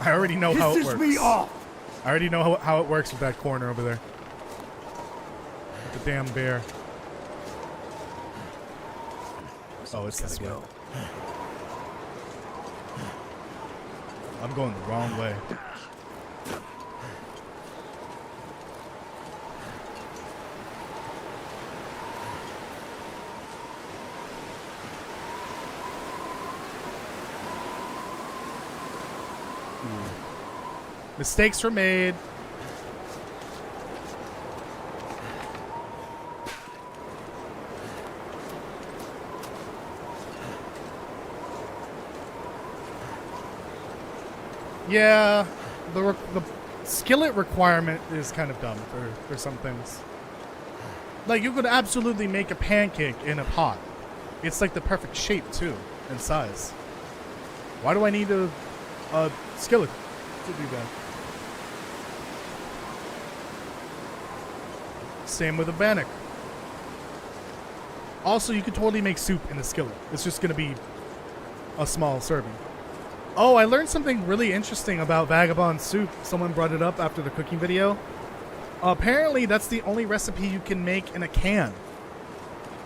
I already know how it works. Me off. I already know how it works with that corner over there. With the damn bear. Oh, it's this way. I'm going the wrong way. Mistakes were made. Yeah, the skillet requirement is kind of dumb for some things. Like, you could absolutely make a pancake in a pot. It's like the perfect shape too, and size. Why do I need a skillet to do that? Same with a bannock. Also, you could totally make soup in a skillet. It's just gonna be a small serving. Oh, I learned something really interesting about vagabond soup. Someone brought it up after the cooking video. Apparently, that's the only recipe you can make in a can,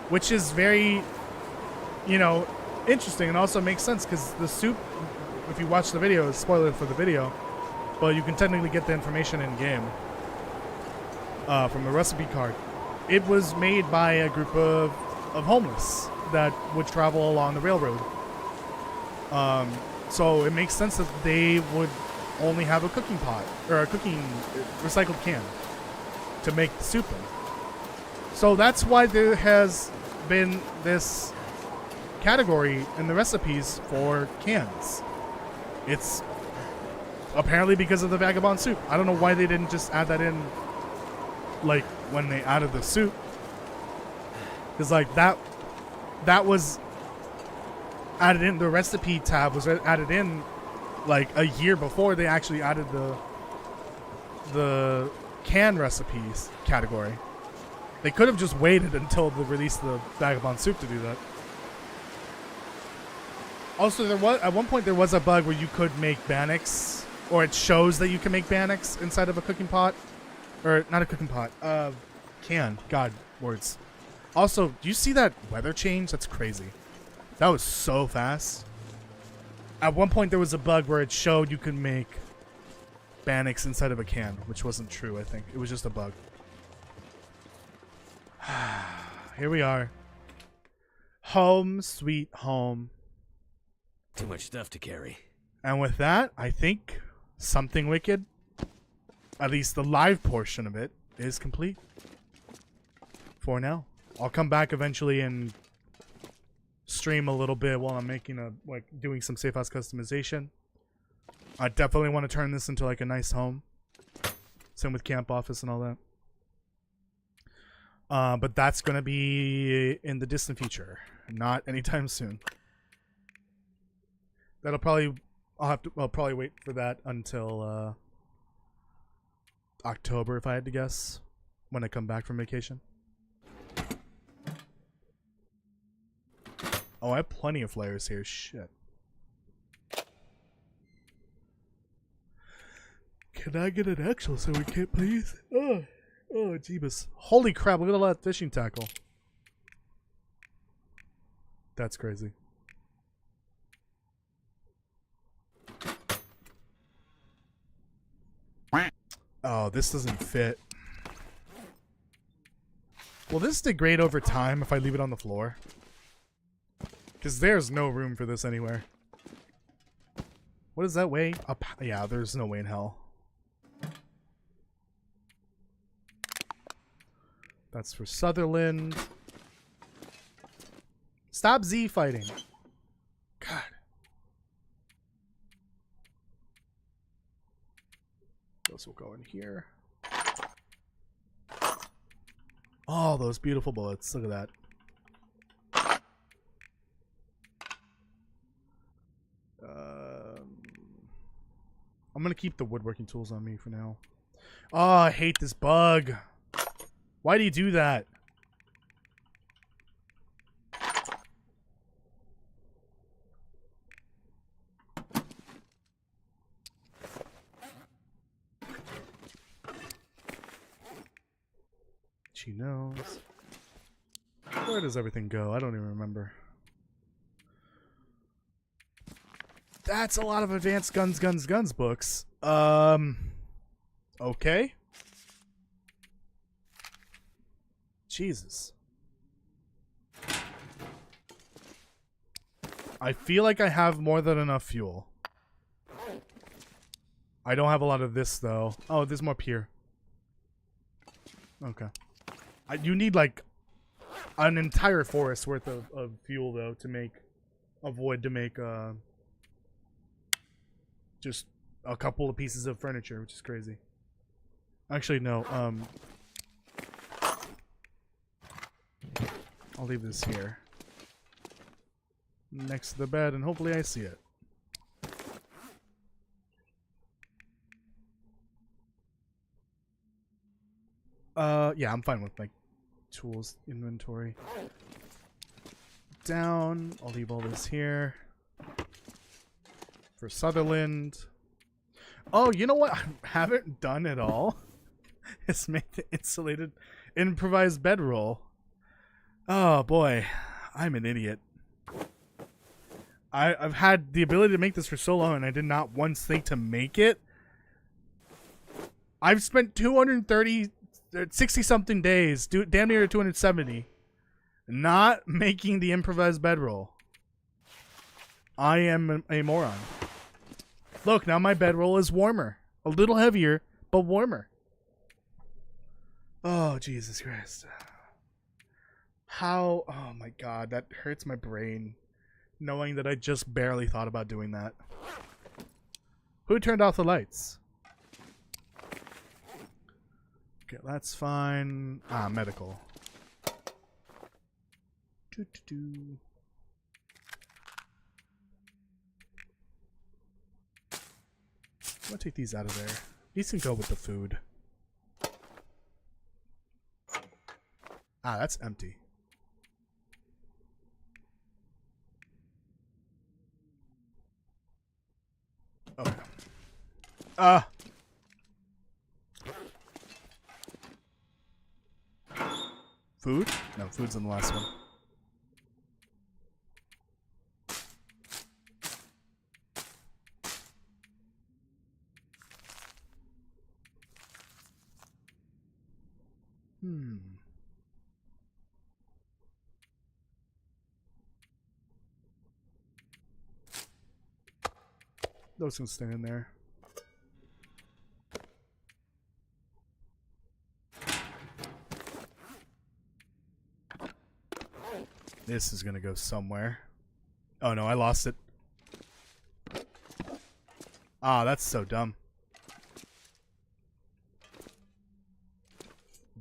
which is very, you know, interesting, and also makes sense because the soup, if you watch the video, spoiler for the video, but you can technically get the information in game from the recipe card. It was made by a group of homeless that would travel along the railroad. So it makes sense that they would only have a cooking pot or a cooking recycled can to make the soup in. So that's why there has been this category in the recipes for cans. It's apparently because of the vagabond soup. I don't know why they didn't just add that in, like, when they added the soup. Because, like, that was added in, the recipe tab was added in, like, a year before they actually added the can recipes category. They could have just waited until they released the vagabond soup to do that. Also, there was at one point there was a bug where you could make bannocks, or it shows that you can make bannocks inside of a cooking pot, or not a cooking pot, can. God, words. Also, do you see that weather change? That's crazy. That was so fast. At one point there was a bug where it showed you could make bannocks inside of a can, which wasn't true. I think it was just a bug. Here we are. Home sweet home. Too much stuff to carry. And with that, I think Something Wicked, at least the live portion of it, is complete. For now. I'll come back eventually and stream a little bit while I'm making doing some safe house customization. I definitely want to turn this into like a nice home. Same with camp office and all that. But that's gonna be in the distant future, not anytime soon. That'll probably I'll probably wait for that until October if I had to guess, when I come back from vacation. Oh, I have plenty of flares here. Shit. Can I get an actual so we can't, please? Oh, jeebus. Holy crap, look at all that fishing tackle. That's crazy. Oh, this doesn't fit. Will this degrade over time if I leave it on the floor? Because there's no room for this anywhere. What does that weigh? Up? Yeah, there's no way in hell. That's for Sutherland. Stop Z fighting. God. Those will go in here. Oh, those beautiful bullets. Look at that. I'm gonna keep the woodworking tools on me for now. Oh, I hate this bug. Why do you do that? She knows. Where does everything go? I don't even remember. That's a lot of advanced guns books. Okay. Jesus. I feel like I have more than enough fuel. I don't have a lot of this, though. Oh, there's more up here. Okay. You need, like, an entire forest worth of fuel, though, to make... of wood to make, just a couple of pieces of furniture, which is crazy. Actually, no, I'll leave this here. Next to the bed, and hopefully I see it. Yeah, I'm fine with, like, tools inventory. Down. I'll leave all this here. For Sutherland. Oh, you know what I haven't done at all? Is make the insulated improvised bedroll. Oh boy, I'm an idiot. I've had the ability to make this for so long and I did not once think to make it. I've spent 230, 60 something days, damn near 270, not making the improvised bedroll. I am a moron. Look, now my bedroll is warmer. A little heavier, but warmer. Oh, Jesus Christ. How? Oh my God, that hurts my brain. knowing that I just barely thought about doing that. Who turned off the lights? Okay, that's fine. Ah, medical. Doo-doo-doo. I'm gonna take these out of there. These can go with the food. Ah, that's empty. Okay. Ah! Food? No, food's in the last one. Those can stay in there. This is gonna go somewhere. Oh no, I lost it. Ah, that's so dumb.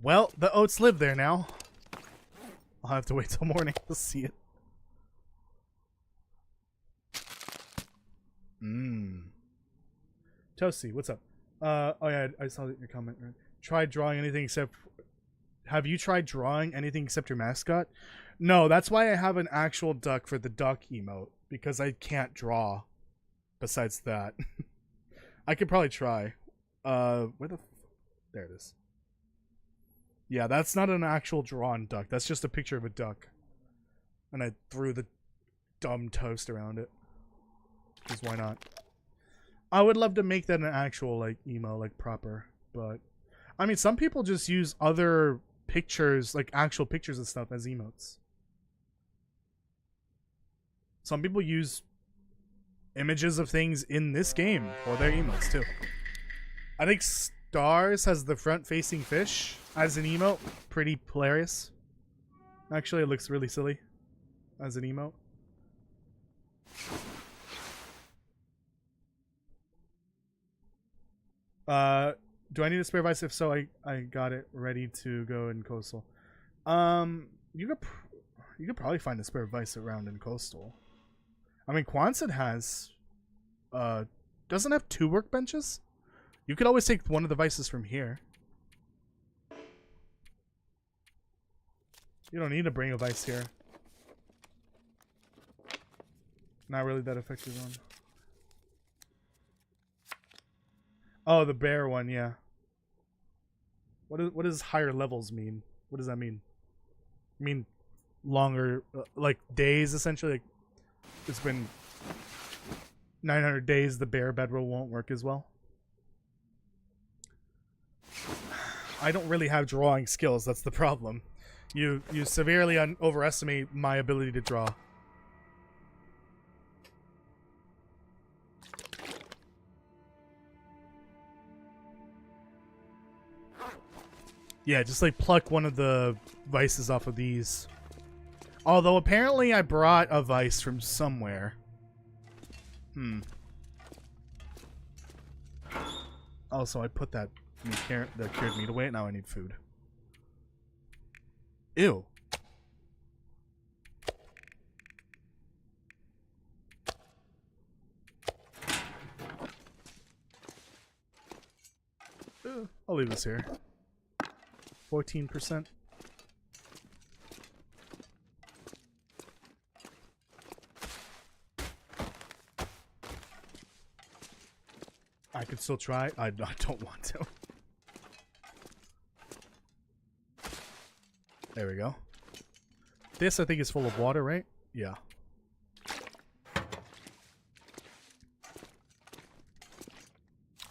Well, the oats live there now. I'll have to wait till morning to see it. Toasty, what's up? Oh yeah, I saw your comment. Right? Tried drawing anything except... Have you tried drawing anything except your mascot? No, that's why I have an actual duck for the duck emote. Because I can't draw besides that. I could probably try. Where the... There it is. Yeah, that's not an actual drawn duck. That's just a picture of a duck. And I threw the dumb toast around it. Because why not? I would love to make that an actual, like, emo, like, proper. But, I mean, some people just use other pictures, like, actual pictures and stuff as emotes. Some people use images of things in this game for their emotes, too. I think Stars has the front-facing fish as an emote. Pretty hilarious. Actually, it looks really silly as an emote. Do I need a spare vice? If so, I got it ready to go in Coastal. You could probably find a spare vice around in Coastal. I mean, Quonset has, doesn't have 2 workbenches? You could always take one of the vices from here. You don't need to bring a vice here. Not really that effective one. Oh, the bear one, yeah. What does higher levels mean? What does that mean? I mean longer, like days essentially. Like, it's been 900 days. The bear bedroll won't work as well. I don't really have drawing skills. That's the problem. You severely overestimate my ability to draw. Yeah, just like pluck one of the vices off of these. Although apparently I brought a vice from somewhere. Also, I put that the cured meat away. Now I need food. Ew. I'll leave this here. 14%. I could still try. I don't want to. There we go. This, I think, is full of water, right? Yeah.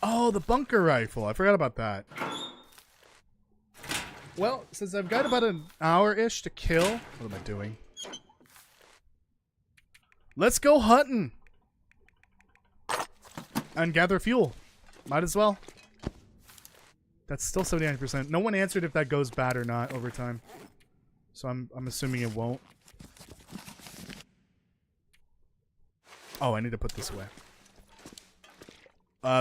Oh, the bunker rifle. I forgot about that. Well, since I've got about an hour-ish to kill... What am I doing? Let's go hunting! And gather fuel. Might as well. That's still 79%. No one answered if that goes bad or not over time. So I'm assuming it won't. Oh, I need to put this away.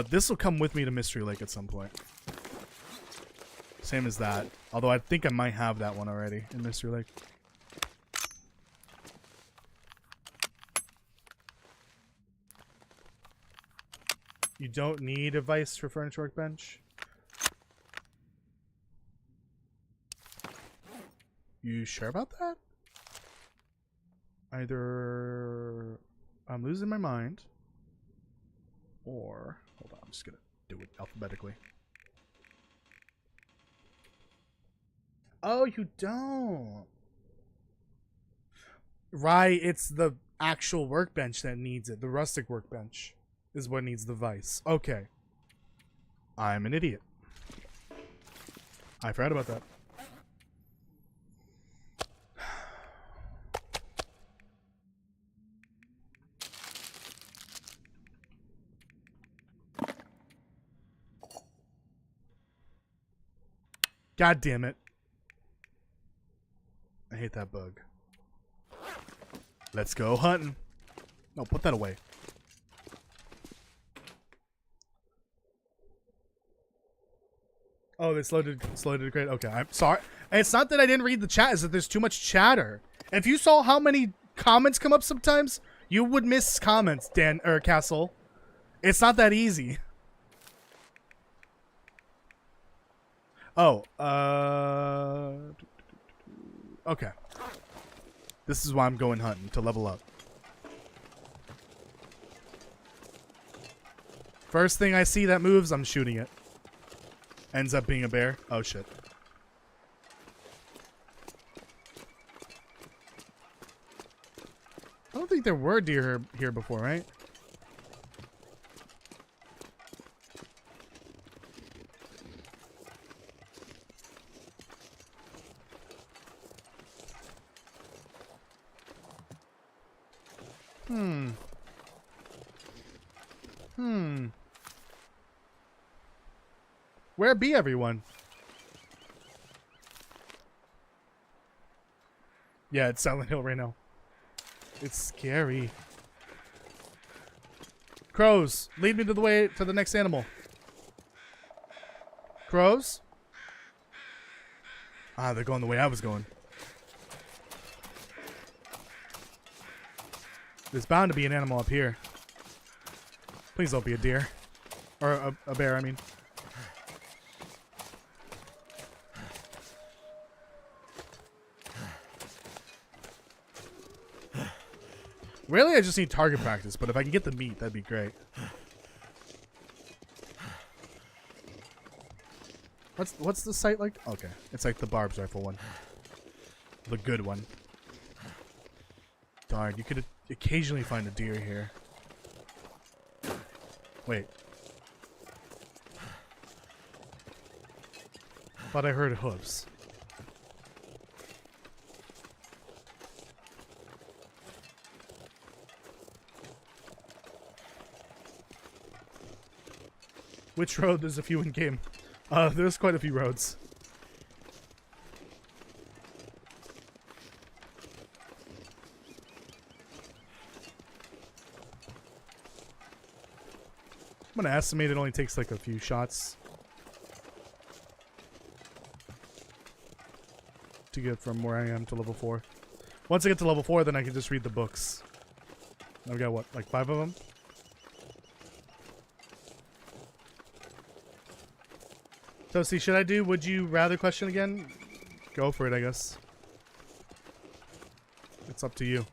This will come with me to Mystery Lake at some point. Same as that. Although I think I might have that one already in Mystery Lake. You don't need a vise for furniture workbench. You sure about that? Either I'm losing my mind, or hold on, I'm just gonna do it alphabetically. Oh, you don't. Right, it's the actual workbench that needs it. The rustic workbench is what needs the vice. Okay. I'm an idiot. I forgot about that. God damn it. I hate that bug. Let's go hunting. No, put that away. Oh, they slowed it great. Okay, I'm sorry. And it's not that I didn't read the chat, it's that there's too much chatter. If you saw how many comments come up sometimes, you would miss comments, Dan or Castle. It's not that easy. Oh, okay. This is why I'm going hunting, to level up. First thing I see that moves, I'm shooting it. Ends up being a bear. Oh shit. I don't think there were deer here before, right? Where be everyone? Yeah, it's Silent Hill right now. It's scary. Crows, lead me to the way to the next animal. Crows? Ah, they're going the way I was going. There's bound to be an animal up here. Please don't be a deer. Or a bear, I mean. Really, I just need target practice, but if I can get the meat, that'd be great. What's the sight like? Okay, it's like the Barb's rifle one. The good one. Darn, you could occasionally find a deer here. Wait. Thought I heard hooves. Which road? There's a few in game. There's quite a few roads. I'm gonna estimate it only takes like a few shots to get from where I am to level 4. Once I get to level 4, then I can just read the books. I've got what, like 5 of them? Toasty, should I do would you rather question again? Go for it, I guess. It's up to you.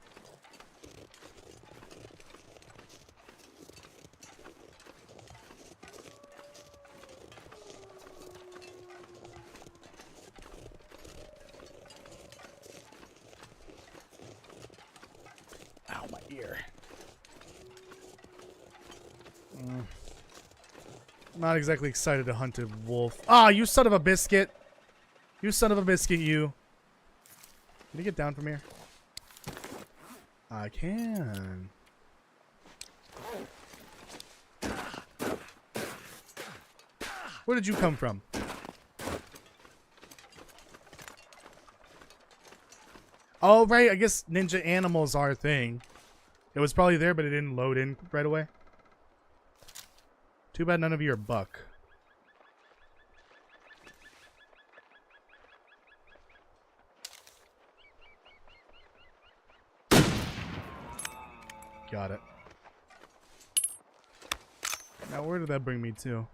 Ow, my ear. Not exactly excited to hunt a wolf. Ah, you son of a biscuit. You son of a biscuit, you. Can you get down from here? I can. Where did you come from? Oh, right. I guess ninja animals are a thing. It was probably there, but it didn't load in right away. Too bad none of you are buck. Got it. Now, where did that bring me to?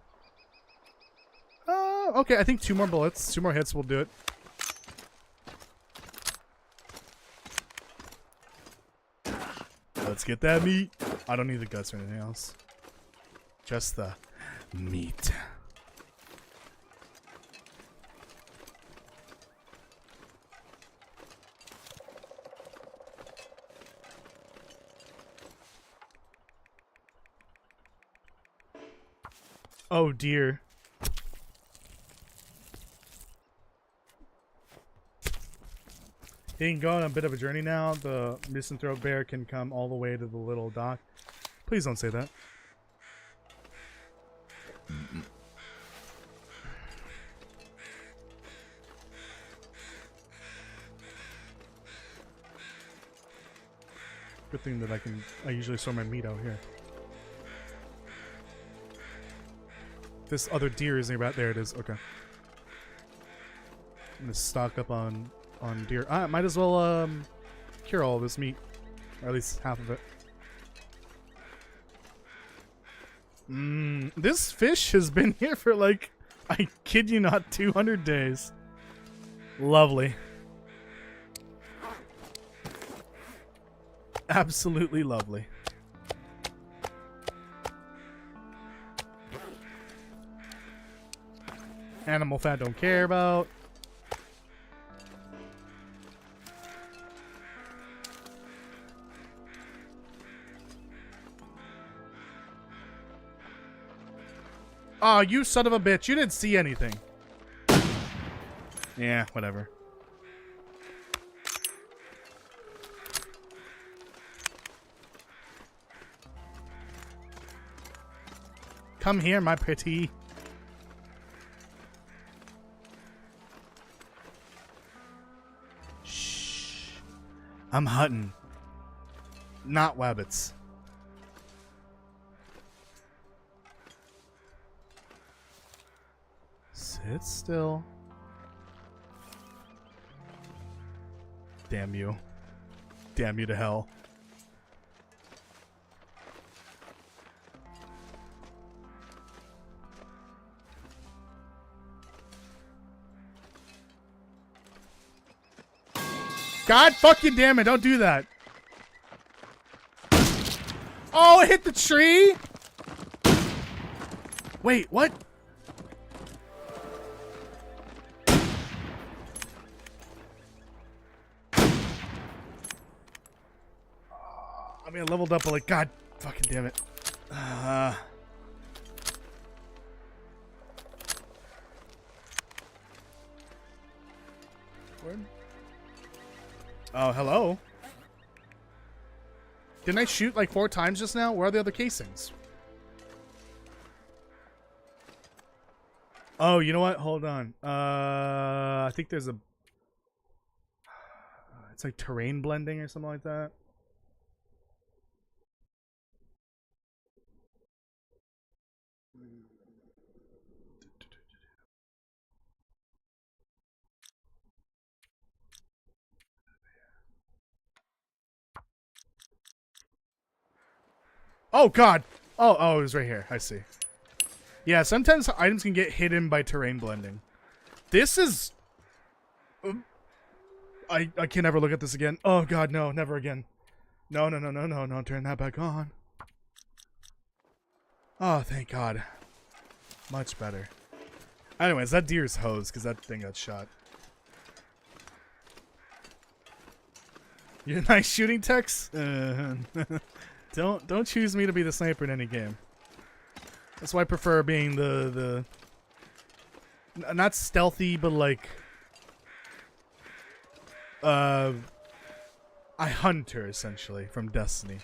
Okay, I think 2 more bullets. 2 more hits will do it. Let's get that meat. I don't need the guts or anything else. Just the meat. Oh dear. He can go on a bit of a journey now. The misanthrope bear can come all the way to the little dock. Please don't say that. Good thing that I usually store my meat out here. This other deer is nearby. There it is. Okay. I'm gonna stock up on deer. I might as well cure all of this meat, or at least half of it. This fish has been here for like, I kid you not, 200 days. Lovely. Absolutely lovely. Animal fat don't care about. Oh, you son of a bitch. You didn't see anything. Yeah, whatever. Come here, my pretty. Shh. I'm hunting. Not wabbits. Sit still. Damn you. Damn you to hell. God fucking damn it, don't do that. Oh, it hit the tree? Wait, what? I mean, I leveled up, but like, God fucking damn it. Where? Oh, hello. Didn't I shoot like 4 times just now? Where are the other casings? Oh, you know what? Hold on. I think there's a... It's like terrain blending or something like that. Oh, God. Oh, it was right here. I see. Yeah, sometimes items can get hidden by terrain blending. This is... I can never look at this again. Oh, God, no. Never again. No. Turn that back on. Oh, thank God. Much better. Anyways, that deer's hosed because that thing got shot. You're nice shooting, Tex? Don't choose me to be the sniper in any game. That's why I prefer being the not stealthy, but like a hunter essentially from Destiny.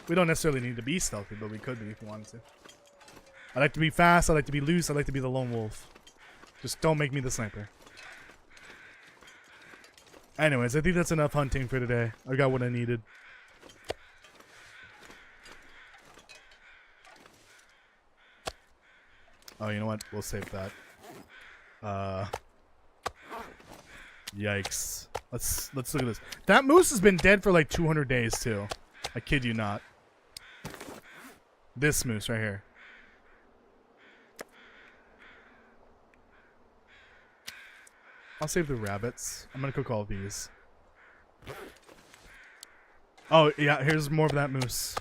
We don't necessarily need to be stealthy, but we could be if we wanted to. I like to be fast, I like to be loose, I like to be the lone wolf. Just don't make me the sniper. Anyways, I think that's enough hunting for today. I got what I needed. Oh, you know what? We'll save that. Yikes. Let's look at this. That moose has been dead for like 200 days too. I kid you not. This moose right here. I'll save the rabbits. I'm gonna cook all of these. Oh yeah, here's more of that moose.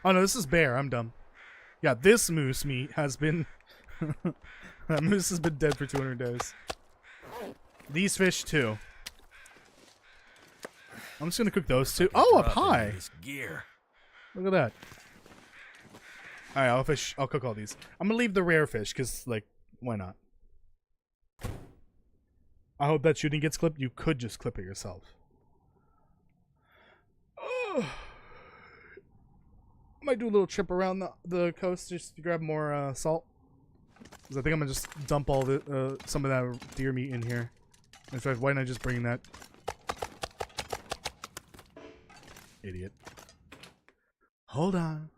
Oh no, this is bear. I'm dumb. Yeah, this moose meat has been... that moose has been dead for 200 days. These fish too. I'm just gonna cook those two. Oh, up high! This gear. Look at that. Alright, I'll cook all these. I'm gonna leave the rare fish, because, like, why not? I hope that shooting gets clipped. You could just clip it yourself. Might do a little trip around the coast just to grab more salt. Because I think I'm gonna just dump all the some of that deer meat in here. In fact, why not just bring that? Idiot. Hold on.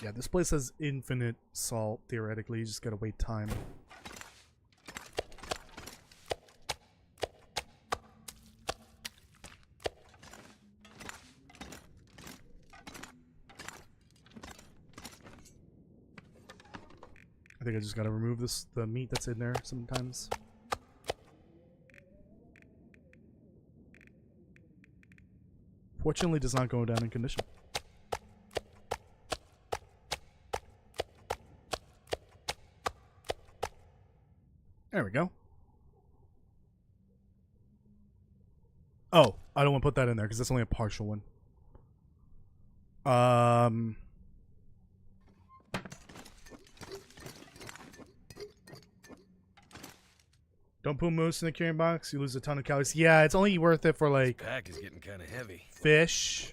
Yeah, this place has infinite salt, theoretically. You just gotta wait time. I think I just gotta remove the meat that's in there sometimes. Fortunately, it does not go down in condition. There we go. Oh, I don't want to put that in there because that's only a partial one. Don't put moose in the carrying box. You lose a ton of calories. Yeah, it's only worth it for like This pack is getting kind of heavy. fish,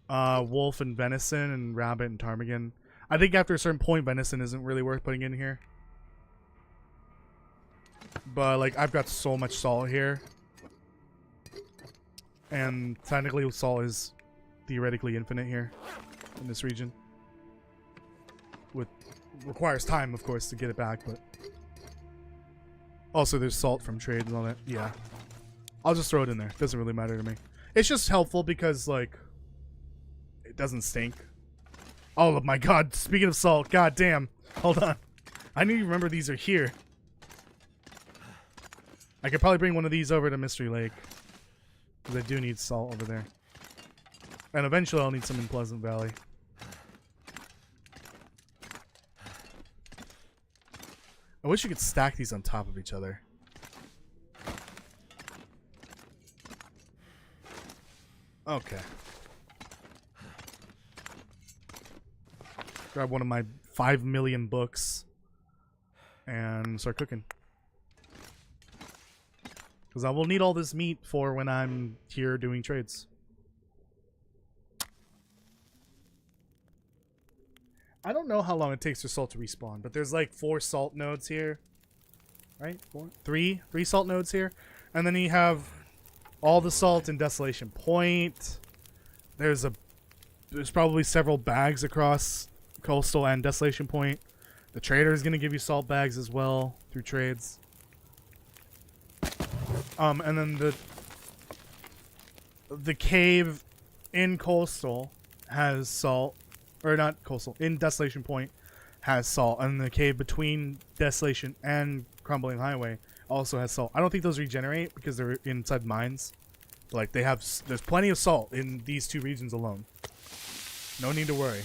wolf and venison, and rabbit and ptarmigan. I think after a certain point, venison isn't really worth putting in here. But like, I've got so much salt here, and technically, salt is theoretically infinite here in this region. Requires time, of course, to get it back, but. Also, there's salt from trade and all that. Yeah. I'll just throw it in there. Doesn't really matter to me. It's just helpful because, like, it doesn't stink. Oh my god. Speaking of salt, god damn. Hold on. I need to remember these are here. I could probably bring one of these over to Mystery Lake. Because I do need salt over there. And eventually I'll need some in Pleasant Valley. I wish you could stack these on top of each other. Okay. Grab one of my 5 million books and start cooking. Because I will need all this meat for when I'm here doing trades. I don't know how long it takes for salt to respawn, but there's like 4 salt nodes here. Right? 4? 3 salt nodes here. And then you have all the salt in Desolation Point. There's probably several bags across Coastal and Desolation Point. The trader is going to give you salt bags as well through trades. And then the cave in Coastal has salt. Or not Coastal, in Desolation Point has salt, and the cave between Desolation and Crumbling Highway also has salt. I don't think those regenerate because they're inside mines. But like there's plenty of salt in these 2 regions alone. No need to worry.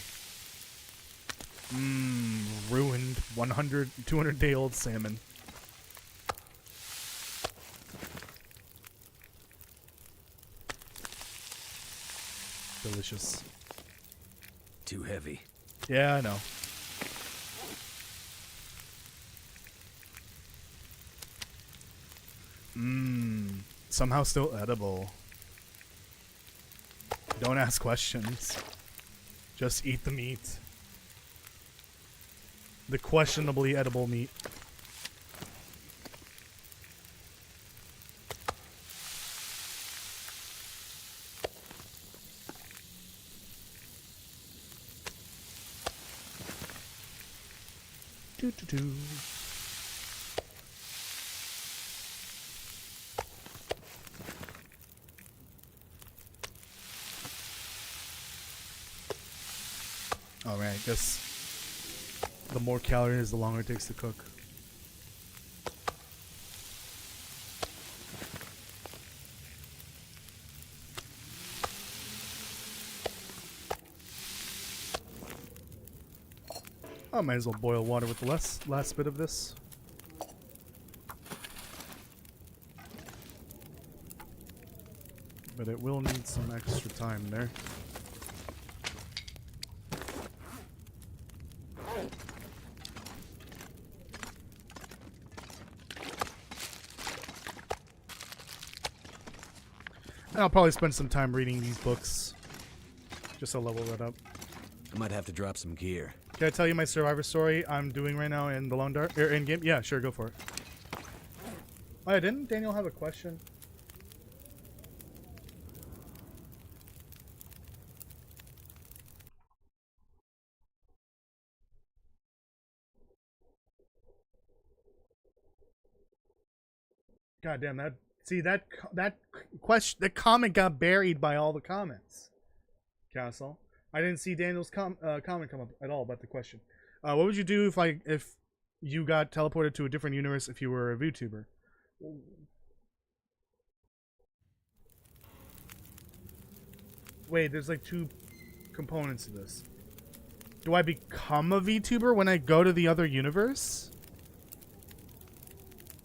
Ruined 200 day old salmon. Delicious. Too heavy. Yeah, I know. Somehow still edible. Don't ask questions. Just eat the meat. The questionably edible meat. Do, do, do. Alright, I guess the more calories, the longer it takes to cook. I might as well boil water with the last bit of this. But it will need some extra time there. And I'll probably spend some time reading these books just to level that up. I might have to drop some gear. Can I tell you my survivor story I'm doing right now in the Lone Dark in game? Yeah, sure, go for it. Oh, yeah, didn't Daniel have a question? God damn that! See that question, the comment got buried by all the comments. Castle, I didn't see Daniel's comment come up at all about the question. What would you do if you got teleported to a different universe if you were a VTuber? Wait, there's like two components to this. Do I become a VTuber when I go to the other universe?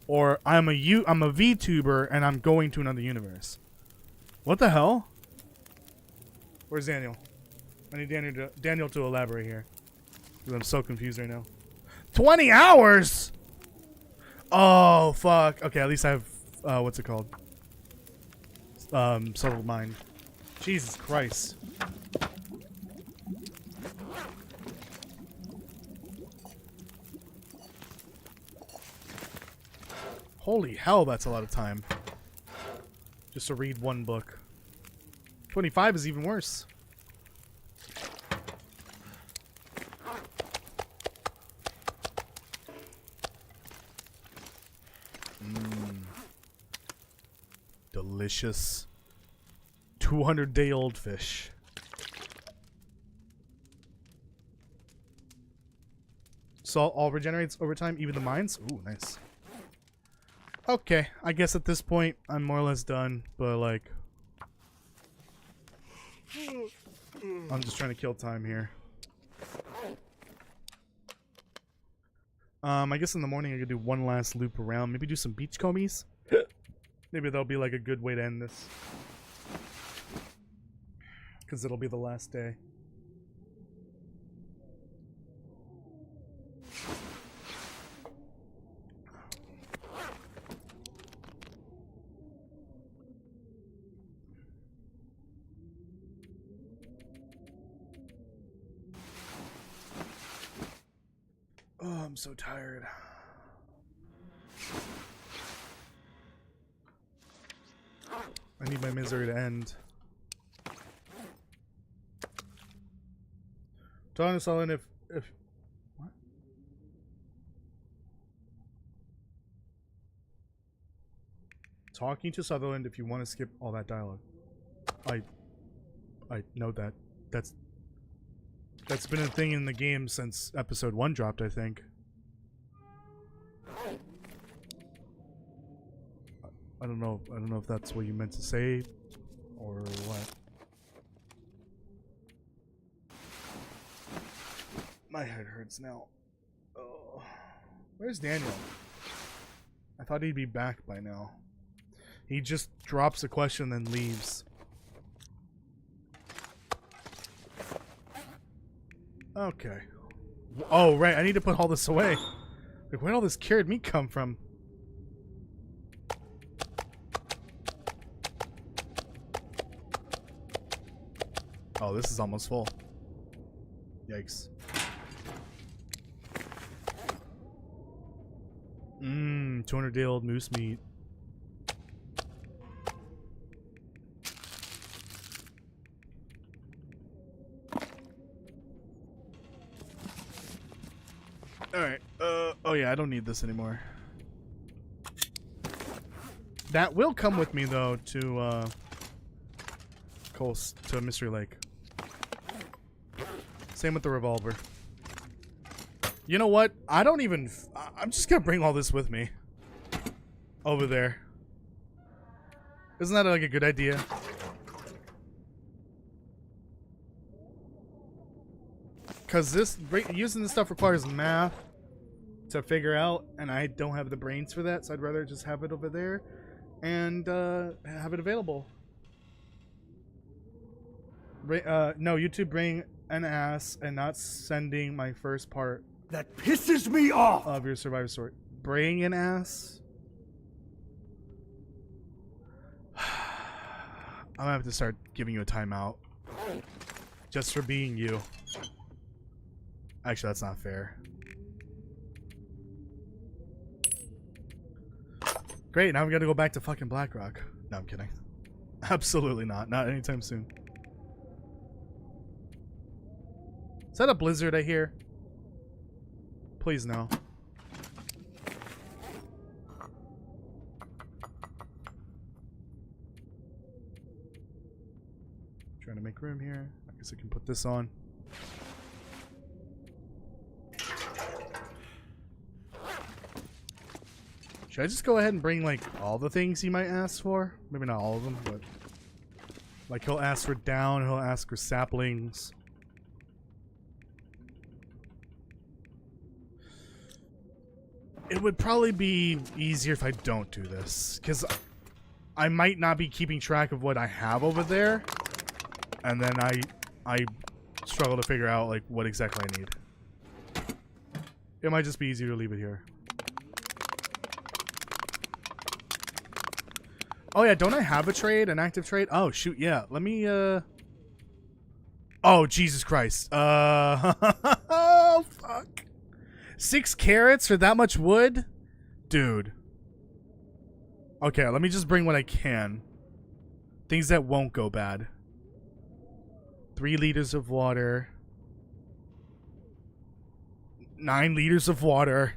Or I'm a VTuber and I'm going to another universe? What the hell? Where's Daniel? I need Daniel to elaborate here. Because I'm so confused right now. 20 hours?! Oh, fuck. Okay, at least I have, what's it called? Subtle Mind. Jesus Christ. Holy hell, that's a lot of time. Just to read one book. 25 is even worse. Delicious 200-day-old fish. Salt all regenerates over time, even the mines? Ooh, nice. Okay, I guess at this point I'm more or less done, but like I'm just trying to kill time here. I guess in the morning I could do one last loop around, maybe do some beachcombs. Maybe that'll be like a good way to end this. Because it'll be the last day. Oh, I'm so tired. I need my misery to end. Talking to Sutherland if what? Talking to Sutherland if you want to skip all that dialogue. I know that. That's been a thing in the game since episode 1 dropped, I think. I don't know if that's what you meant to say or what. My head hurts now. Oh. Where's Daniel? I thought he'd be back by now. He just drops a question then leaves. Okay. Oh, right. I need to put all this away. Like, where'd all this cured meat come from? Oh, this is almost full. Yikes. 200-day-old moose meat. Alright, I don't need this anymore. That will come with me though to Mystery Lake. Same with the revolver. You know what? I don't even... I'm just gonna bring all this with me. Over there. Isn't that like a good idea? Because using this stuff requires math to figure out, and I don't have the brains for that, so I'd rather just have it over there and have it available. No, YouTube bring an ass and not sending my first part That pisses me off! of your Survivor story. Bring an ass? I'm gonna have to start giving you a timeout. Just for being you. Actually, that's not fair. Great, now we gotta go back to fucking Blackrock. No, I'm kidding. Absolutely not. Not anytime soon. Is that a blizzard I hear? Please no. Trying to make room here. I guess I can put this on. Should I just go ahead and bring like all the things he might ask for? Maybe not all of them, but like he'll ask for down, he'll ask for saplings. It would probably be easier if I don't do this, because I might not be keeping track of what I have over there, and then I struggle to figure out like what exactly I need. It might just be easier to leave it here. Oh yeah, don't I have a trade, an active trade? Oh shoot, yeah. Let me Oh Jesus Christ. Oh fuck. 6 carrots for that much wood? Dude. Okay, let me just bring what I can. Things that won't go bad. 3 liters of water. 9 liters of water.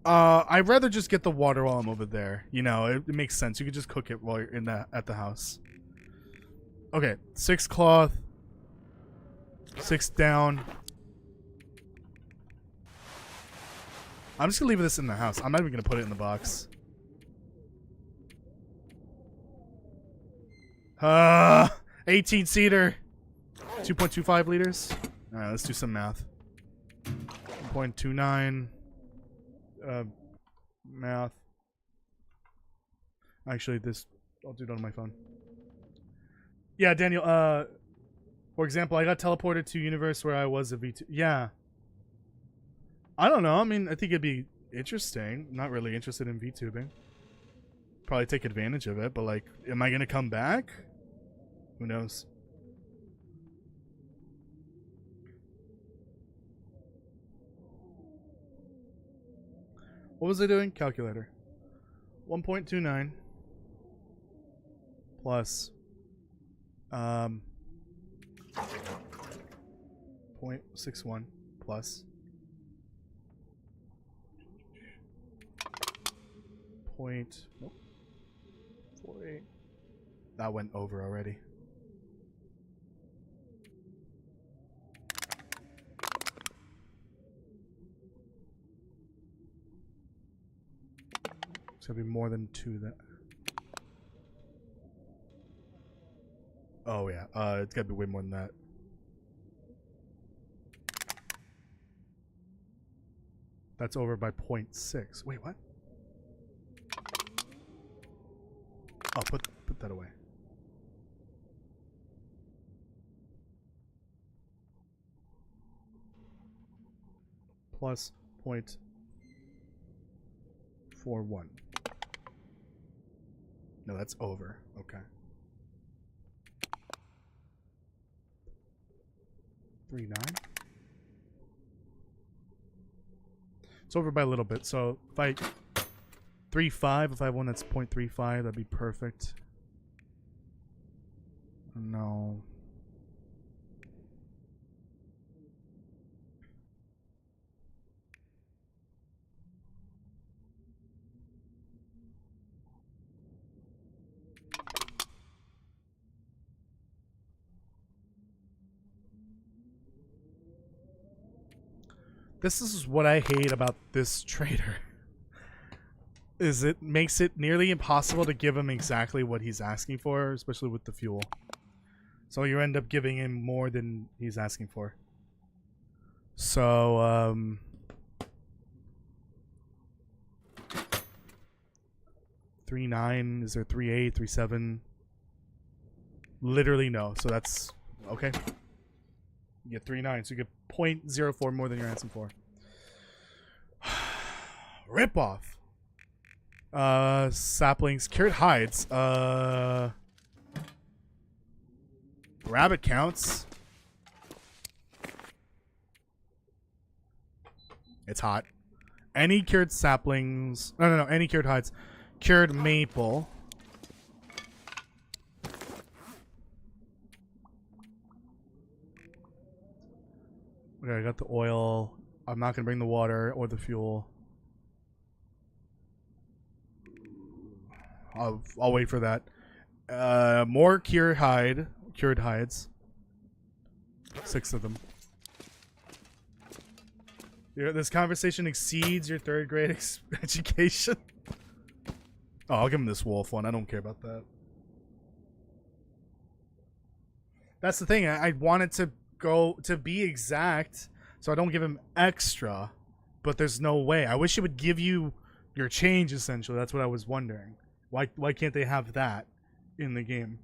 I'd rather just get the water while I'm over there. You know, it makes sense. You could just cook it while you're at the house. Okay, 6 cloth. 6 down. I'm just gonna leave this in the house. I'm not even gonna put it in the box. 18 seater. 2.25 liters. Alright, let's do some math. 1.29. Math. Actually, I'll do it on my phone. Yeah, Daniel, for example, I got teleported to a universe where I was a V2. Yeah. I don't know. I mean, I think it'd be interesting. I'm not really interested in VTubing. Probably take advantage of it, but like, am I gonna come back? Who knows? What was I doing? Calculator. 1.29 plus 0.61 plus 0.48. That went over already. It's gonna be more than 2 that. Oh yeah, it's gotta be way more than that. That's over by 0.6. Wait, what? Oh, put that away. Plus 0.41. No, that's over. Okay. 3.9. It's over by a little bit. So if I 3.5, if I have one that's 0.35, that'd be perfect. No. This is what I hate about this trader. Is it makes it nearly impossible to give him exactly what he's asking for, especially with the fuel. So you end up giving him more than he's asking for. So, 3.9, is there 3.8, 3.7? Literally no, so that's okay. You get 3.9, so you get 0.04 more than you're asking for. Rip off. Saplings, cured hides. Rabbit counts. It's hot. Any cured saplings. No. Any cured hides. Cured maple. Okay, I got the oil. I'm not gonna bring the water or the fuel. I'll wait for that. More cured hides. 6 of them. This conversation exceeds your 3rd grade education. Oh, I'll give him this wolf one. I don't care about that. That's the thing. I want it to go to be exact, so I don't give him extra. But there's no way. I wish it would give you your change, essentially. That's what I was wondering. Why can't they have that in the game?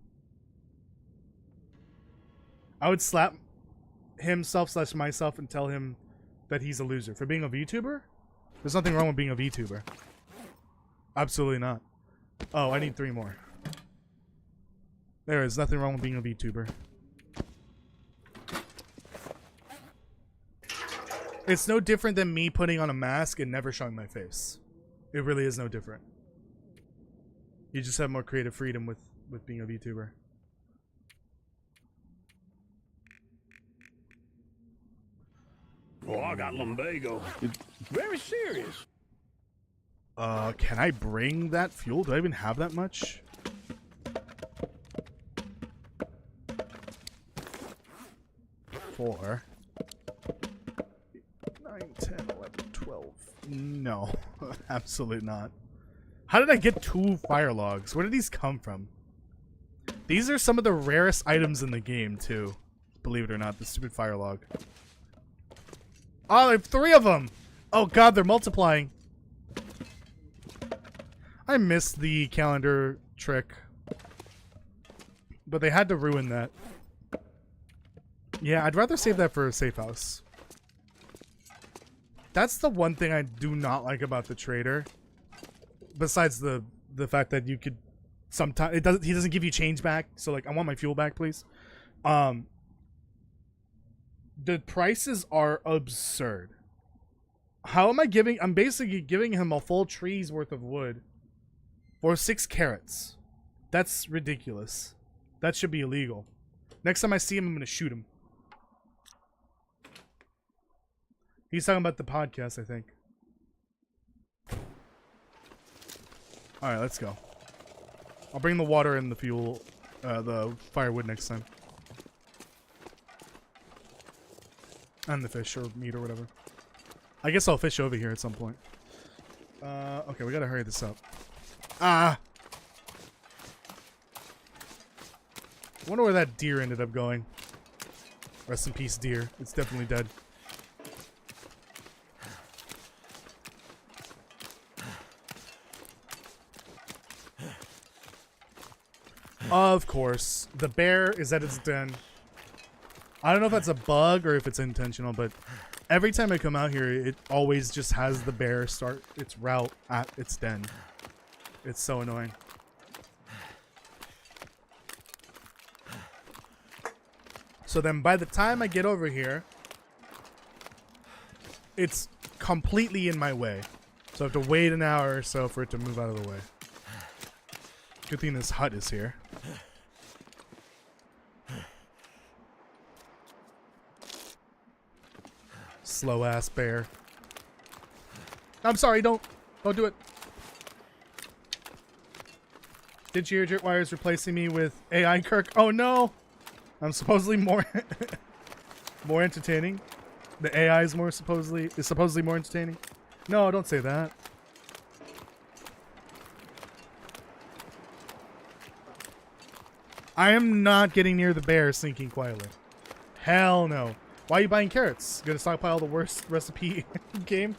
I would slap himself/myself and tell him that he's a loser for being a VTuber. There's nothing wrong with being a VTuber. Absolutely not. Oh, I need 3 more. There is nothing wrong with being a VTuber. It's no different than me putting on a mask and never showing my face. It really is no different. You just have more creative freedom with being a VTuber. Oh, I got lumbago. It's very serious. Can I bring that fuel? Do I even have that much? Four. 9, 10, 11, 12. No, absolutely not. How did I get 2 fire logs? Where did these come from? These are some of the rarest items in the game, too. Believe it or not, the stupid fire log. Oh, there are 3 of them! Oh god, they're multiplying. I missed the calendar trick. But they had to ruin that. Yeah, I'd rather save that for a safe house. That's the one thing I do not like about the trader. Besides the fact that you could sometimes he doesn't give you change back. So like, I want my fuel back, please. The prices are absurd. How am I giving? I'm basically giving him a full tree's worth of wood for 6 carrots. That's ridiculous. That should be illegal. Next time I see him, I'm gonna shoot him. He's talking about the podcast, I think. Alright, let's go. I'll bring the water and the fuel, the firewood next time. And the fish or meat or whatever. I guess I'll fish over here at some point. Okay, we gotta hurry this up. Ah! I wonder where that deer ended up going. Rest in peace, deer. It's definitely dead. Of course. The bear is at its den. I don't know if that's a bug or if it's intentional, but every time I come out here, it always just has the bear start its route at its den. It's so annoying. So then by the time I get over here, it's completely in my way. So I have to wait an hour or so for it to move out of the way. Good thing this hut is here. Slow ass bear. I'm sorry, don't do it. Did you hear Wires replacing me with AI Kirk? Oh no! I'm supposedly more more entertaining. The AI is supposedly more entertaining. No, don't say that. I am not getting near the bear sneaking quietly. Hell no. Why are you buying carrots? Gonna stockpile the worst recipe game?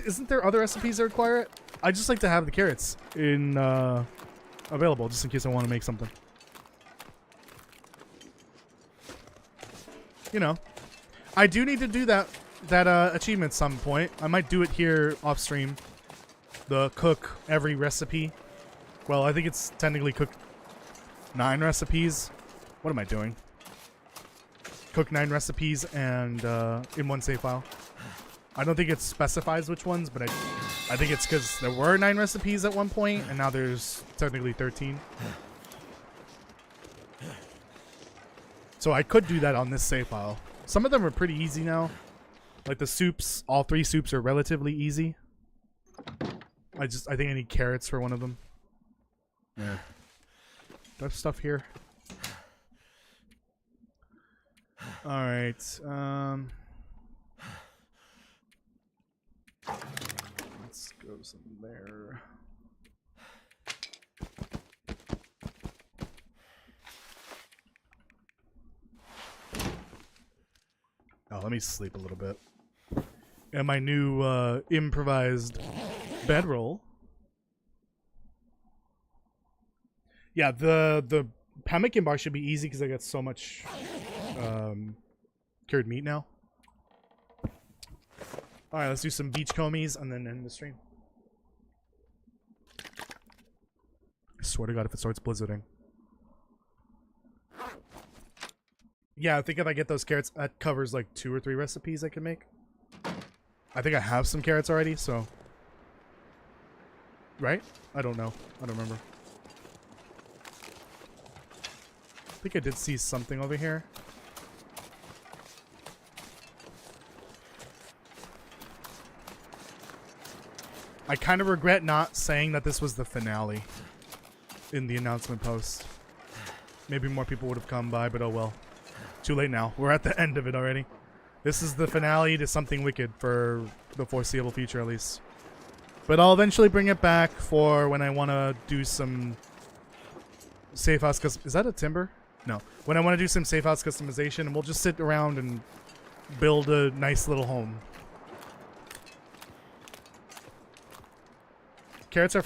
Isn't there other recipes that require it? I just like to have the carrots in available just in case I want to make something. You know, I do need to do that achievement at some point. I might do it here off stream. The cook every recipe. Well, I think it's technically cook 9 recipes. What am I doing? Cook 9 recipes and in one save file. I don't think it specifies which ones, but I think it's because there were 9 recipes at one point, and now there's technically 13. So I could do that on this save file. Some of them are pretty easy now. Like the soups, all 3 soups are relatively easy. I think I need carrots for one of them. Yeah. Do I have stuff here? Alright, let's go some there. Oh, let me sleep a little bit. And my new improvised bedroll. Yeah, the pemmican bar should be easy because I got so much cured meat now. Alright, let's do some beachcombs and then end the stream. I swear to God, if it starts blizzarding. Yeah, I think if I get those carrots, that covers like 2 or 3 recipes I can make. I think I have some carrots already, so... Right? I don't know. I don't remember. I think I did see something over here. I kind of regret not saying that this was the finale in the announcement post. Maybe more people would have come by, but oh well. Too late now. We're at the end of it already. This is the finale to something wicked for the foreseeable future, at least. But I'll eventually bring it back for when I want to do some safe house. Is that a timber? No. When I want to do some safe house customization, and we'll just sit around and build a nice little home. Carrots are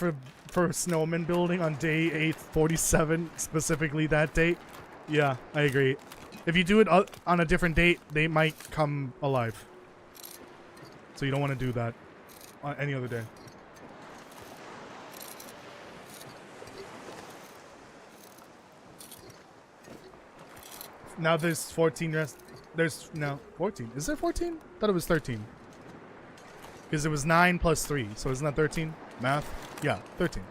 for snowman building on day 847, specifically that date. Yeah, I agree. If you do it on a different date, they might come alive. So you don't want to do that on any other day. Now there's 14 rest. There's no 14. Is there 14? I thought it was 13. Because it was 9 plus 3. So isn't that 13? Math? Yeah, 13.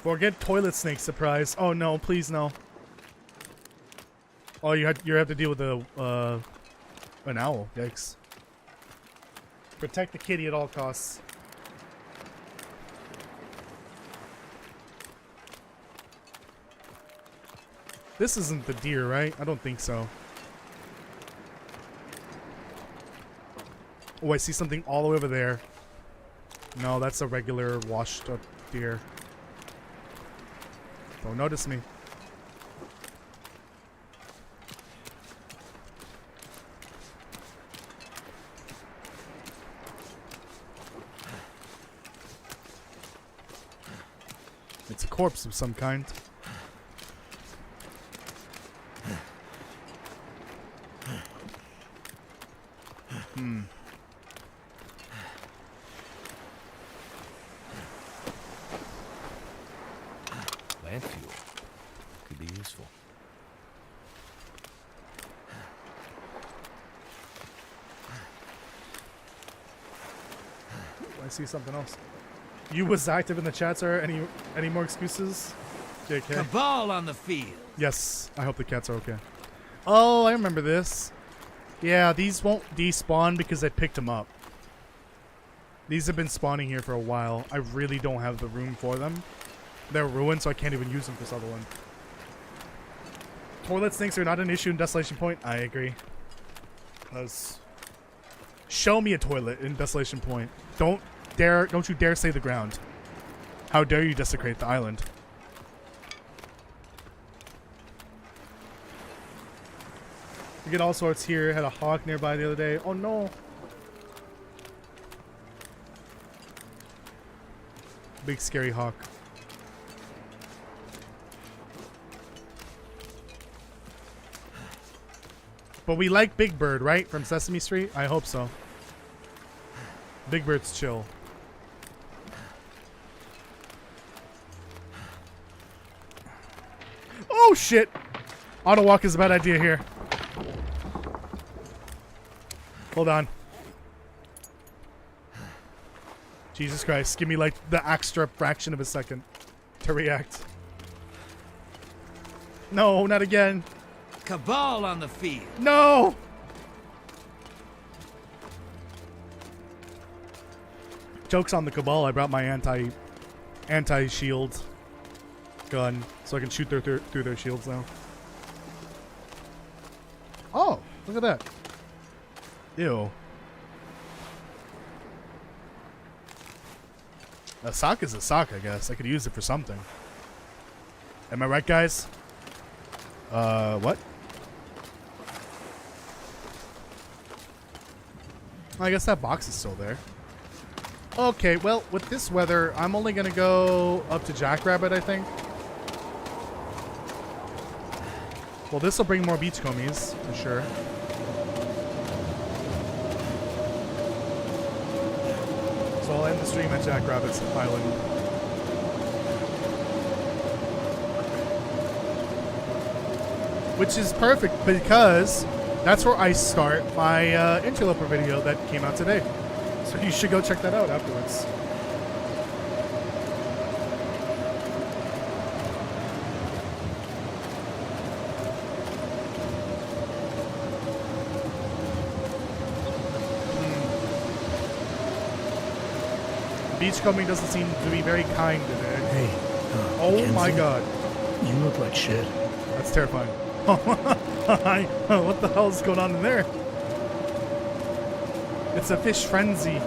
Forget toilet snake surprise. Oh no, please no. Oh, you have to deal with an owl. Yikes. Protect the kitty at all costs. This isn't the deer, right? I don't think so. Oh, I see something all the way over there. No, that's a regular washed up deer. Don't notice me. It's a corpse of some kind. Plant fuel. Could be useful. I see something else. You was active in the chat, sir. Any more excuses? JK. Cabal on the field. Yes, I hope the cats are okay. Oh, I remember this. Yeah, these won't despawn because I picked them up. These have been spawning here for a while. I really don't have the room for them. They're ruined, so I can't even use them for Sutherland. Toilet stinks are not an issue in Desolation Point. I agree. Show me a toilet in Desolation Point. Don't you dare say the ground. How dare you desecrate the island? You get all sorts here. Had a hawk nearby the other day. Oh no. Big scary hawk. But we like Big Bird, right? From Sesame Street? I hope so. Big Bird's chill. Oh shit! Auto walk is a bad idea here. Hold on. Jesus Christ, give me like the extra fraction of a second to react. No, not again. Cabal on the field. No! Joke's on the Cabal. I brought my anti-shield gun so I can shoot through their shields now. Oh, look at that. Ew. A sock is a sock, I guess. I could use it for something. Am I right, guys? What? I guess that box is still there. Okay, well, with this weather, I'm only gonna go up to Jackrabbit, I think. Well, this will bring more beachcombies, for sure. So I'll end the stream at Jackrabbit's Island. Which is perfect because that's where I start my interloper video that came out today. So you should go check that out afterwards. Beachcombing doesn't seem to be very kind today. Hey. Oh Mackenzie, my god. You look like shit. That's terrifying. What the hell is going on in there? It's a fish frenzy. Ooh.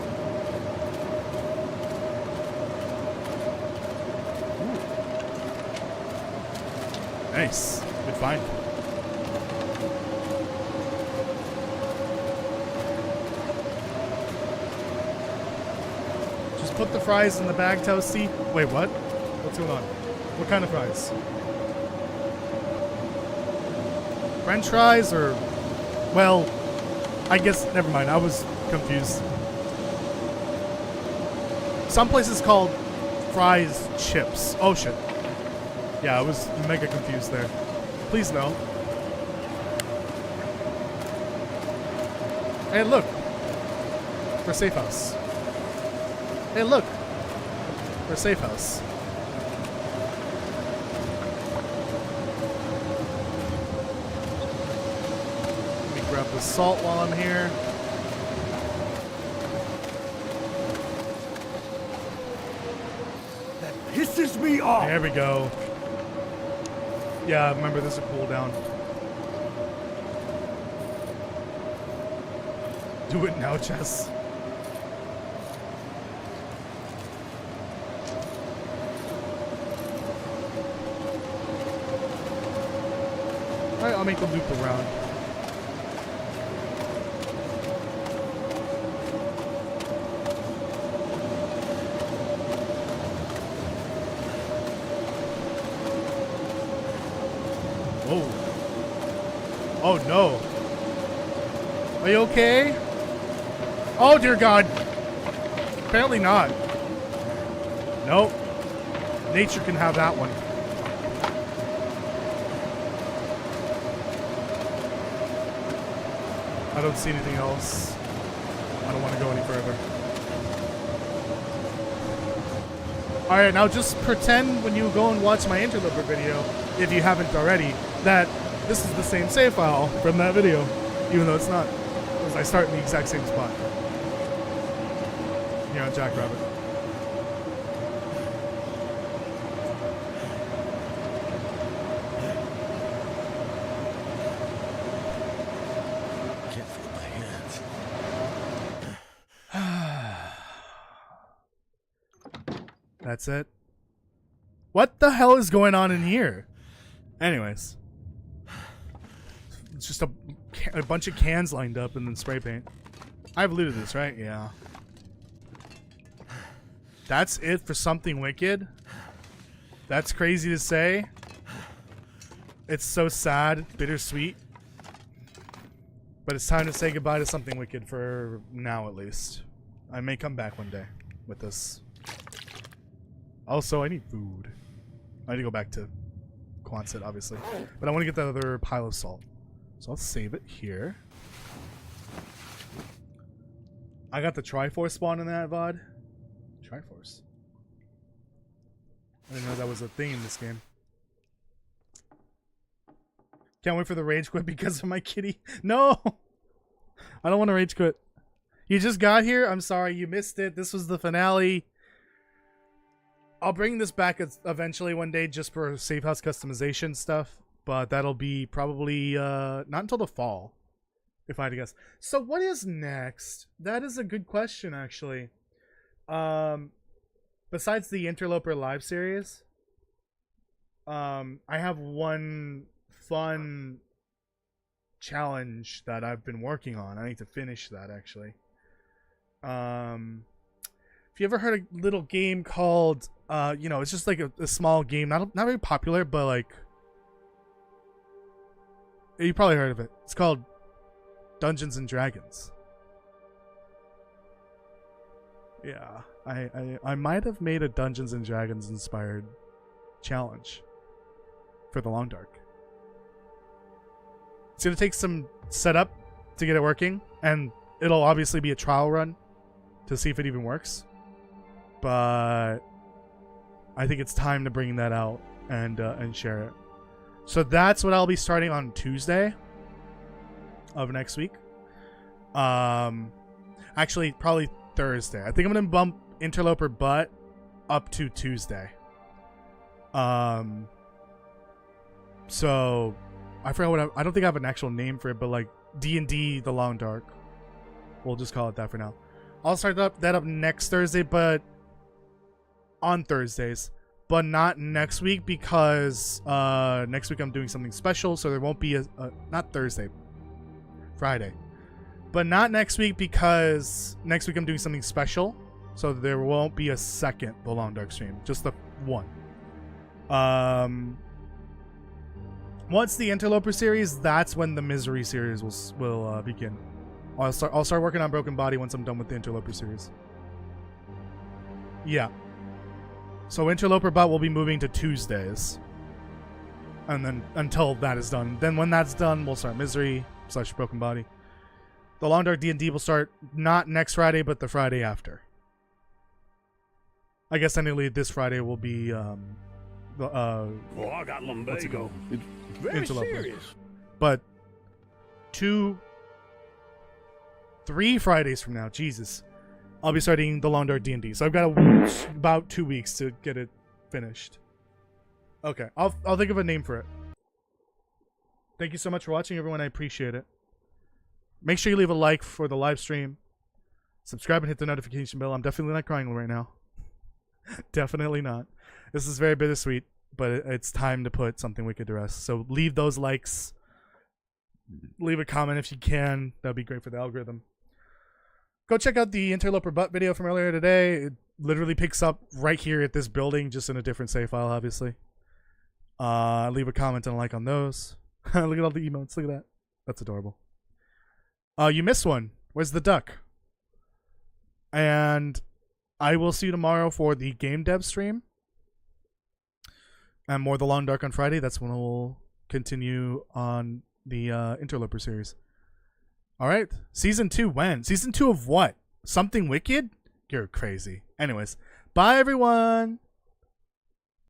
Nice. Good find. Just put the fries in the bag, Toasty. Wait, what? What's going on? What kind of fries? French fries or... Well, I guess... Never mind. I was confused. Some places called fries chips. Oh, shit. Yeah, I was mega confused there. Please no. Hey, look. For safe house. Hey, look. For safe house. Let me grab the salt while I'm here. Pisses me off. There we go. Yeah, remember this is a cooldown. Do it now, Chess. Alright, I'll make the loop around. Oh. Oh no. Are you okay? Oh dear God. Apparently not. Nope. Nature can have that one. I don't see anything else. I don't want to go any further. Alright, now just pretend when you go and watch my interloper video, if you haven't already, that this is the same save file from that video, even though it's not, because I start in the exact same spot. Here on Jackrabbit. That's it. What the hell is going on in here? Anyways. It's just a bunch of cans lined up and then spray paint. I've looted this, right? Yeah. That's it for Something Wicked? That's crazy to say. It's so sad, bittersweet. But it's time to say goodbye to Something Wicked for now, at least. I may come back one day with this. Also, I need food. I need to go back to Quonset, obviously. But I want to get that other pile of salt. So I'll save it here. I got the Triforce spawn in that VOD. Triforce. I didn't know that was a thing in this game. Can't wait for the rage quit because of my kitty. No! I don't want to rage quit. You just got here? I'm sorry, you missed it. This was the finale. I'll bring this back eventually one day just for safe house customization stuff. But that'll be probably not until the fall, if I had to guess. So what is next? That is a good question, actually. Besides the Interloper live series, I have one fun challenge that I've been working on. I need to finish that, actually. If you ever heard a little game called, you know, it's just like a small game, not very popular, but like, you probably heard of it. It's called Dungeons and Dragons. Yeah, I might have made a Dungeons and Dragons inspired challenge for the Long Dark. It's gonna take some setup to get it working, and it'll obviously be a trial run to see if it even works. But I think it's time to bring that out and share it. So that's what I'll be starting on Tuesday of next week. Actually, probably Thursday. I think I'm gonna bump Interloper Butt up to Tuesday. So I forgot what I don't think I have an actual name for it, but like D&D The Long Dark. We'll just call it that for now. I'll start that up next Thursday, but on Thursdays. But not next week because next week I'm doing something special, so there won't be a not Thursday, Friday. But not next week because next week I'm doing something special, so there won't be a second The Long Dark stream, just the one. Once the Interloper series, that's when the Misery series will begin. I'll start working on Broken Body once I'm done with the Interloper series. Yeah. So Interloper Bot will be moving to Tuesdays. And then until that is done. Then when that's done, we'll start Misery / Broken Body. The Long Dark D&D will start not next Friday, but the Friday after. I guess technically this Friday will be I got lumbago. Very Interloper. serious. But 3 Fridays from now, Jesus, I'll be starting the Long Dark D&D. So I've got about 2 weeks to get it finished. Okay, I'll think of a name for it. Thank you so much for watching, everyone. I appreciate it. Make sure you leave a like for the live stream. Subscribe and hit the notification bell. I'm definitely not crying right now. Definitely not. This is very bittersweet, but it's time to put Something Wicked to rest. So leave those likes. Leave a comment if you can. That'd be great for the algorithm. Go check out the Interloper Butt video from earlier today. It literally picks up right here at this building, just in a different save file, obviously. Leave a comment and a like on those. Look at all the emotes. Look at that. That's adorable. You missed one. Where's the duck? And I will see you tomorrow for the game dev stream. And more The Long Dark on Friday. That's when we'll continue on the Interloper series. Alright. Season 2 when? Season 2 of what? Something Wicked? You're crazy. Anyways. Bye, everyone.